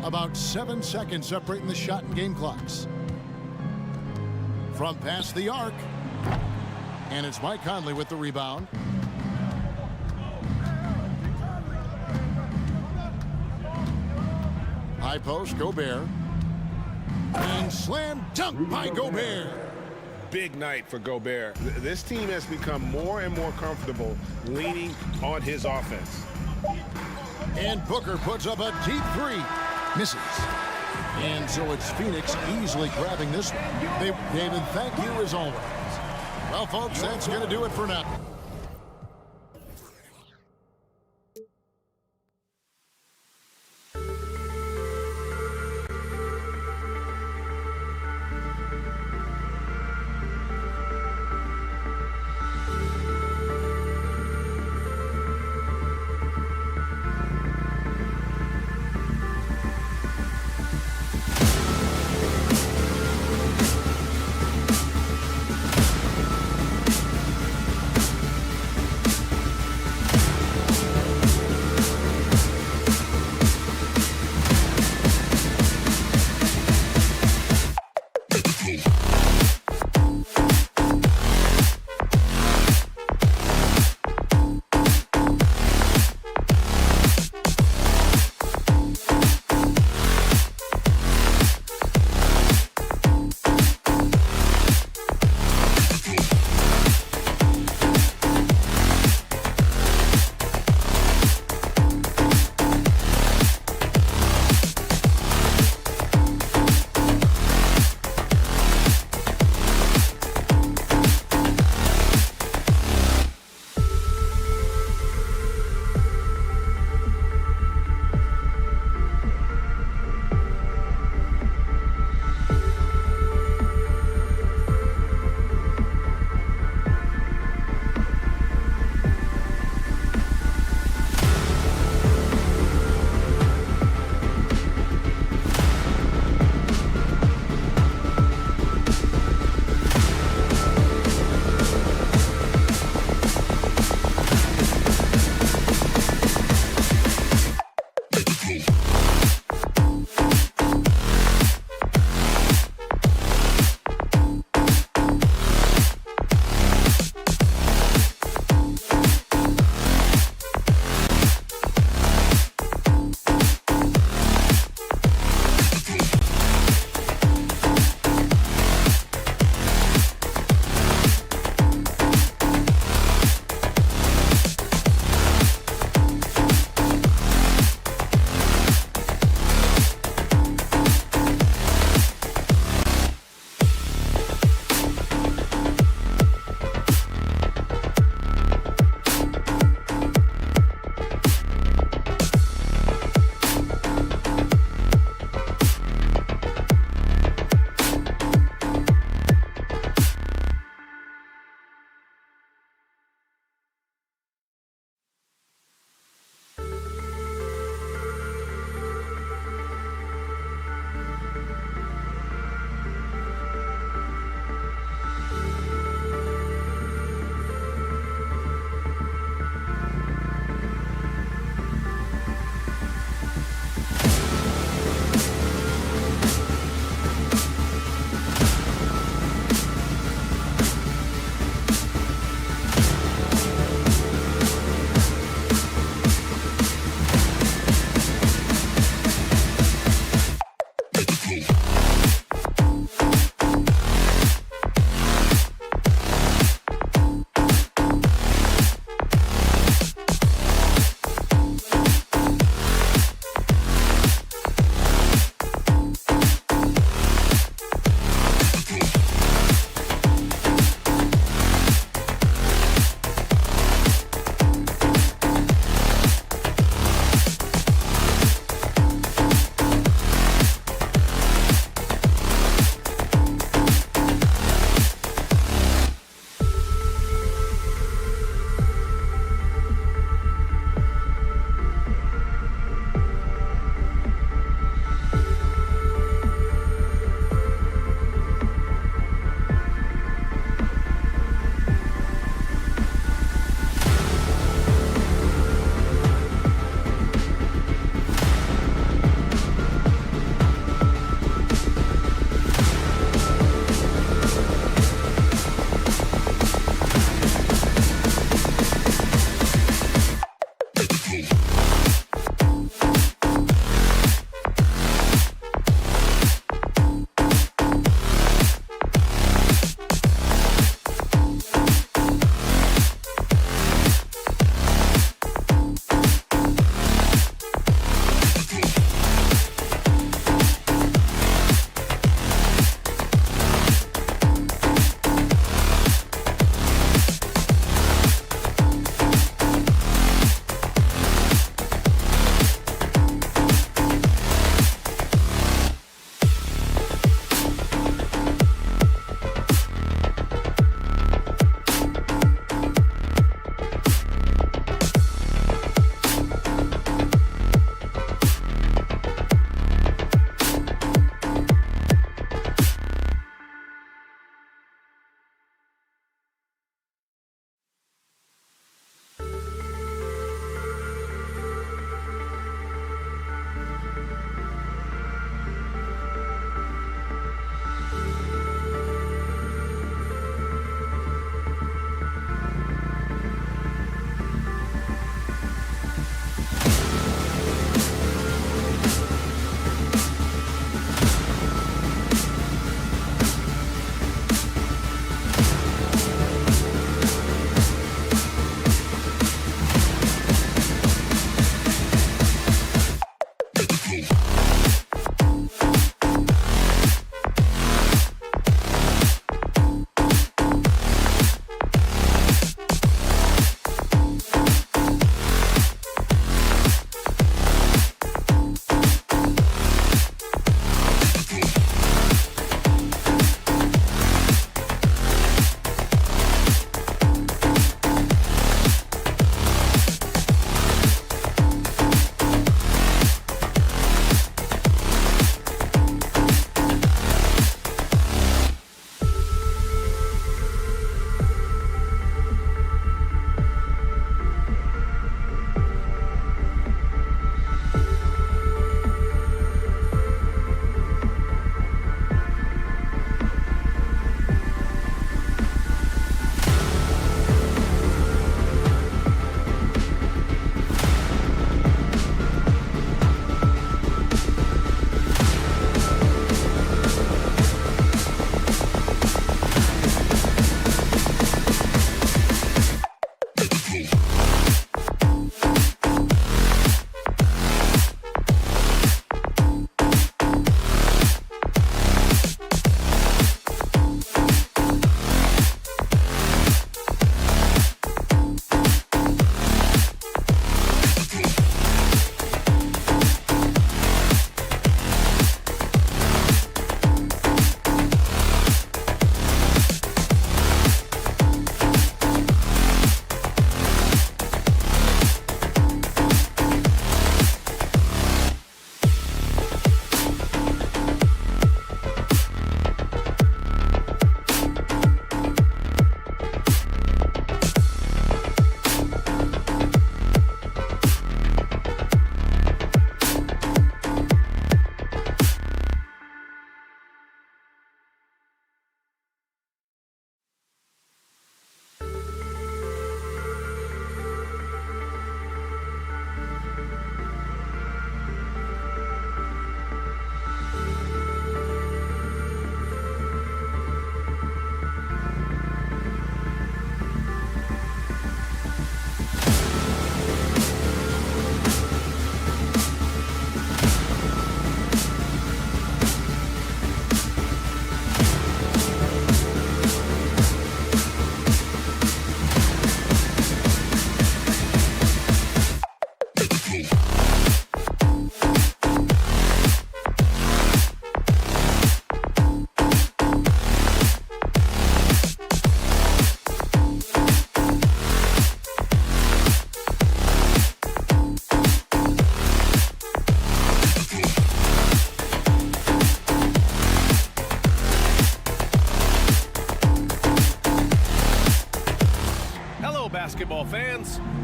About 7 seconds separating the shot and game clocks. From past the arc. And it's Mike Conley with the rebound. High post, Gobert. And slam dunk by Gobert. Big night for Gobert. This team has become more and more comfortable leaning on his offense. And Booker puts up a deep three. Misses. And so it's Phoenix easily grabbing this one. David, thank you as always. Well, folks, that's going to do it for now.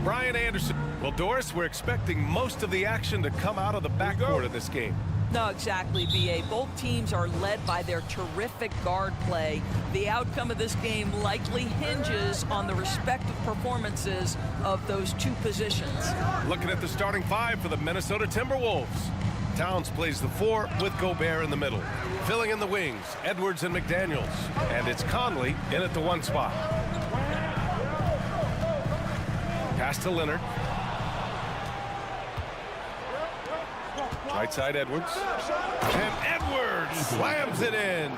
Brian Anderson. Well, Doris, we're expecting most of the action to come out of the backcourt of this game. No, exactly, B.A. Both teams are led by their terrific guard play. The outcome of this game likely hinges on the respective performances of those two positions. Looking at the starting five for the Minnesota Timberwolves. Towns plays the 4 with Gobert in the middle. Filling in the wings, Edwards and McDaniels. And it's Conley in at the 1 spot. Pass to Leonard. Right side Edwards. And Edwards slams it in.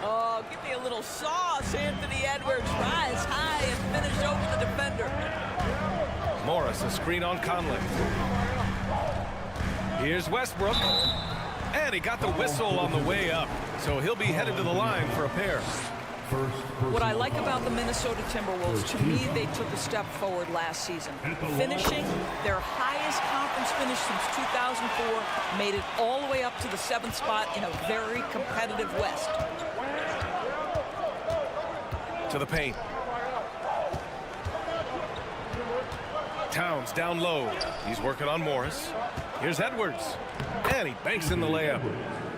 Oh, give me a little sauce, Anthony Edwards. Rise high and finish over the defender. Morris, a screen on Conley. Here's Westbrook. And he got the whistle on the way up. So he'll be headed to the line for a pair. What I like about the Minnesota Timberwolves, to me, they took a step forward last season. Finishing their highest conference finish since 2004, made it all the way up to the 7th spot in a very competitive West. To the paint. Towns down low. He's working on Morris. Here's Edwards. And he banks in the layup.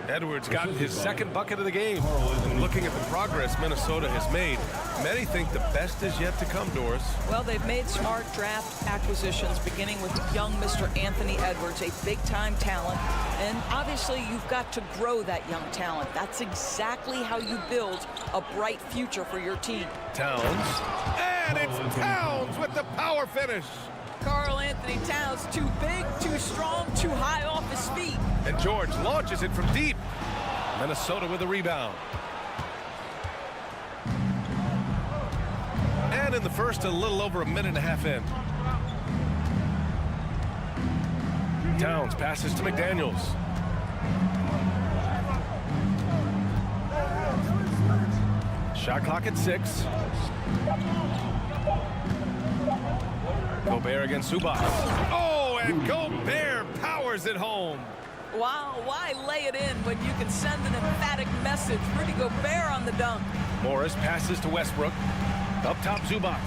Edwards got his 2nd bucket of the game. And looking at the progress Minnesota has made, many think the best is yet to come, Doris. Well, they've made smart draft acquisitions, beginning with young Mr. Anthony Edwards, a big-time talent. And obviously, you've got to grow that young talent. That's exactly how you build a bright future for your team. Towns. And it's Towns with the power finish. Karl Anthony Towns, too big, too strong, too high off his feet. And George launches it from deep. Minnesota with a rebound. And in the first, a little over a minute and a half in. Towns passes to McDaniels. Shot clock at 6. Gobert against Zubac. Oh, and Gobert powers it home. Wow, why lay it in when you can send an emphatic message? Rudy Gobert on the dunk. Morris passes to Westbrook. Up top, Zubac.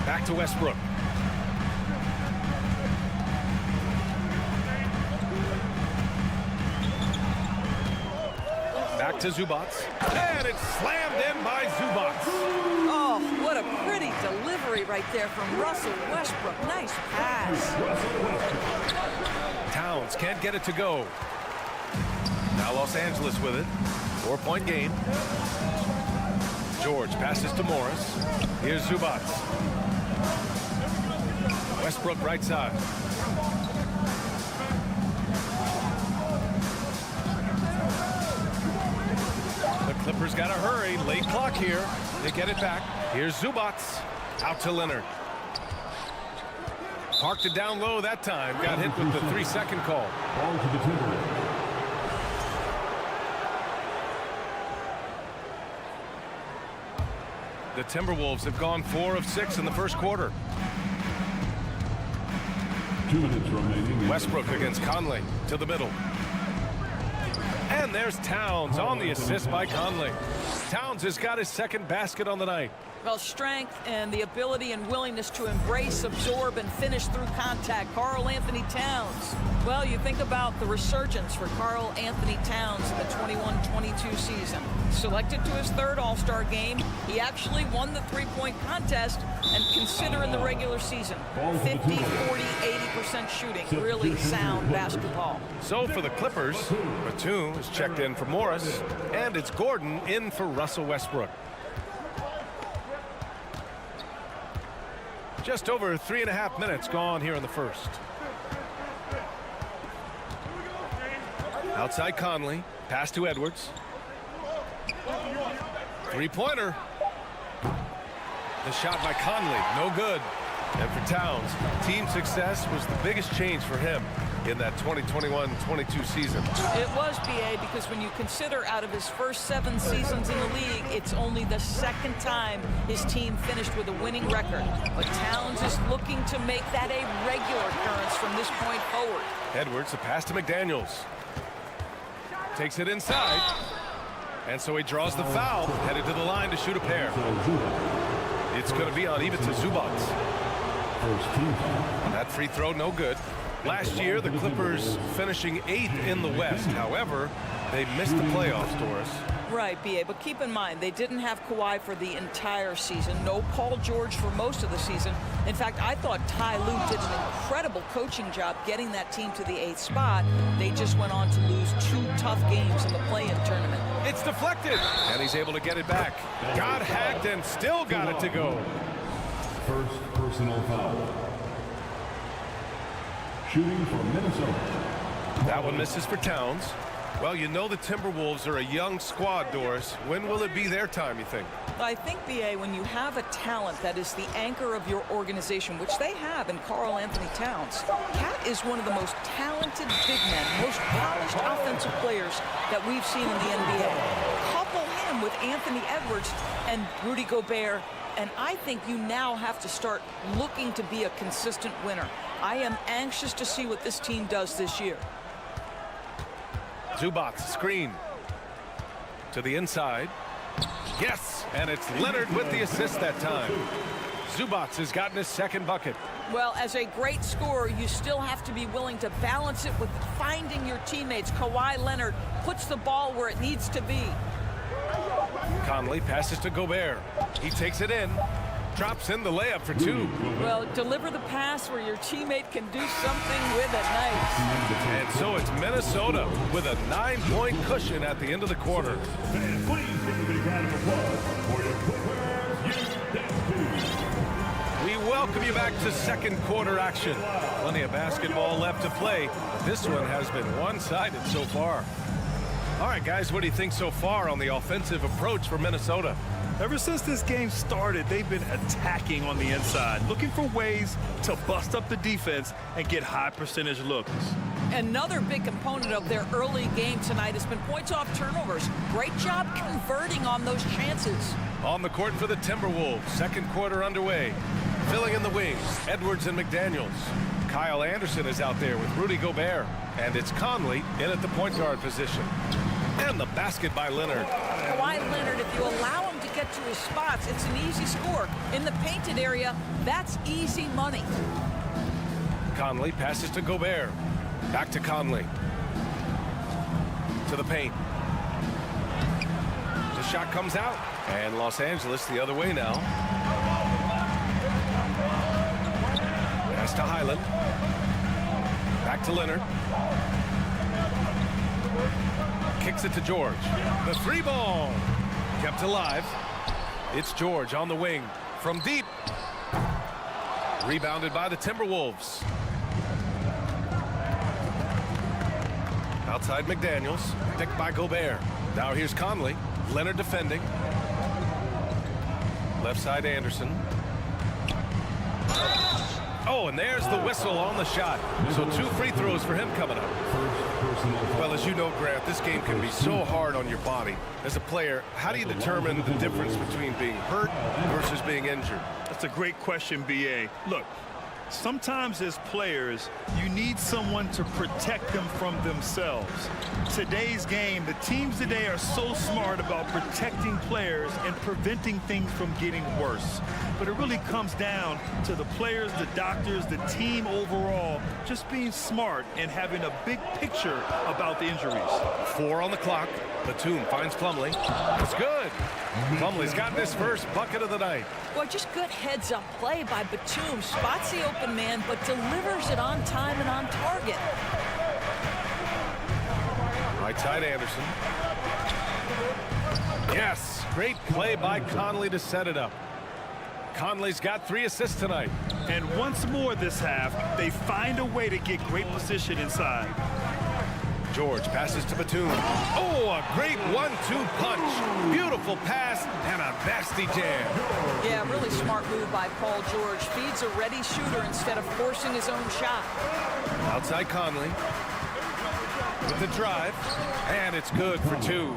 Back to Westbrook. Back to Zubac. And it's slammed in by Zubac. Oh, what a pretty delivery right there from Russell Westbrook. Nice pass. Towns can't get it to go. Now Los Angeles with it. 4-point game. George passes to Morris. Here's Zubac. Westbrook right side. The Clippers got to hurry. Late clock here. They get it back. Here's Zubac. Out to Leonard. Parked it down low that time. Got hit with the 3-second call. Ball to the Timberwolves. The Timberwolves have gone 4 of 6 in the first quarter. 2 minutes remaining. Westbrook against Conley to the middle. And there's Towns on the assist by Conley. Towns has got his 2nd basket on the night. Well, strength and the ability and willingness to embrace, absorb, and finish through contact. Karl Anthony Towns. Well, you think about the resurgence for Karl Anthony Towns in the 21-22 season. Selected to his 3rd All-Star game, he actually won the 3-point contest, and consider in the regular season, 50, 40, 80% shooting. Really sound basketball. So for the Clippers, Batum is checked in for Morris, and it's Gordon in for Russell Westbrook. Just over 3.5 minutes gone here in the first. Outside Conley, pass to Edwards. 3-pointer. The shot by Conley, no good. And for Towns, team success was the biggest change for him in that 2021-22 season. It was, B.A., because when you consider out of his first 7 seasons in the league, it's only the 2nd time his team finished with a winning record. But Towns is looking to make that a regular occurrence from this point forward. Edwards, a pass to McDaniels. Takes it inside. And so he draws the foul, headed to the line to shoot a pair. It's going to be on even to Zubac. That free throw, no good. Last year, the Clippers finishing 8th in the West. However, they missed the playoffs, Doris. Right, B.A., but keep in mind, they didn't have Kawhi for the entire season. No Paul George for most of the season. In fact, I thought Ty Lue did an incredible coaching job getting that team to the 8th spot. They just went on to lose 2 tough games in the play-in tournament. It's deflected, and he's able to get it back. Got hacked and still got it to go. First personal foul. Shooting for Minnesota. That one misses for Towns. Well, you know the Timberwolves are a young squad, Doris. When will it be their time, you think? I think, B.A., when you have a talent that is the anchor of your organization, which they have in Karl Anthony Towns, Cat is one of the most talented big men, most polished offensive players that we've seen in the NBA. Couple him with Anthony Edwards and Rudy Gobert, and I think you now have to start looking to be a consistent winner. I am anxious to see what this team does this year. Zubac screen to the inside. Yes, and it's Leonard with the assist that time. Zubac has gotten his second bucket. Well, as a great scorer, you still have to be willing to balance it with finding your teammates. Kawhi Leonard puts the ball where it needs to be. Conley passes to Gobert. He takes it in. Drops in the layup for 2. Well, deliver the pass where your teammate can do something with it. Nice. And so it's Minnesota with a 9-point cushion at the end of the quarter. We welcome you back to second quarter action. Plenty of basketball left to play, but this one has been one-sided so far. All right, guys, what do you think so far on the offensive approach for Minnesota? Ever since this game started, they've been attacking on the inside, looking for ways to bust up the defense and get high percentage looks. Another big component of their early game tonight has been points off turnovers. Great job converting on those chances. On the court for the Timberwolves, second quarter underway. Filling in the wings, Edwards and McDaniels. Kyle Anderson is out there with Rudy Gobert. And it's Conley in at the point guard position. And the basket by Leonard. Kawhi Leonard, if you allow him to get to his spots, it's an easy score. In the painted area, that's easy money. Conley passes to Gobert. Back to Conley. To the paint. The shot comes out. And Los Angeles the other way now. Pass to Highland. Back to Leonard. Kicks it to George. The 3 ball. Kept alive. It's George on the wing. From deep. Rebounded by the Timberwolves. Outside McDaniels. Picked by Gobert. Now here's Conley. Leonard defending. Left side Anderson. Oh, and there's the whistle on the shot. So 2 free throws for him coming up. Well, as you know, Grant, this game can be so hard on your body. As a player, how do you determine the difference between being hurt versus being injured? That's a great question, B.A. Look, sometimes as players, you need someone to protect them from themselves. Today's game, the teams today are so smart about protecting players and preventing things from getting worse. But it really comes down to the players, the doctors, the team overall, just being smart and having a big picture about the injuries. 4 on the clock. Batum finds Plumlee. It's good. Plumlee's got his first bucket of the night. Boy, just good heads-up play by Batum. Spots the open man, but delivers it on time and on target. Right side Anderson. Yes, great play by Conley to set it up. Conley's got 3 assists tonight. And once more this half, they find a way to get great position inside. George passes to Batum. Oh, a great 1-2 punch. Beautiful pass and a nasty jam. Yeah, really smart move by Paul George. Feeds a ready shooter instead of forcing his own shot. Outside Conley. With the drive. And it's good for 2.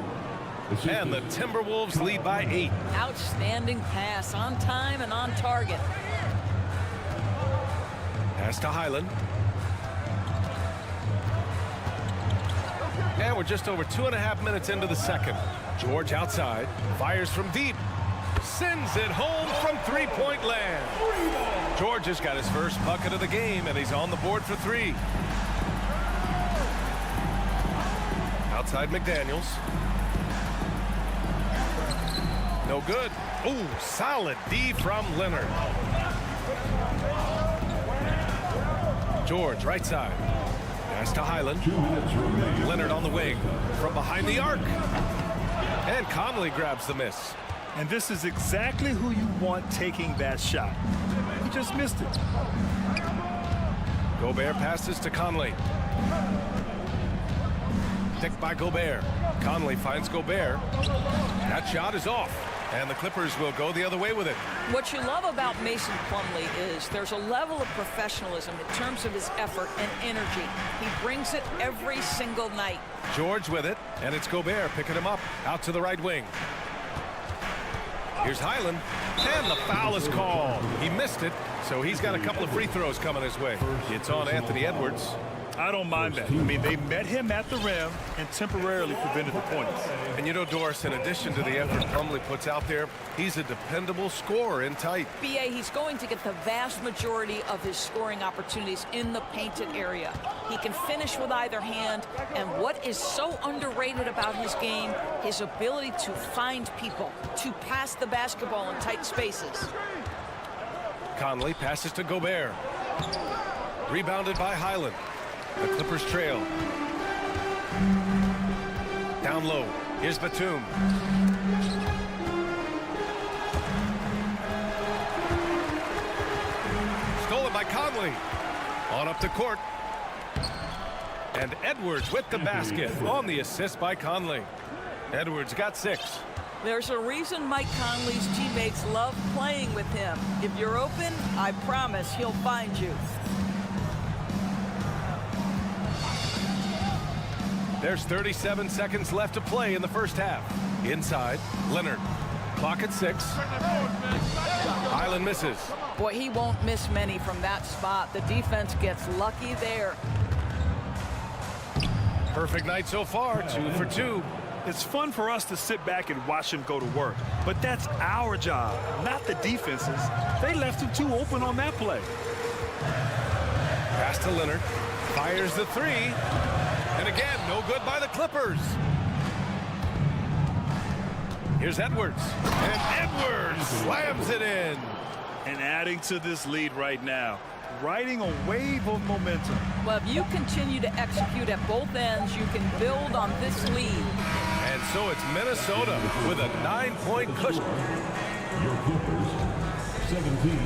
And the Timberwolves lead by 8. Outstanding pass on time and on target. Pass to Highland. And we're just over 2.5 minutes into the second. George outside. Fires from deep. sends it home from three-point land. George has got his first bucket of the game, and he's on the board for three. Outside McDaniels. No good. Ooh, solid D from Leonard. George, right side. Pass to Highland. Leonard on the wing. From behind the arc. And Conley grabs the miss. And this is exactly who you want taking that shot. He just missed it. Gobert passes to Conley. Picked by Gobert. Conley finds Gobert. That shot is off. And the Clippers will go the other way with it. What you love about Mason Plumlee is there's a level of professionalism in terms of his effort and energy. He brings it every single night. George with it, and it's Gobert picking him up out to the right wing. Here's Highland, and the foul is called. He missed it, so he's got a couple of free throws coming his way. It's on Anthony Edwards. I don't mind that. I mean, they met him at the rim and temporarily prevented the points. And you know, Doris, in addition to the effort Plumlee puts out there, he's a dependable scorer in tight. BA, he's going to get the vast majority of his scoring opportunities in the painted area. He can finish with either hand, and what is so underrated about his game, his ability to find people, to pass the basketball in tight spaces. Conley passes to Gobert. Rebounded by Highland. The Clippers trail. Down low. Here's Batum. Stolen by Conley. On up the court. And Edwards with the basket on the assist by Conley. Edwards got 6. There's a reason Mike Conley's teammates love playing with him. If you're open, I promise he'll find you. There's 37 seconds left to play in the first half. Inside, Leonard. Clock at 6. Highland misses. Boy, he won't miss many from that spot. The defense gets lucky there. Perfect night so far, 2 for 2. It's fun for us to sit back and watch him go to work, but that's our job, not the defense's. They left him too open on that play. Pass to Leonard. Fires the 3. And again, no good by the Clippers. Here's Edwards. And Edwards slams it in. And adding to this lead right now, riding a wave of momentum. Well, if you continue to execute at both ends, you can build on this lead. And so it's Minnesota with a 9-point cushion. Your Clippers, 17.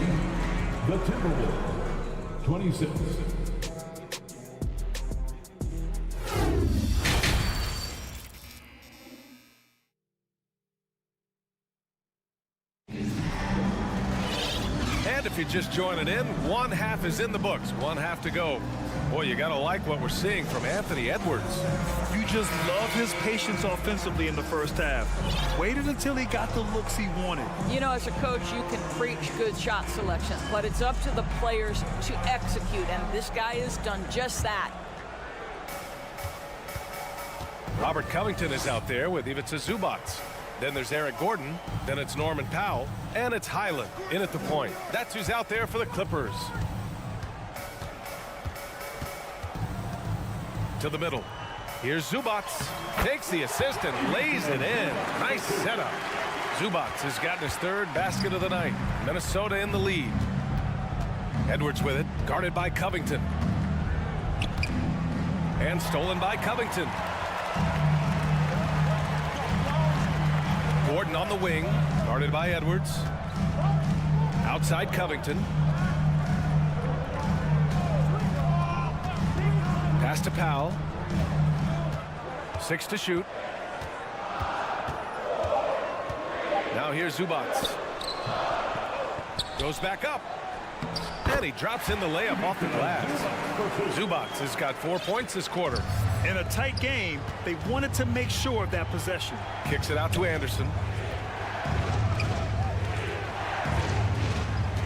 The Timberwolves, 26. And if you're just joining in, one half is in the books, one half to go. Boy, you got to like what we're seeing from Anthony Edwards. You just love his patience offensively in the first half. Waited until he got the looks he wanted. You know, as a coach, you can preach good shot selection, but it's up to the players to execute, and this guy has done just that. Robert Covington is out there with Ivica Zubac. Then there's Eric Gordon. Then it's Norman Powell. And it's Highland in at the point. That's who's out there for the Clippers. To the middle. Here's Zubac. Takes the assist and lays it in. Nice setup. Zubac has gotten his 3rd basket of the night. Minnesota in the lead. Edwards with it. Guarded by Covington. And stolen by Covington. Gordon on the wing, guarded by Edwards. Outside Covington. Pass to Powell. 6 to shoot. Now here's Zubac. Goes back up. And he drops in the layup off the glass. Zubac has got 4 points this quarter. In a tight game, they wanted to make sure of that possession. Kicks it out to Anderson.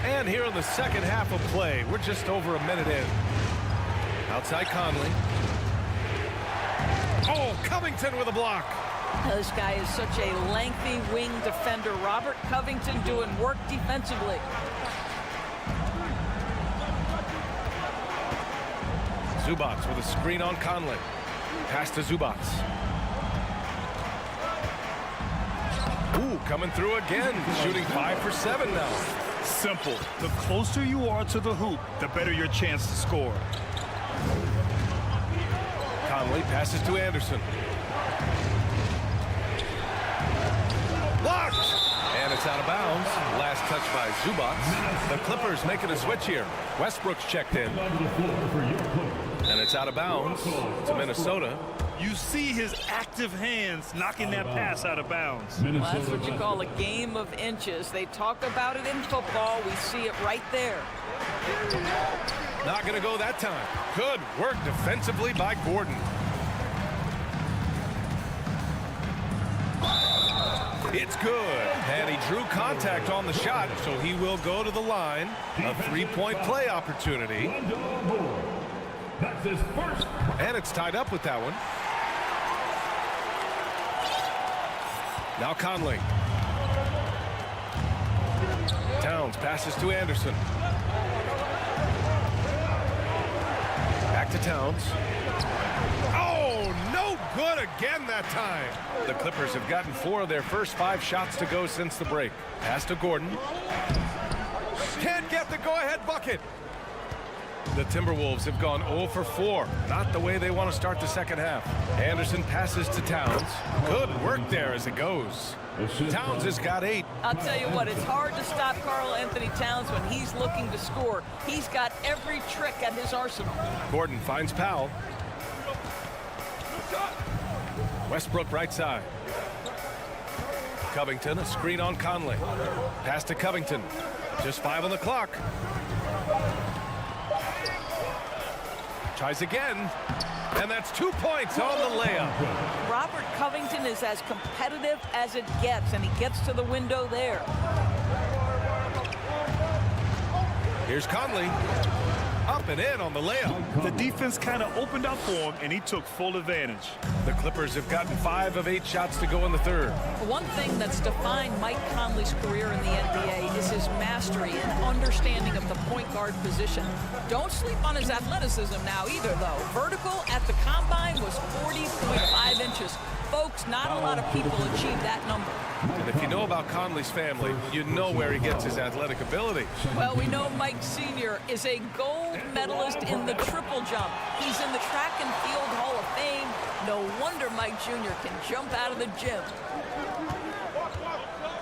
And here in the second half of play, we're just over a minute in. Outside Conley. Oh, Covington with a block. This guy is such a lengthy wing defender. Robert Covington doing work defensively. Zubats with a screen on Conley. Pass to Zubats. Ooh, coming through again. Shooting 5 for 7 now. Simple. The closer you are to the hoop, the better your chance to score. Conley passes to Anderson. Blocked! And it's out of bounds. Last touch by Zubats. The Clippers making a switch here. Westbrook's checked in. And it's out of bounds to Minnesota. You see his active hands knocking that pass out of bounds. Well, that's what you call a game of inches. They talk about it in football. We see it right there. Not going to go that time. Good work defensively by Gordon. It's good. And he drew contact on the shot, so he will go to the line. A three-point play opportunity. That's his first. And it's tied up with that one. Now Conley. Towns passes to Anderson. Back to Towns. Oh, no good again that time. The Clippers have gotten 4 of their first 5 shots to go since the break. Pass to Gordon. Can't get the go-ahead bucket. The Timberwolves have gone 0 for 4. Not the way they want to start the second half. Anderson passes to Towns. Good work there as it goes. Towns has got 8. I'll tell you what, it's hard to stop Karl Anthony Towns when he's looking to score. He's got every trick at his arsenal. Gordon finds Powell. Westbrook right side. Covington, a screen on Conley. Pass to Covington. Just 5 on the clock. Tries again, and that's 2 points on the layup. Robert Covington is as competitive as it gets, and he gets to the window there. Here's Conley. Up and in on the layup. The defense kind of opened up for him, and he took full advantage. The Clippers have gotten 5 of 8 shots to go in the third. One thing that's defined Mike Conley's career in the NBA is his mastery and understanding of the point guard position. Don't sleep on his athleticism now either, though. Vertical at the combine was 40.5 inches. Folks, not a lot of people achieve that number. And if you know about Conley's family, you know where he gets his athletic ability. Well, we know Mike Sr. is a gold medalist in the triple jump. He's in the Track and Field Hall of Fame. No wonder Mike Jr. can jump out of the gym.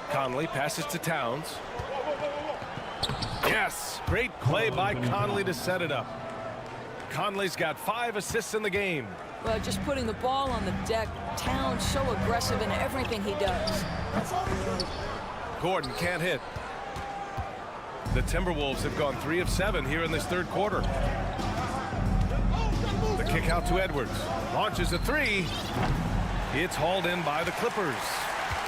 Conley passes to Towns. Yes, great play by Conley to set it up. Conley's got 5 assists in the game. Well, just putting the ball on the deck. Towns so aggressive in everything he does. Gordon can't hit. The Timberwolves have gone 3 of 7 here in this third quarter. The kick out to Edwards. Launches a 3. It's hauled in by the Clippers.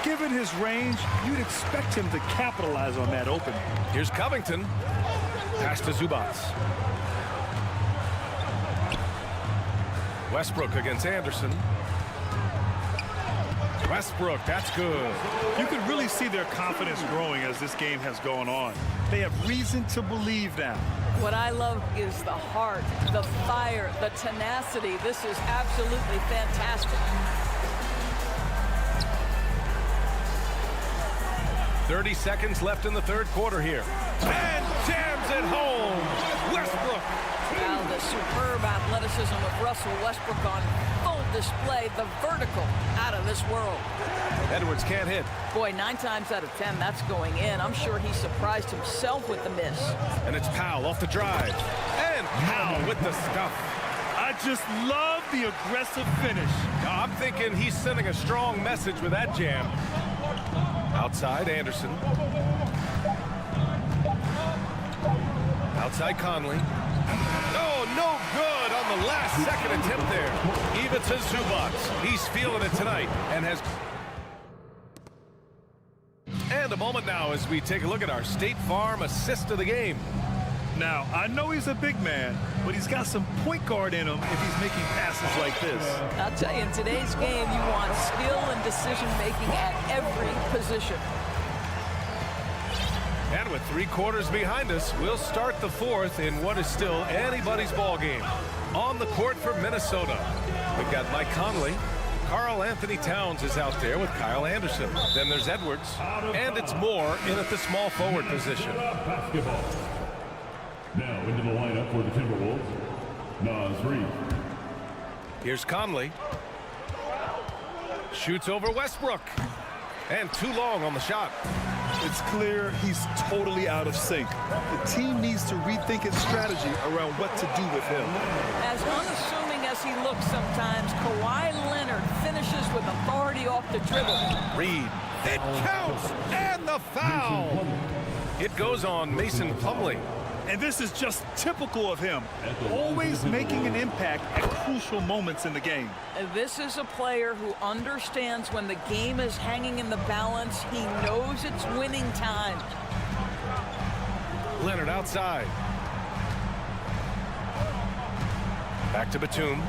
Given his range, you'd expect him to capitalize on that opening. Here's Covington. Pass to Zubats. Westbrook against Anderson. Westbrook, that's good. You can really see their confidence growing as this game has gone on. They have reason to believe now. What I love is the heart, the fire, the tenacity. This is absolutely fantastic. 30 seconds left in the third quarter here. And jams it home. Westbrook. Now the superb athleticism of Russell Westbrook on full display. The vertical out of this world. Edwards can't hit. Boy, 9 times out of 10, that's going in. I'm sure he surprised himself with the miss. And it's Powell off the drive. And Powell with the stuff. I just love the aggressive finish. Now, I'm thinking he's sending a strong message with that jam. Outside, Anderson. Outside, Conley. No good on the last second attempt there. Even to Zubats. He's feeling it tonight and has... And a moment now as we take a look at our State Farm assist of the game. Now, I know he's a big man, but he's got some point guard in him if he's making passes like this. I'll tell you, in today's game, you want skill and decision-making at every position. And with 3 quarters behind us, we'll start the 4th in what is still anybody's ball game. On the court for Minnesota, we've got Mike Conley. Karl Anthony Towns is out there with Kyle Anderson. Then there's Edwards, and it's Moore in at the small forward position. Basketball. Now into the lineup for the Timberwolves, Naz Reid. Here's Conley. Shoots over Westbrook. And too long on the shot. It's clear he's totally out of sync. The team needs to rethink its strategy around what to do with him. As unassuming as he looks sometimes, Kawhi Leonard finishes with authority off the dribble. Reid. It counts! And the foul! It goes on Mason Plumlee. And this is just typical of him, always making an impact at crucial moments in the game. This is a player who understands when the game is hanging in the balance. He knows it's winning time. Leonard outside. Back to Batum.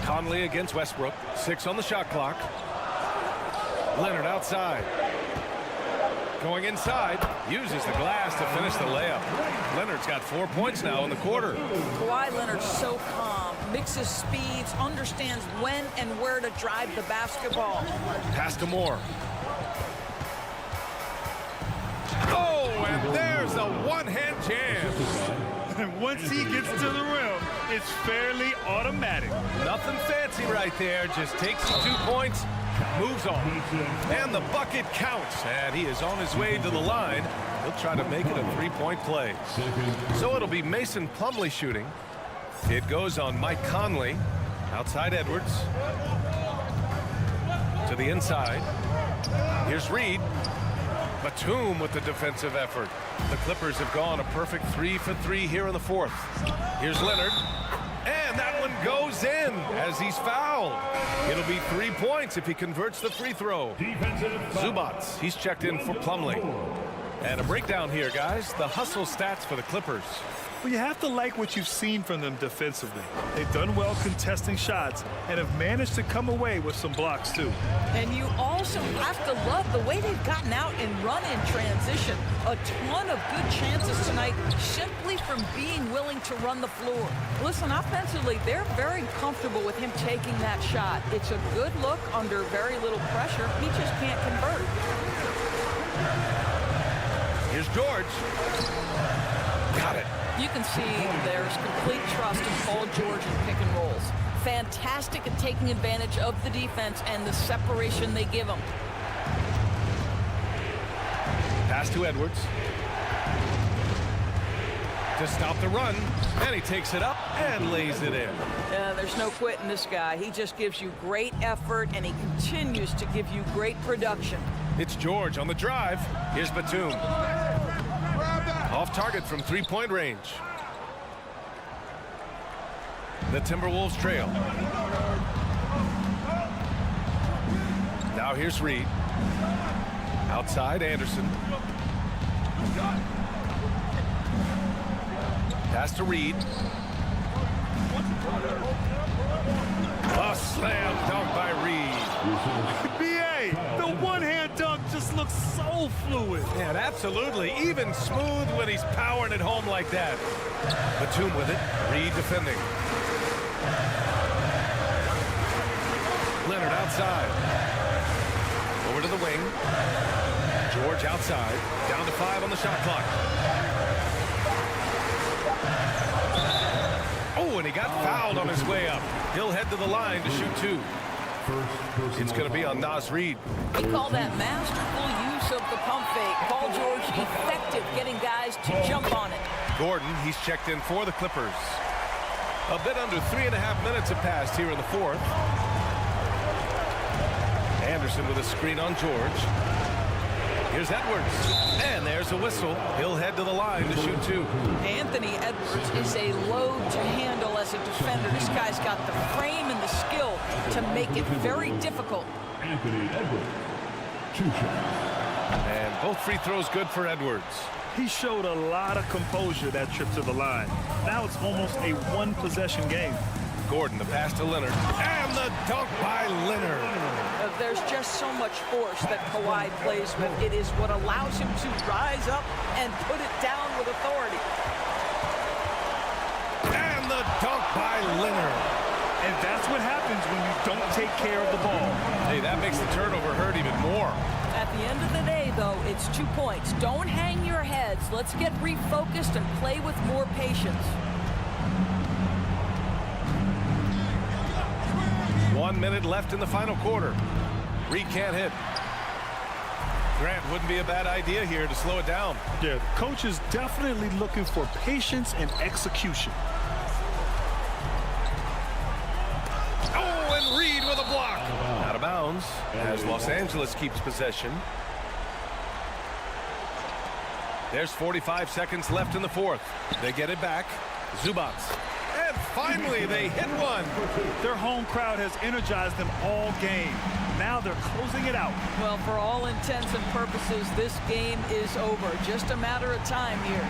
Conley against Westbrook. 6 on the shot clock. Leonard outside. Going inside, uses the glass to finish the layup. Leonard's got 4 points now in the quarter. Kawhi Leonard's so calm, mixes speeds, understands when and where to drive the basketball. Pass to Moore. Oh, and there's a one-hand jam. And once he gets to the rim, it's fairly automatic. Nothing fancy right there, just takes the 2 points. Moves on, and the bucket counts, and he is on his way to the line. He'll try to make it a 3-point play. So it'll be Mason Plumlee shooting. It goes on Mike Conley. Outside Edwards. To the inside. Here's Reid. Batum with the defensive effort. The Clippers have gone a perfect 3 for 3 here in the 4th. Here's Leonard. And that one goes in as he's fouled. It'll be 3 points if he converts the free throw. Zubats, he's checked in for Plumlee. And a breakdown here, guys. The hustle stats for the Clippers. Well, you have to like what you've seen from them defensively. They've done well contesting shots and have managed to come away with some blocks, too. And you also have to love the way they've gotten out and run in transition. A ton of good chances tonight simply from being willing to run the floor. Listen, offensively, they're very comfortable with him taking that shot. It's a good look under very little pressure. He just can't convert. Here's George. Got it. You can see there's complete trust in Paul George in pick and rolls. Fantastic at taking advantage of the defense and the separation they give him. Pass to Edwards. To stop the run, and he takes it up and lays it in. There's no quitting this guy. He just gives you great effort, and he continues to give you great production. It's George on the drive. Here's Batum. Off target from 3-point range. The Timberwolves trail. Now here's Reid. Outside Anderson. Pass to Reid. A slam dunk by Reid. B.A., the one-hand dunk just looks so fluid. And absolutely, even smooth when he's powering it home like that. Batum with it, Reid defending. Leonard outside. Over to the wing. George outside, down to 5 on the shot clock. Oh, and he got fouled on his way up. He'll head to the line to shoot 2. It's going to be on Naz Reid. We call that masterful use of the pump fake. Paul George effective getting guys to jump on it. Gordon, he's checked in for the Clippers. A bit under 3.5 minutes have passed here in the 4th. Anderson with a screen on George. Here's Edwards. And there's a whistle. He'll head to the line to shoot 2. Anthony Edwards is a load to handle as a defender. This guy's got the frame and the skill to make it very difficult. Anthony Edwards, 2 shots. And both free throws good for Edwards. He showed a lot of composure that trip to the line. Now it's almost a one-possession game. Gordon, the pass to Leonard, and the dunk by Leonard. There's just so much force that Kawhi plays with. It is what allows him to rise up and put it down with authority. And the dunk by Leonard. And that's what happens when you don't take care of the ball. Hey, that makes the turnover hurt even more. At the end of the day, though, it's 2 points. Don't hang your heads. Let's get refocused and play with more patience. 1 minute left in the final quarter. Reed can't hit. Grant wouldn't be a bad idea here to slow it down. Yeah, coach is definitely looking for patience and execution. Oh, and Reed with a block. Out of bounds as Los Angeles keeps possession. There's 45 seconds left in the fourth. They get it back. Zubac. And finally, they hit one. Their home crowd has energized them all game. Now they're closing it out. Well, for all intents and purposes, this game is over. Just a matter of time here.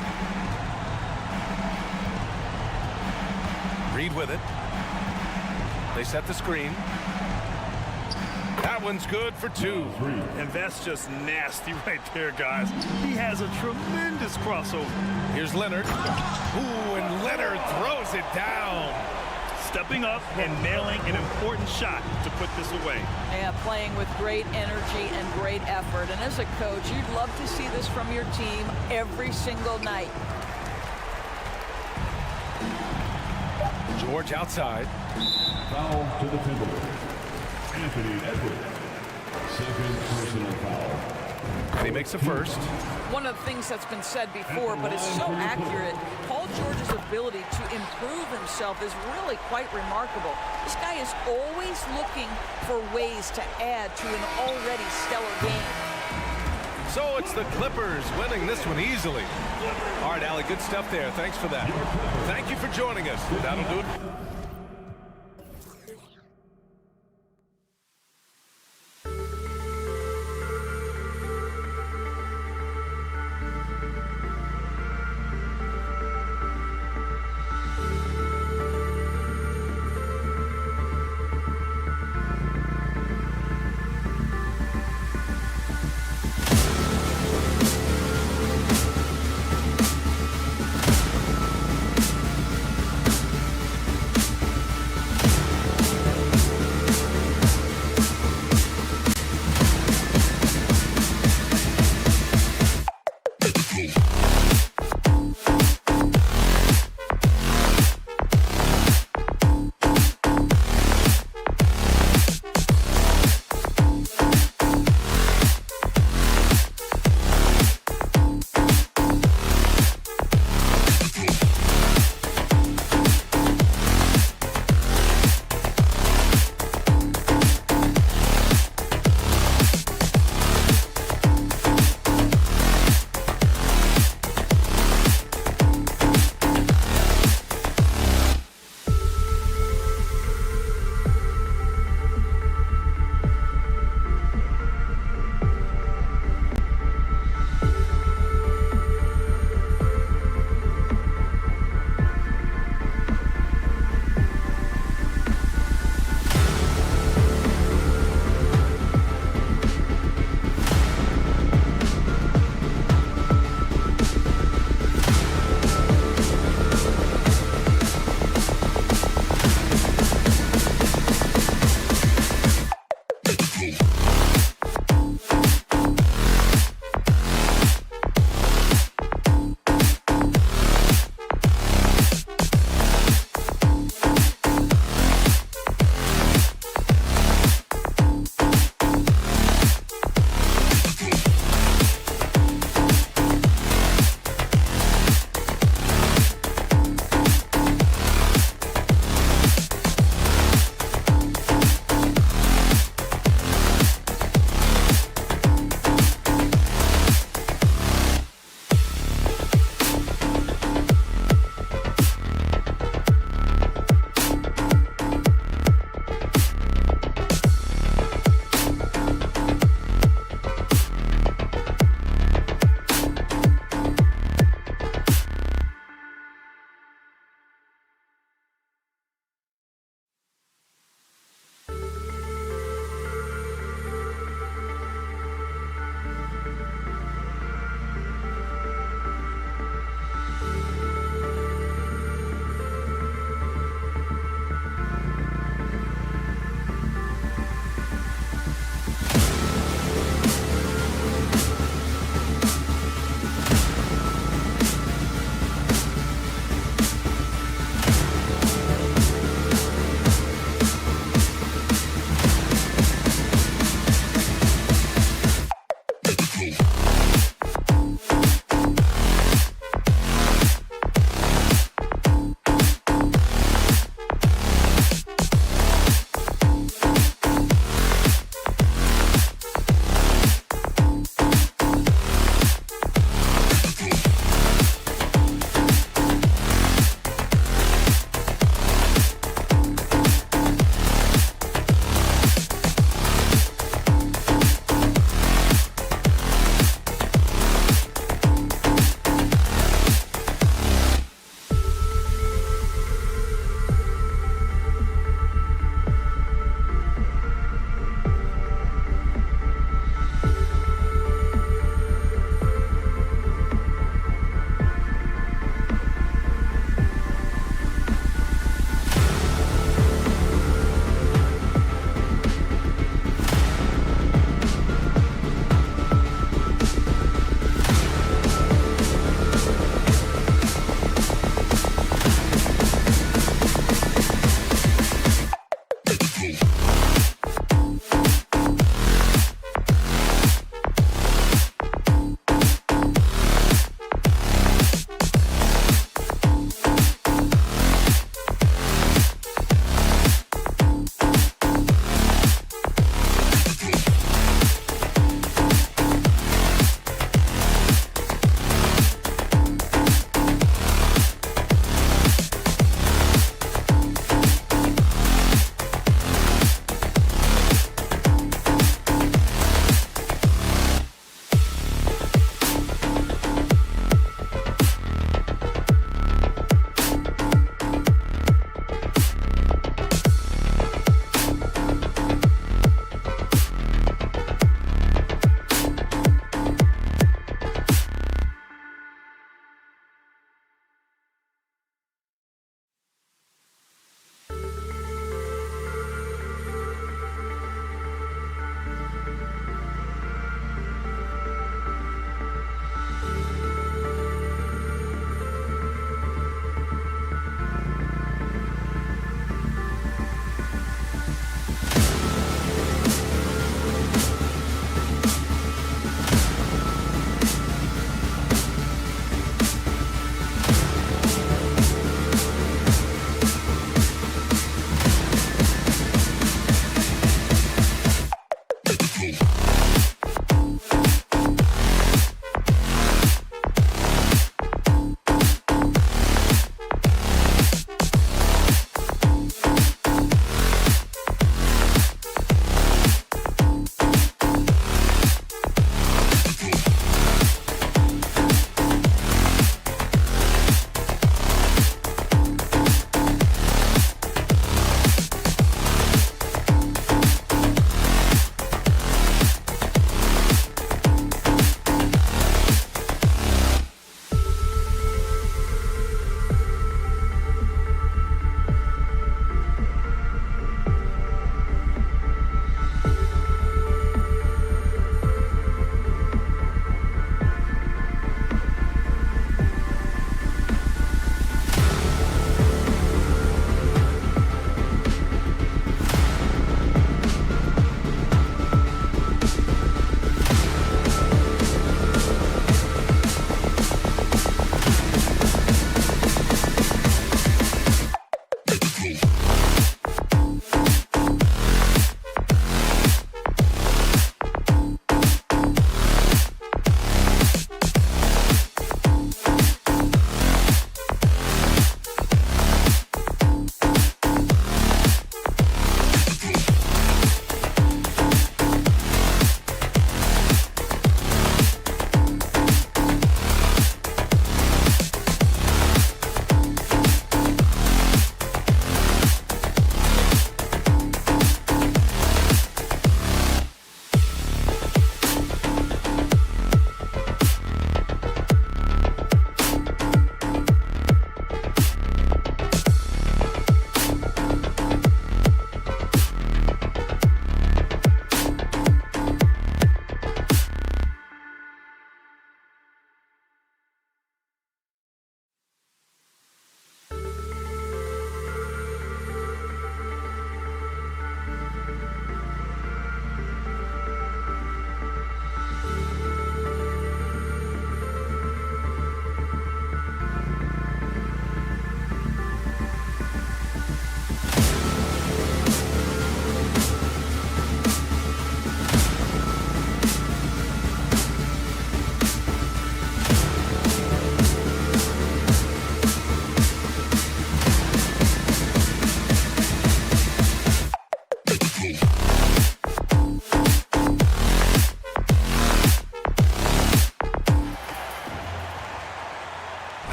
Reed with it. They set the screen. That one's good for 2. And that's just nasty right there, guys. He has a tremendous crossover. Here's Leonard. Ooh, and Leonard throws it down. Stepping up and nailing an important shot to put this away. Yeah, playing with great energy and great effort. And as a coach, you'd love to see this from your team every single night. George outside. Foul to the Timberwolves. Anthony Edwards. Second personal foul. And he makes the first. One of the things that's been said before, but it's so accurate, Paul George's ability to improve himself is really quite remarkable. This guy is always looking for ways to add to an already stellar game. So it's the Clippers winning this one easily. All right, Allie, good stuff there. Thanks for that. Thank you for joining us. That'll do it.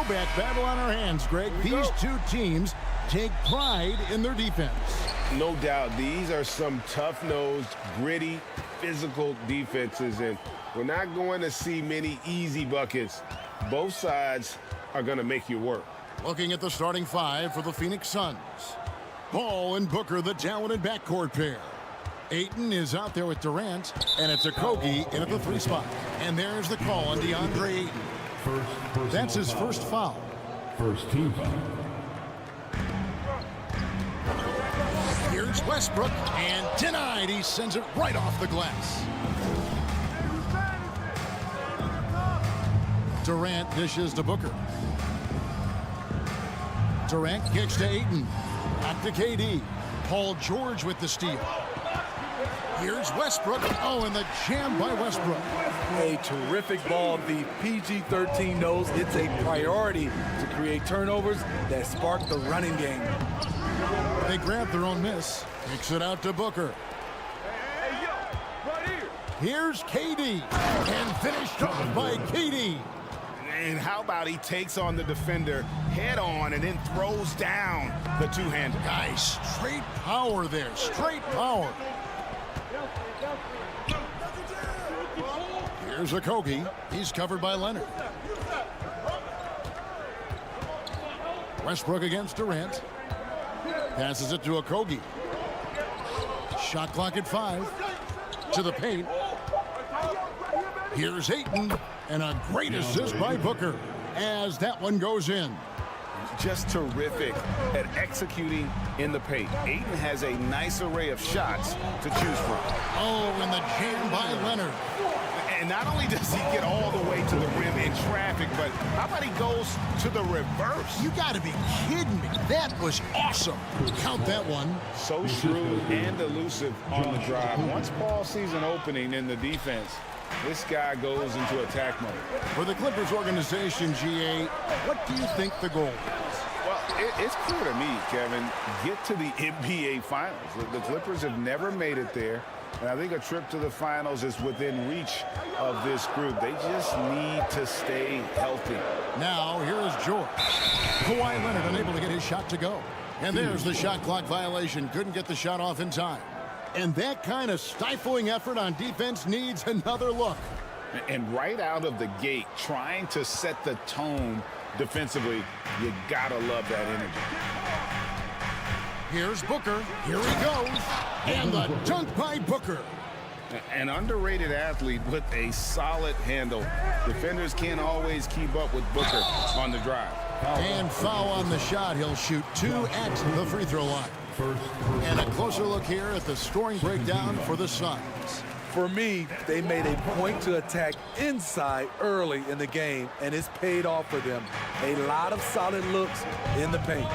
throwback battle on our hands, Greg. These two teams take pride in their defense. No doubt. These are some tough-nosed, gritty, physical defenses, and we're not going to see many easy buckets. Both sides are going to make you work. Looking at the starting five for the Phoenix Suns. Ball and Booker, the talented backcourt pair. Ayton is out there with Durant, and it's Okogie in at the 3 spot. And there's the call on DeAndre Ayton. That's his first foul. First team foul. Here's Westbrook, and denied. He sends it right off the glass. Durant dishes to Booker. Durant kicks to Ayton. Back to KD. Paul George with the steal. Here's Westbrook. Oh, and the jam by Westbrook. A terrific ball. The PG-13 knows it's a priority to create turnovers that spark the running game. They grab their own miss. Kicks it out to Booker. Here's KD. And finished off by KD. And how about he takes on the defender head on and then throws down the two-hander. Guys, straight power there. Straight power. Here's Okogie. He's covered by Leonard. Westbrook against Durant. Passes it to Okogie. Shot clock at 5. To the paint. Here's Ayton. And a great assist by Booker as that one goes in. Just terrific at executing in the paint. Ayton has a nice array of shots to choose from. Oh, and the jam by Leonard. And not only does he get all the way to the rim in traffic, but how about he goes to the reverse? You got to be kidding me. That was awesome. Count that one. So shrewd and elusive on the drive. Once Paul sees an opening in the defense, this guy goes into attack mode. For the Clippers organization, GA, what do you think the goal is? Well, it's clear to me, Kevin, get to the NBA Finals. The Clippers have never made it there, and I think a trip to the Finals is within reach of this group. They just need to stay healthy. Now, here is George. Kawhi Leonard unable to get his shot to go. And there's the shot clock violation. Couldn't get the shot off in time. And that kind of stifling effort on defense needs another look. And right out of the gate, trying to set the tone defensively, you gotta love that energy. Here's Booker. Here he goes. And the dunk by Booker. An underrated athlete with a solid handle. Defenders can't always keep up with Booker on the drive. And foul on the shot. He'll shoot 2 at the free throw line. And a closer look here at the scoring breakdown for the Suns. For me, they made a point to attack inside early in the game, and it's paid off for them. A lot of solid looks in the paint.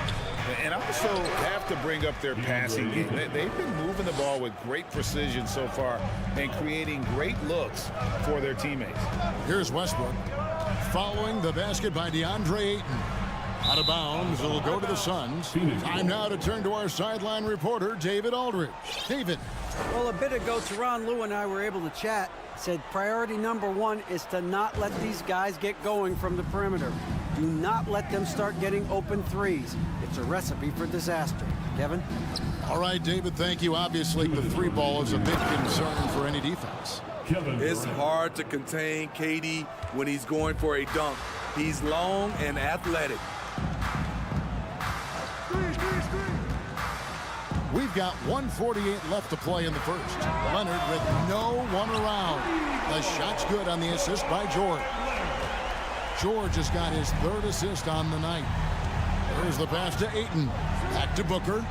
And also have to bring up their passing game. They've been moving the ball with great precision so far and creating great looks for their teammates. Here's Westbrook. Following the basket by DeAndre Ayton. Out of bounds, it'll go to the Suns. Time now to turn to our sideline reporter, David Aldridge. David. Well, a bit ago, Teron Lue and I were able to chat. Said priority number 1 is to not let these guys get going from the perimeter. Do not let them start getting open threes. It's a recipe for disaster. Kevin? All right, David, thank you. Obviously, the 3 ball is a big concern for any defense. It's hard to contain KD when he's going for a dunk. He's long and athletic. We've got 1:48 left to play in the first. Leonard with no one around. The shot's good on the assist by George. George has got his 3rd assist on the night. There's the pass to Ayton. Back to Booker.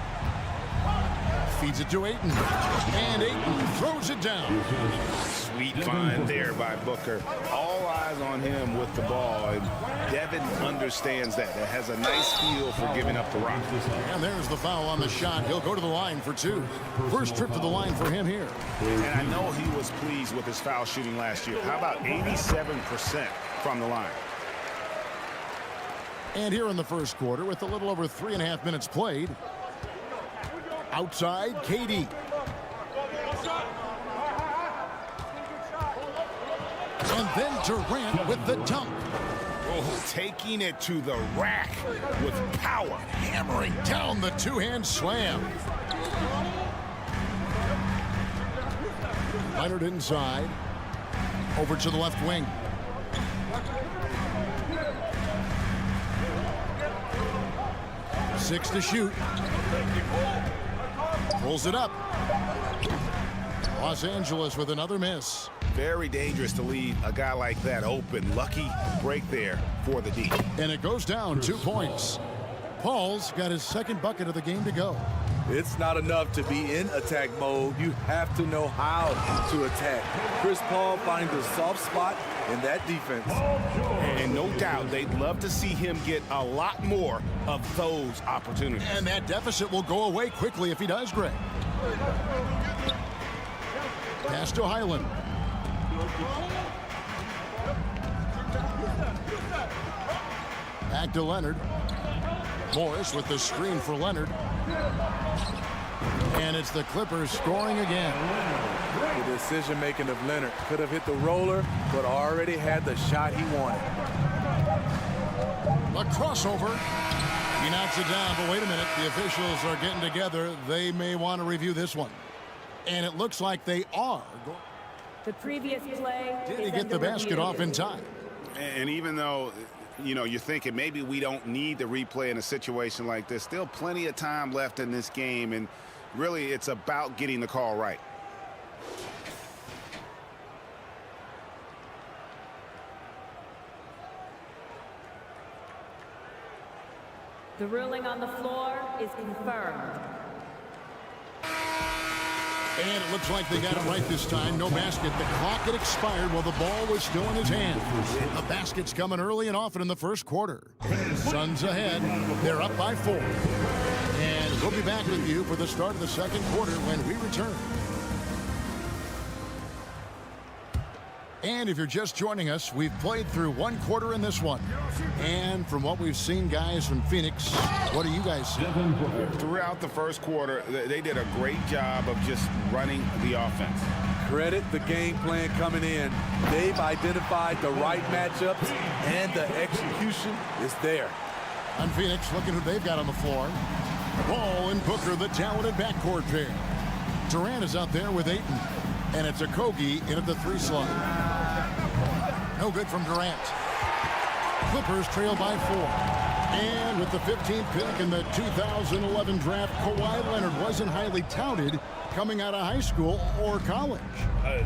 Feeds it to Ayton. And Ayton throws it down. Sweet find there by Booker. All eyes on him with the ball. And Devin understands that. It has a nice feel for giving up the rock. And there's the foul on the shot. He'll go to the line for 2. First trip to the line for him here. And I know he was pleased with his foul shooting last year. How about 87% from the line? And here in the first quarter, with a little over 3.5 minutes played, outside, KD. And then Durant with the dunk. Oh, taking it to the rack with power. Hammering down the two-hand slam. Leonard inside. Over to the left wing. Six to shoot. Pulls it up. Los Angeles with another miss. Very dangerous to leave a guy like that open. Lucky break there for the D. And it goes down 2 points. Paul's got his second bucket of the game to go. It's not enough to be in attack mode. You have to know how to attack. Chris Paul finds a soft spot in that defense. And no doubt they'd love to see him get a lot more of those opportunities. And that deficit will go away quickly if he does, Greg. Pass to Highland. Back to Leonard. Morris with the screen for Leonard. And it's the Clippers scoring again. The decision-making of Leonard could have hit the roller, but already had the shot he wanted. A crossover. He knocks it down, but wait a minute. The officials are getting together. They may want to review this one. And it looks like they are. The previous play. Did he get the basket off in time? And even though, you know, you're thinking maybe we don't need the replay in a situation like this, still plenty of time left in this game, and really it's about getting the call right. The ruling on the floor is confirmed. And it looks like they got it right this time. No basket. The clock had expired while the ball was still in his hand. A basket's coming early and often in the first quarter. Suns ahead. They're up by 4. And we'll be back with you for the start of the second quarter when we return. And if you're just joining us, we've played through 1 quarter in this one. And from what we've seen, guys from Phoenix, what do you guys see? Throughout the first quarter, they did a great job of just running the offense. Credit the game plan coming in. They've identified the right matchups, and the execution is there. On Phoenix, looking who they've got on the floor. Ball and Booker, the talented backcourt pair. Durant is out there with Ayton. And it's a Kogi in at the 3 slot. No good from Durant. Clippers trail by 4. And with the 15th pick in the 2011 draft, Kawhi Leonard wasn't highly touted coming out of high school or college.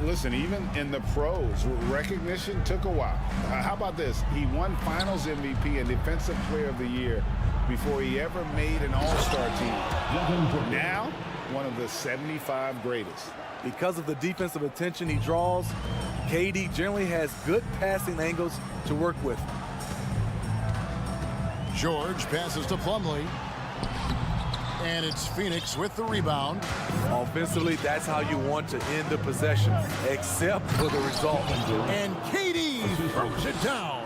Listen, even in the pros, recognition took a while. How about this? He won Finals MVP and Defensive Player of the Year before he ever made an All-Star team. Now, one of the 75 greatest. Because of the defensive attention he draws, KD generally has good passing angles to work with. George passes to Plumlee. And it's Phoenix with the rebound. Offensively, that's how you want to end the possession, except for the result. And KD throws it down.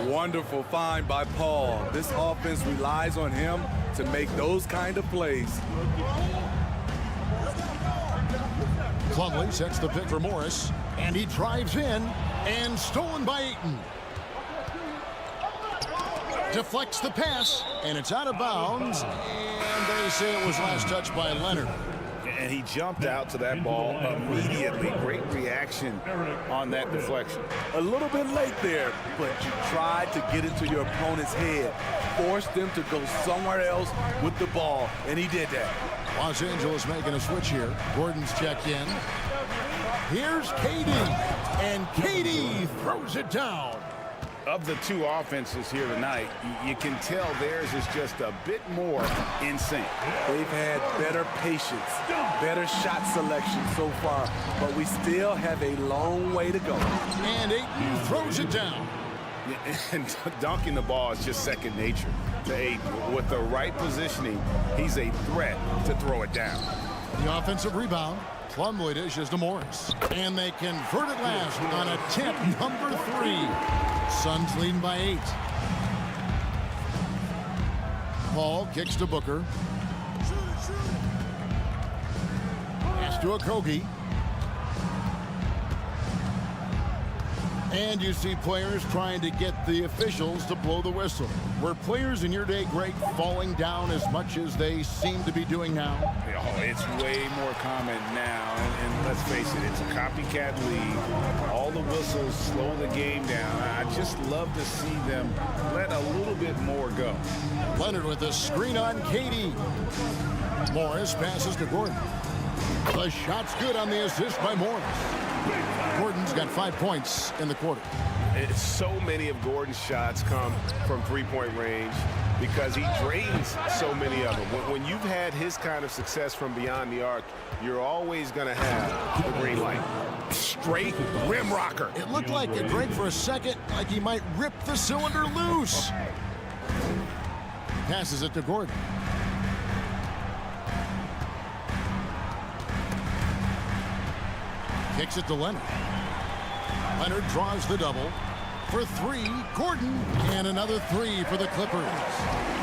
Wonderful find by Paul. This offense relies on him to make those kind of plays. Plumlee sets the pick for Morris, and he drives in, and stolen by Ayton. Deflects the pass, and it's out of bounds, and they say it was last touched by Leonard. And he jumped out to that ball immediately. Great reaction on that deflection. A little bit late there, but you tried to get into your opponent's head, forced them to go somewhere else with the ball, and he did that. Los Angeles making a switch here. Gordon's checked in. Here's KD, and KD throws it down. Of the 2 offenses here tonight, you can tell theirs is just a bit more in sync. They've had better patience, better shot selection so far, but we still have a long way to go. And Ayton throws it down. And dunking the ball is just second nature to Ayton. With the right positioning, he's a threat to throw it down. The offensive rebound. Plumlee dishes to Morris. And they convert it last on attempt number 3. Suns leading by 8. Paul kicks to Booker. Pass to Okogie. And you see players trying to get the officials to blow the whistle. Were players in your day, Greg, falling down as much as they seem to be doing now? Oh, it's way more common now. And let's face it, it's a copycat league. All the whistles slow the game down. I just love to see them let a little bit more go. Leonard with a screen on Katie. Morris passes to Gordon. The shot's good on the assist by Morris. Gordon's got 5 points in the quarter. So many of Gordon's shots come from three-point range because he drains so many of them. When you've had his kind of success from beyond the arc, you're always going to have the green light. Straight rim rocker. It looked like a Greg for a second, like he might rip the cylinder loose. Passes it to Gordon. Kicks it to Leonard. Leonard draws the double. For three, Gordon, and another three for the Clippers.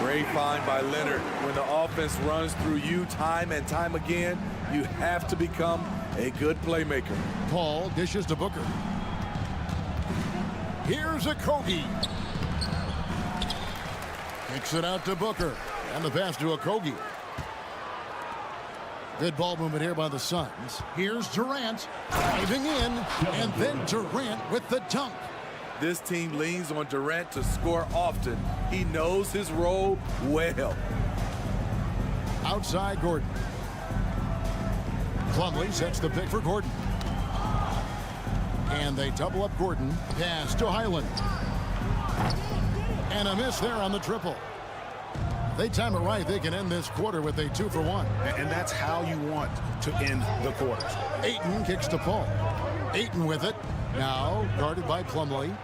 Great find by Leonard. When the offense runs through you time and time again, you have to become a good playmaker. Paul dishes to Booker. Here's a Kogi. Kicks it out to Booker. And the pass to Okogie. Good ball movement here by the Suns. Here's Durant driving in, and then Durant with the dunk. This team leans on Durant to score often. He knows his role well. Outside Gordon. Plumlee sets the pick for Gordon. And they double up Gordon. Pass to Highland. And a miss there on the triple. They time it right, they can end this quarter with a 2 for 1. And that's how you want to end the quarters. Ayton kicks to Paul. Ayton with it. Now guarded by Plumlee.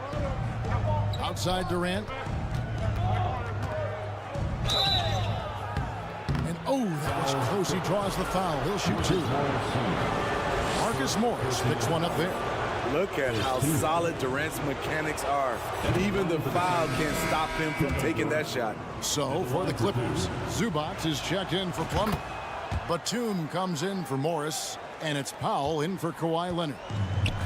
Outside Durant. And oh, that was close. He draws the foul. He'll shoot 2. Marcus Morris picks one up there. Look at how solid Durant's mechanics are. Even the foul can't stop him from taking that shot. So for the Clippers, Zubac is checked in for Plum. Batum comes in for Morris, and it's Powell in for Kawhi Leonard.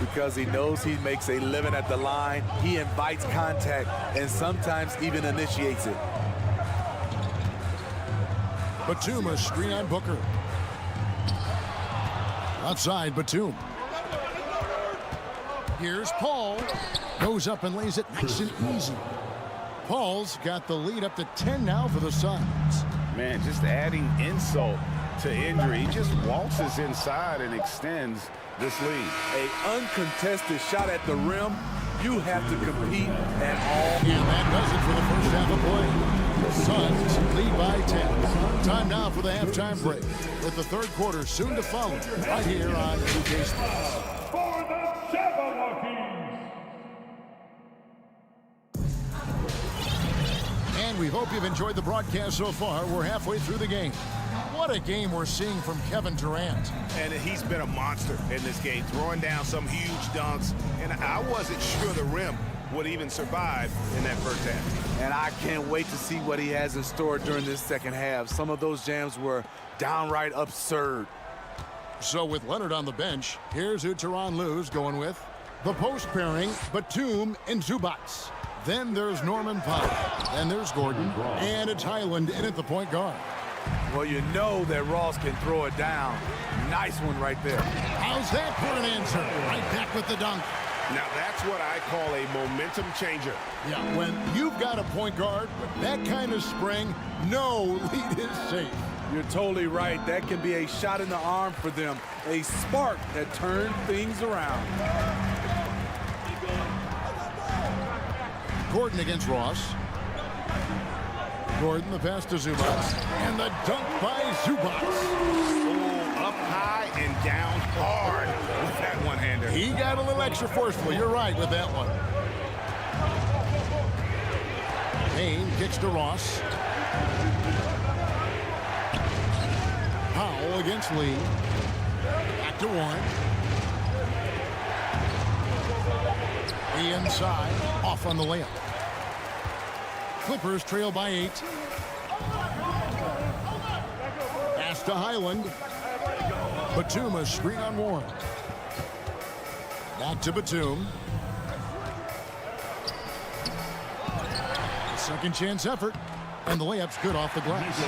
Because he knows he makes a living at the line, he invites contact and sometimes even initiates it. Batum a screen on Booker. Outside Batum. Here's Paul. Goes up and lays it nice and easy. Paul's got the lead up to 10 now for the Suns. Man, just adding insult to injury. He just waltzes inside and extends this lead. An uncontested shot at the rim. You have to compete at all. And that does it for the first half of play. The Suns lead by 10. Time now for the halftime break, with the third quarter soon to follow right here on 2K Sports. And we hope you've enjoyed the broadcast so far. We're halfway through the game. What a game we're seeing from Kevin Durant. And he's been a monster in this game, throwing down some huge dunks. And I wasn't sure the rim would even survive in that first half. And I can't wait to see what he has in store during this second half. Some of those jams were downright absurd. So with Leonard on the bench, here's who Tyronn Lue's going with. The post pairing, Batum and Zubac. Then there's Norman Powell. And there's Gordon. And it's Highland in at the point guard. Well, you know that Ross can throw it down. Nice one right there. How's that for an answer? Right back with the dunk. Now that's what I call a momentum changer. Yeah, when you've got a point guard with that kind of spring, no lead is safe. You're totally right. That can be a shot in the arm for them. A spark that turned things around. Gordon against Ross. Gordon, the pass to Zubac. And the dunk by Zubac. Oh, up high and down hard with that one-hander. He got a little extra forceful. You're right with that one. Payne kicks to Ross. Powell against Lee. Back to Warren. Lee inside. Off on the layup. Clippers trail by 8. Pass to Highland. Batum a screen on Warren. Back to Batum. Second chance effort. And the layup's good off the glass.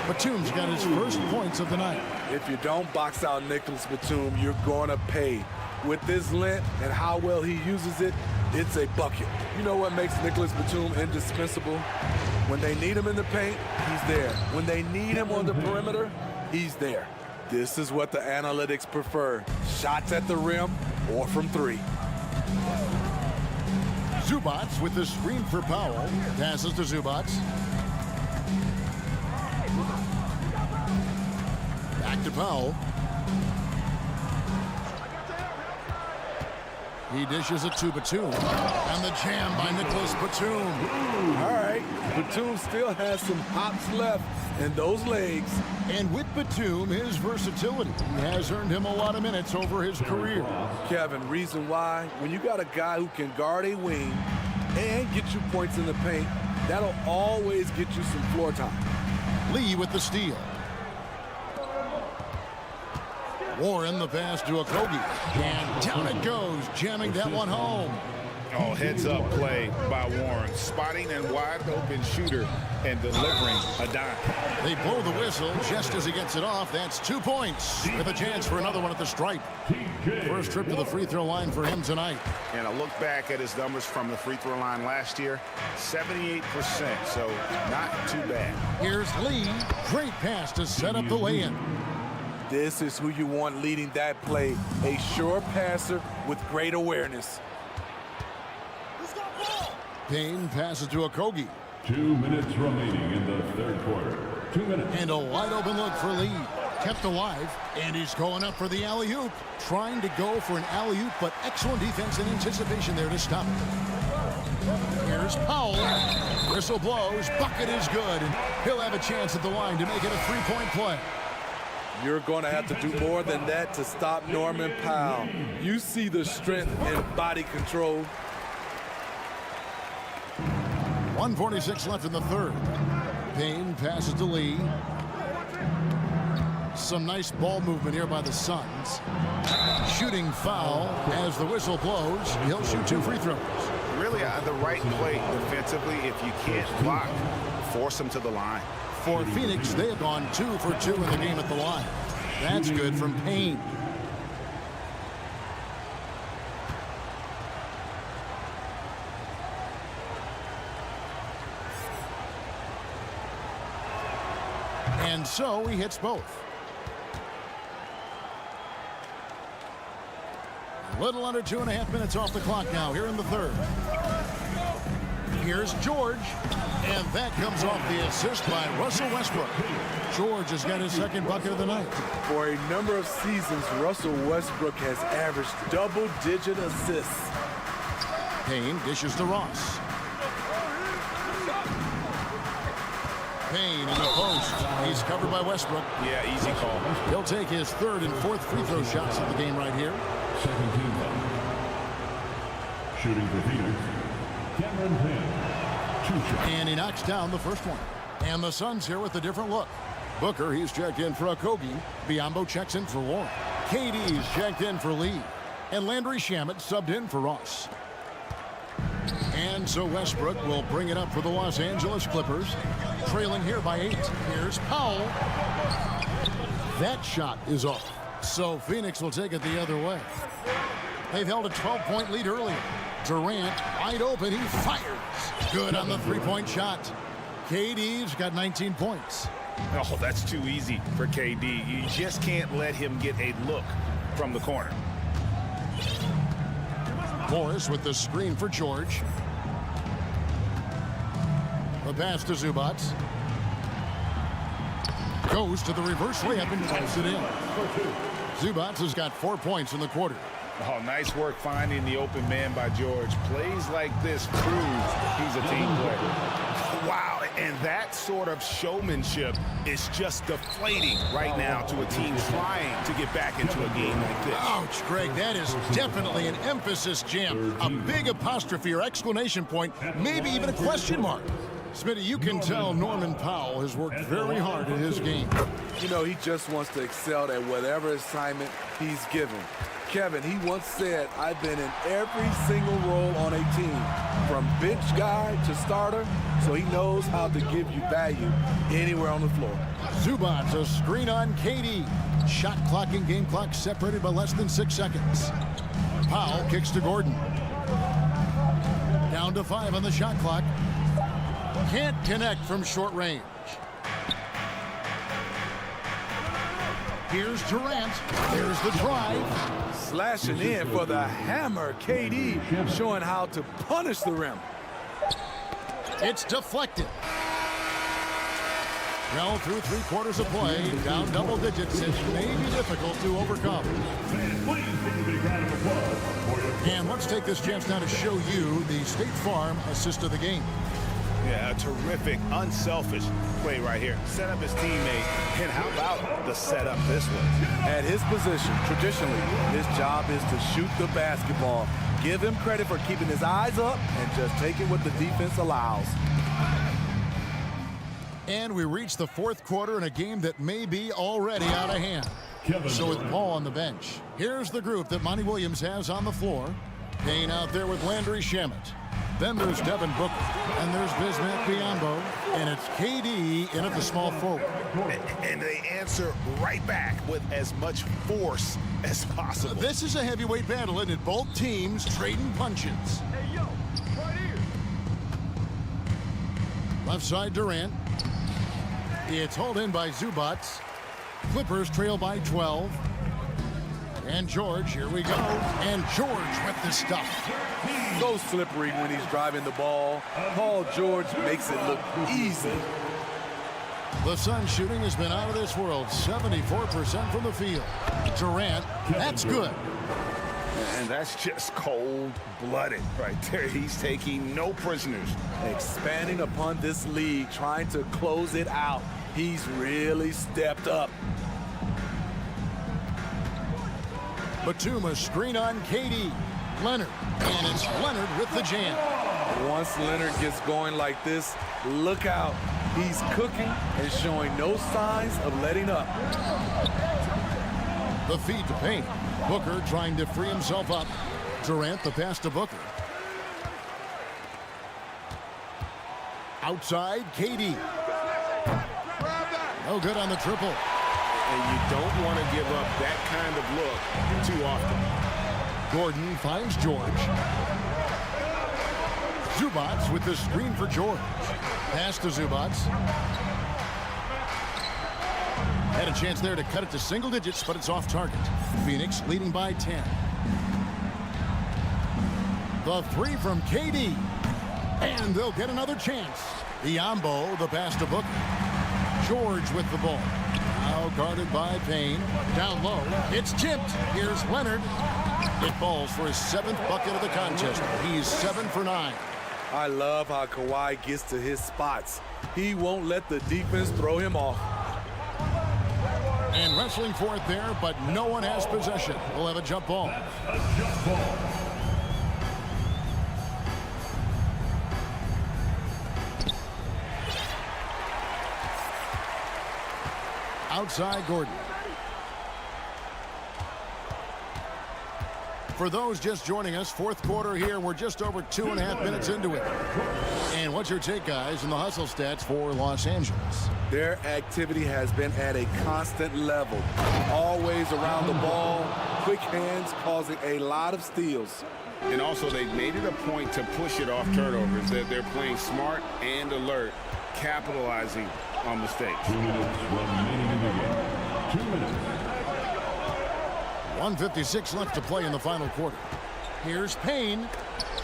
Batum's got his first points of the night. If you don't box out Nicholas Batum, you're going to pay. With this length and how well he uses it, it's a bucket. You know what makes Nicholas Batum indispensable? When they need him in the paint, he's there. When they need him on the perimeter, he's there. This is what the analytics prefer. Shots at the rim or from three. Zubats with the screen for Powell. Passes to Zubats. Back to Powell. He dishes it to Batum. And the jam by Nicholas Batum. All right. Batum still has some hops left in those legs. And with Batum, his versatility has earned him a lot of minutes over his career. Kevin, reason why? When you got a guy who can guard a wing and get you points in the paint, that'll always get you some floor time. Lee with the steal. Warren the pass to Okogie. And down it goes, jamming that one home. Oh, heads-up play by Warren. Spotting and wide open shooter and delivering a dime. They blow the whistle just as he gets it off. That's 2 points with a chance for another one at the stripe. First trip to the free throw line for him tonight. And a look back at his numbers from the free throw line last year, 78%, so not too bad. Here's Lee. Great pass to set up the lay-in. This is who you want leading that play. A sure passer with great awareness. Payne passes to Okogie. 2 minutes remaining in the third quarter. 2 minutes. And a wide open look for Lee. Kept alive, and he's going up for the alley-oop. Trying to go for an alley-oop, but excellent defense and anticipation there to stop it. Here's Powell. Whistle blows. Bucket is good, and he'll have a chance at the line to make it a three-point play. You're going to have to do more than that to stop Norman Powell. You see the strength and body control. 1:46 left in the third. Payne passes to Lee. Some nice ball movement here by the Suns. Shooting foul as the whistle blows. He'll shoot 2 free throws. Really the right play defensively. If you can't block, force them to the line. For Phoenix, they have gone 2 for 2 in the game at the line. That's good from Payne. And so he hits both. A little under 2.5 minutes off the clock now here in the third. Here's George. And that comes off the assist by Russell Westbrook. George has got his second bucket of the night. For a number of seasons, Russell Westbrook has averaged double-digit assists. Payne dishes to Ross. Payne in the post. He's covered by Westbrook. Yeah, easy call. He'll take his third and fourth free throw shots of the game right here. Second team foul. Shooting for Phoenix, Cameron Payne. And he knocks down the first one. And the Suns here with a different look. Booker, he's checked in for Okogie. Biyombo checks in for Warren. KD's checked in for Lee. And Landry Shamet subbed in for Ross. And so Westbrook will bring it up for the Los Angeles Clippers. Trailing here by 8. Here's Powell. That shot is off. So Phoenix will take it the other way. They've held a 12-point lead earlier. Durant wide open. He fires. Good on the three-point shot. KD's got 19 points. Oh, that's too easy for KD. You just can't let him get a look from the corner. Morris with the screen for George. The pass to Zubats. Goes to the reverse layup and puts it in. Zubats has got 4 points in the quarter. Oh, nice work finding the open man by George. Plays like this prove he's a team player. Wow, and that sort of showmanship is just deflating right now to a team trying to get back into a game like this. Ouch, Greg, that is definitely an emphasis jam. A big apostrophe or exclamation point, maybe even a question mark. Smitty, you can tell Norman Powell has worked very hard at his game. You know, he just wants to excel at whatever assignment he's given. Kevin, he once said, I've been in every single role on a team, from bench guy to starter, so he knows how to give you value anywhere on the floor. Zubats a screen on KD. Shot clock and game clock separated by less than 6 seconds. Powell kicks to Gordon. Down to 5 on the shot clock. Can't connect from short range. Here's Durant. There's the drive. Slashing in for the hammer. KD showing how to punish the rim. It's deflected. Well, through 3/4 of play, down double digits, it may be difficult to overcome. And let's take this chance now to show you the State Farm assist of the game. Yeah, a terrific, unselfish play right here. Set up his teammate, and how about the setup this one? At his position, traditionally, his job is to shoot the basketball. Give him credit for keeping his eyes up and just taking what the defense allows. And we reach the 4th quarter in a game that may be already out of hand. So with Paul on the bench, here's the group that Monty Williams has on the floor. Payne out there with Landry Shamet. Then there's Devin Booker, and there's Bismack Biyombo, and it's KD in at the small forward. And they answer right back with as much force as possible. This is a heavyweight battle, isn't it? Both teams trading punches. Hey, yo, right here. Left side, Durant. It's hauled in by Zubats. Clippers trail by 12. And George, here we go. And George with the stuff. So slippery when he's driving the ball. Paul George makes it look easy. The Suns shooting has been out of this world. 74% from the field. Durant, that's good. And that's just cold-blooded right there. He's taking no prisoners. Expanding upon this lead, trying to close it out. He's really stepped up. Batum a screen on KD. Leonard, and it's Leonard with the jam. Once Leonard gets going like this, look out. He's cooking and showing no signs of letting up. The feed to Payne. Booker trying to free himself up. Durant the pass to Booker. Outside, KD. No good on the triple. And you don't want to give up that kind of look too often. Gordon finds George. Zubats with the screen for George. Pass to Zubats. Had a chance there to cut it to single digits, but it's off target. Phoenix leading by 10. The three from KD. And they'll get another chance. Biyombo, the pass to Booker. George with the ball. Now guarded by Payne. Down low. It's tipped. Here's Leonard. It falls for his 7th bucket of the contest. He's 7 for 9. I love how Kawhi gets to his spots. He won't let the defense throw him off. And wrestling for it there, but no one has possession. We'll have a jump ball. A jump ball. Outside Gordon. For those just joining us, 4th quarter here. We're just over 2.5 minutes into it. And what's your take, guys, in the hustle stats for Los Angeles? Their activity has been at a constant level. Always around the ball, quick hands causing a lot of steals. And also, they made it a point to push it off turnovers. That they're playing smart and alert, capitalizing on mistakes. 2 minutes remaining in the game. 2 minutes. 1:56 left to play in the final quarter. Here's Payne.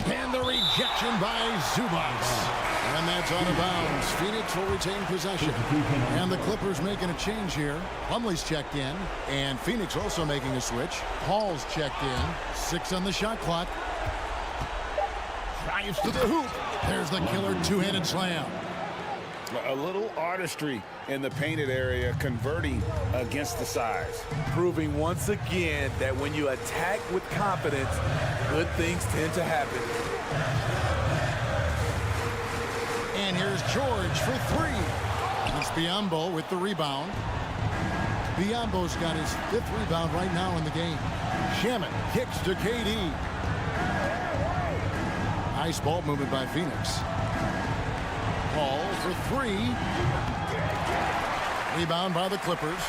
And the rejection by Zubats. And that's out of bounds. Phoenix will retain possession. And the Clippers making a change here. Plumlee's checked in. And Phoenix also making a switch. Paul's checked in. 6 on the shot clock. Drives to the hoop. There's the killer two-handed slam. A little artistry in the painted area, converting against the size. Proving once again that when you attack with confidence, good things tend to happen. And And here's George for three. It's Biyombo with the rebound. Biyombo's got his 5th rebound right now in the game. Shaman kicks to KD. Nice ball movement by Phoenix. Paul for three. Rebound by the Clippers.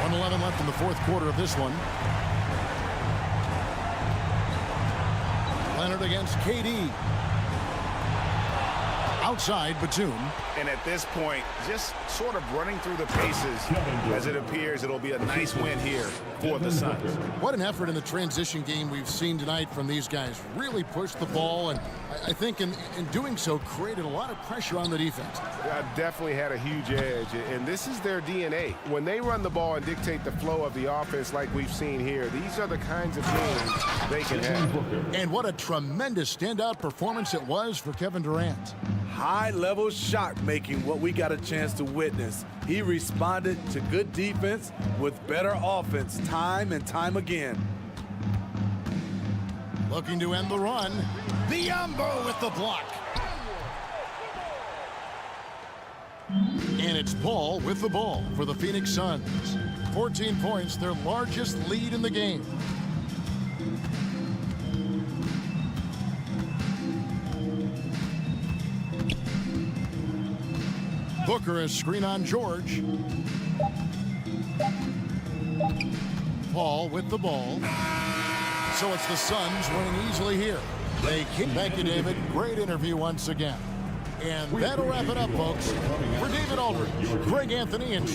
1:11 left in the 4th quarter of this one. Leonard against KD. Outside Batum. And at this point, just sort of running through the paces as it appears it'll be a nice win here for the Suns. What an effort in the transition game we've seen tonight from these guys. Really pushed the ball, and I think in doing so created a lot of pressure on the defense. Definitely had a huge edge, and this is their DNA. When they run the ball and dictate the flow of the offense like we've seen here, these are the kinds of games they can have. And what a tremendous standout performance it was for Kevin Durant. High-level shot making, what we got a chance to witness. He responded to good defense with better offense time and time again. Looking to end the run. Biyombo with the block. And it's Paul with the ball for the Phoenix Suns. 14 points, their largest lead in the game. Booker is screen on George. Paul with the ball. So it's the Suns winning easily here. They kick. Thank you, David. Great interview once again. And that'll wrap it up, folks. For David Aldridge, Greg Anthony, and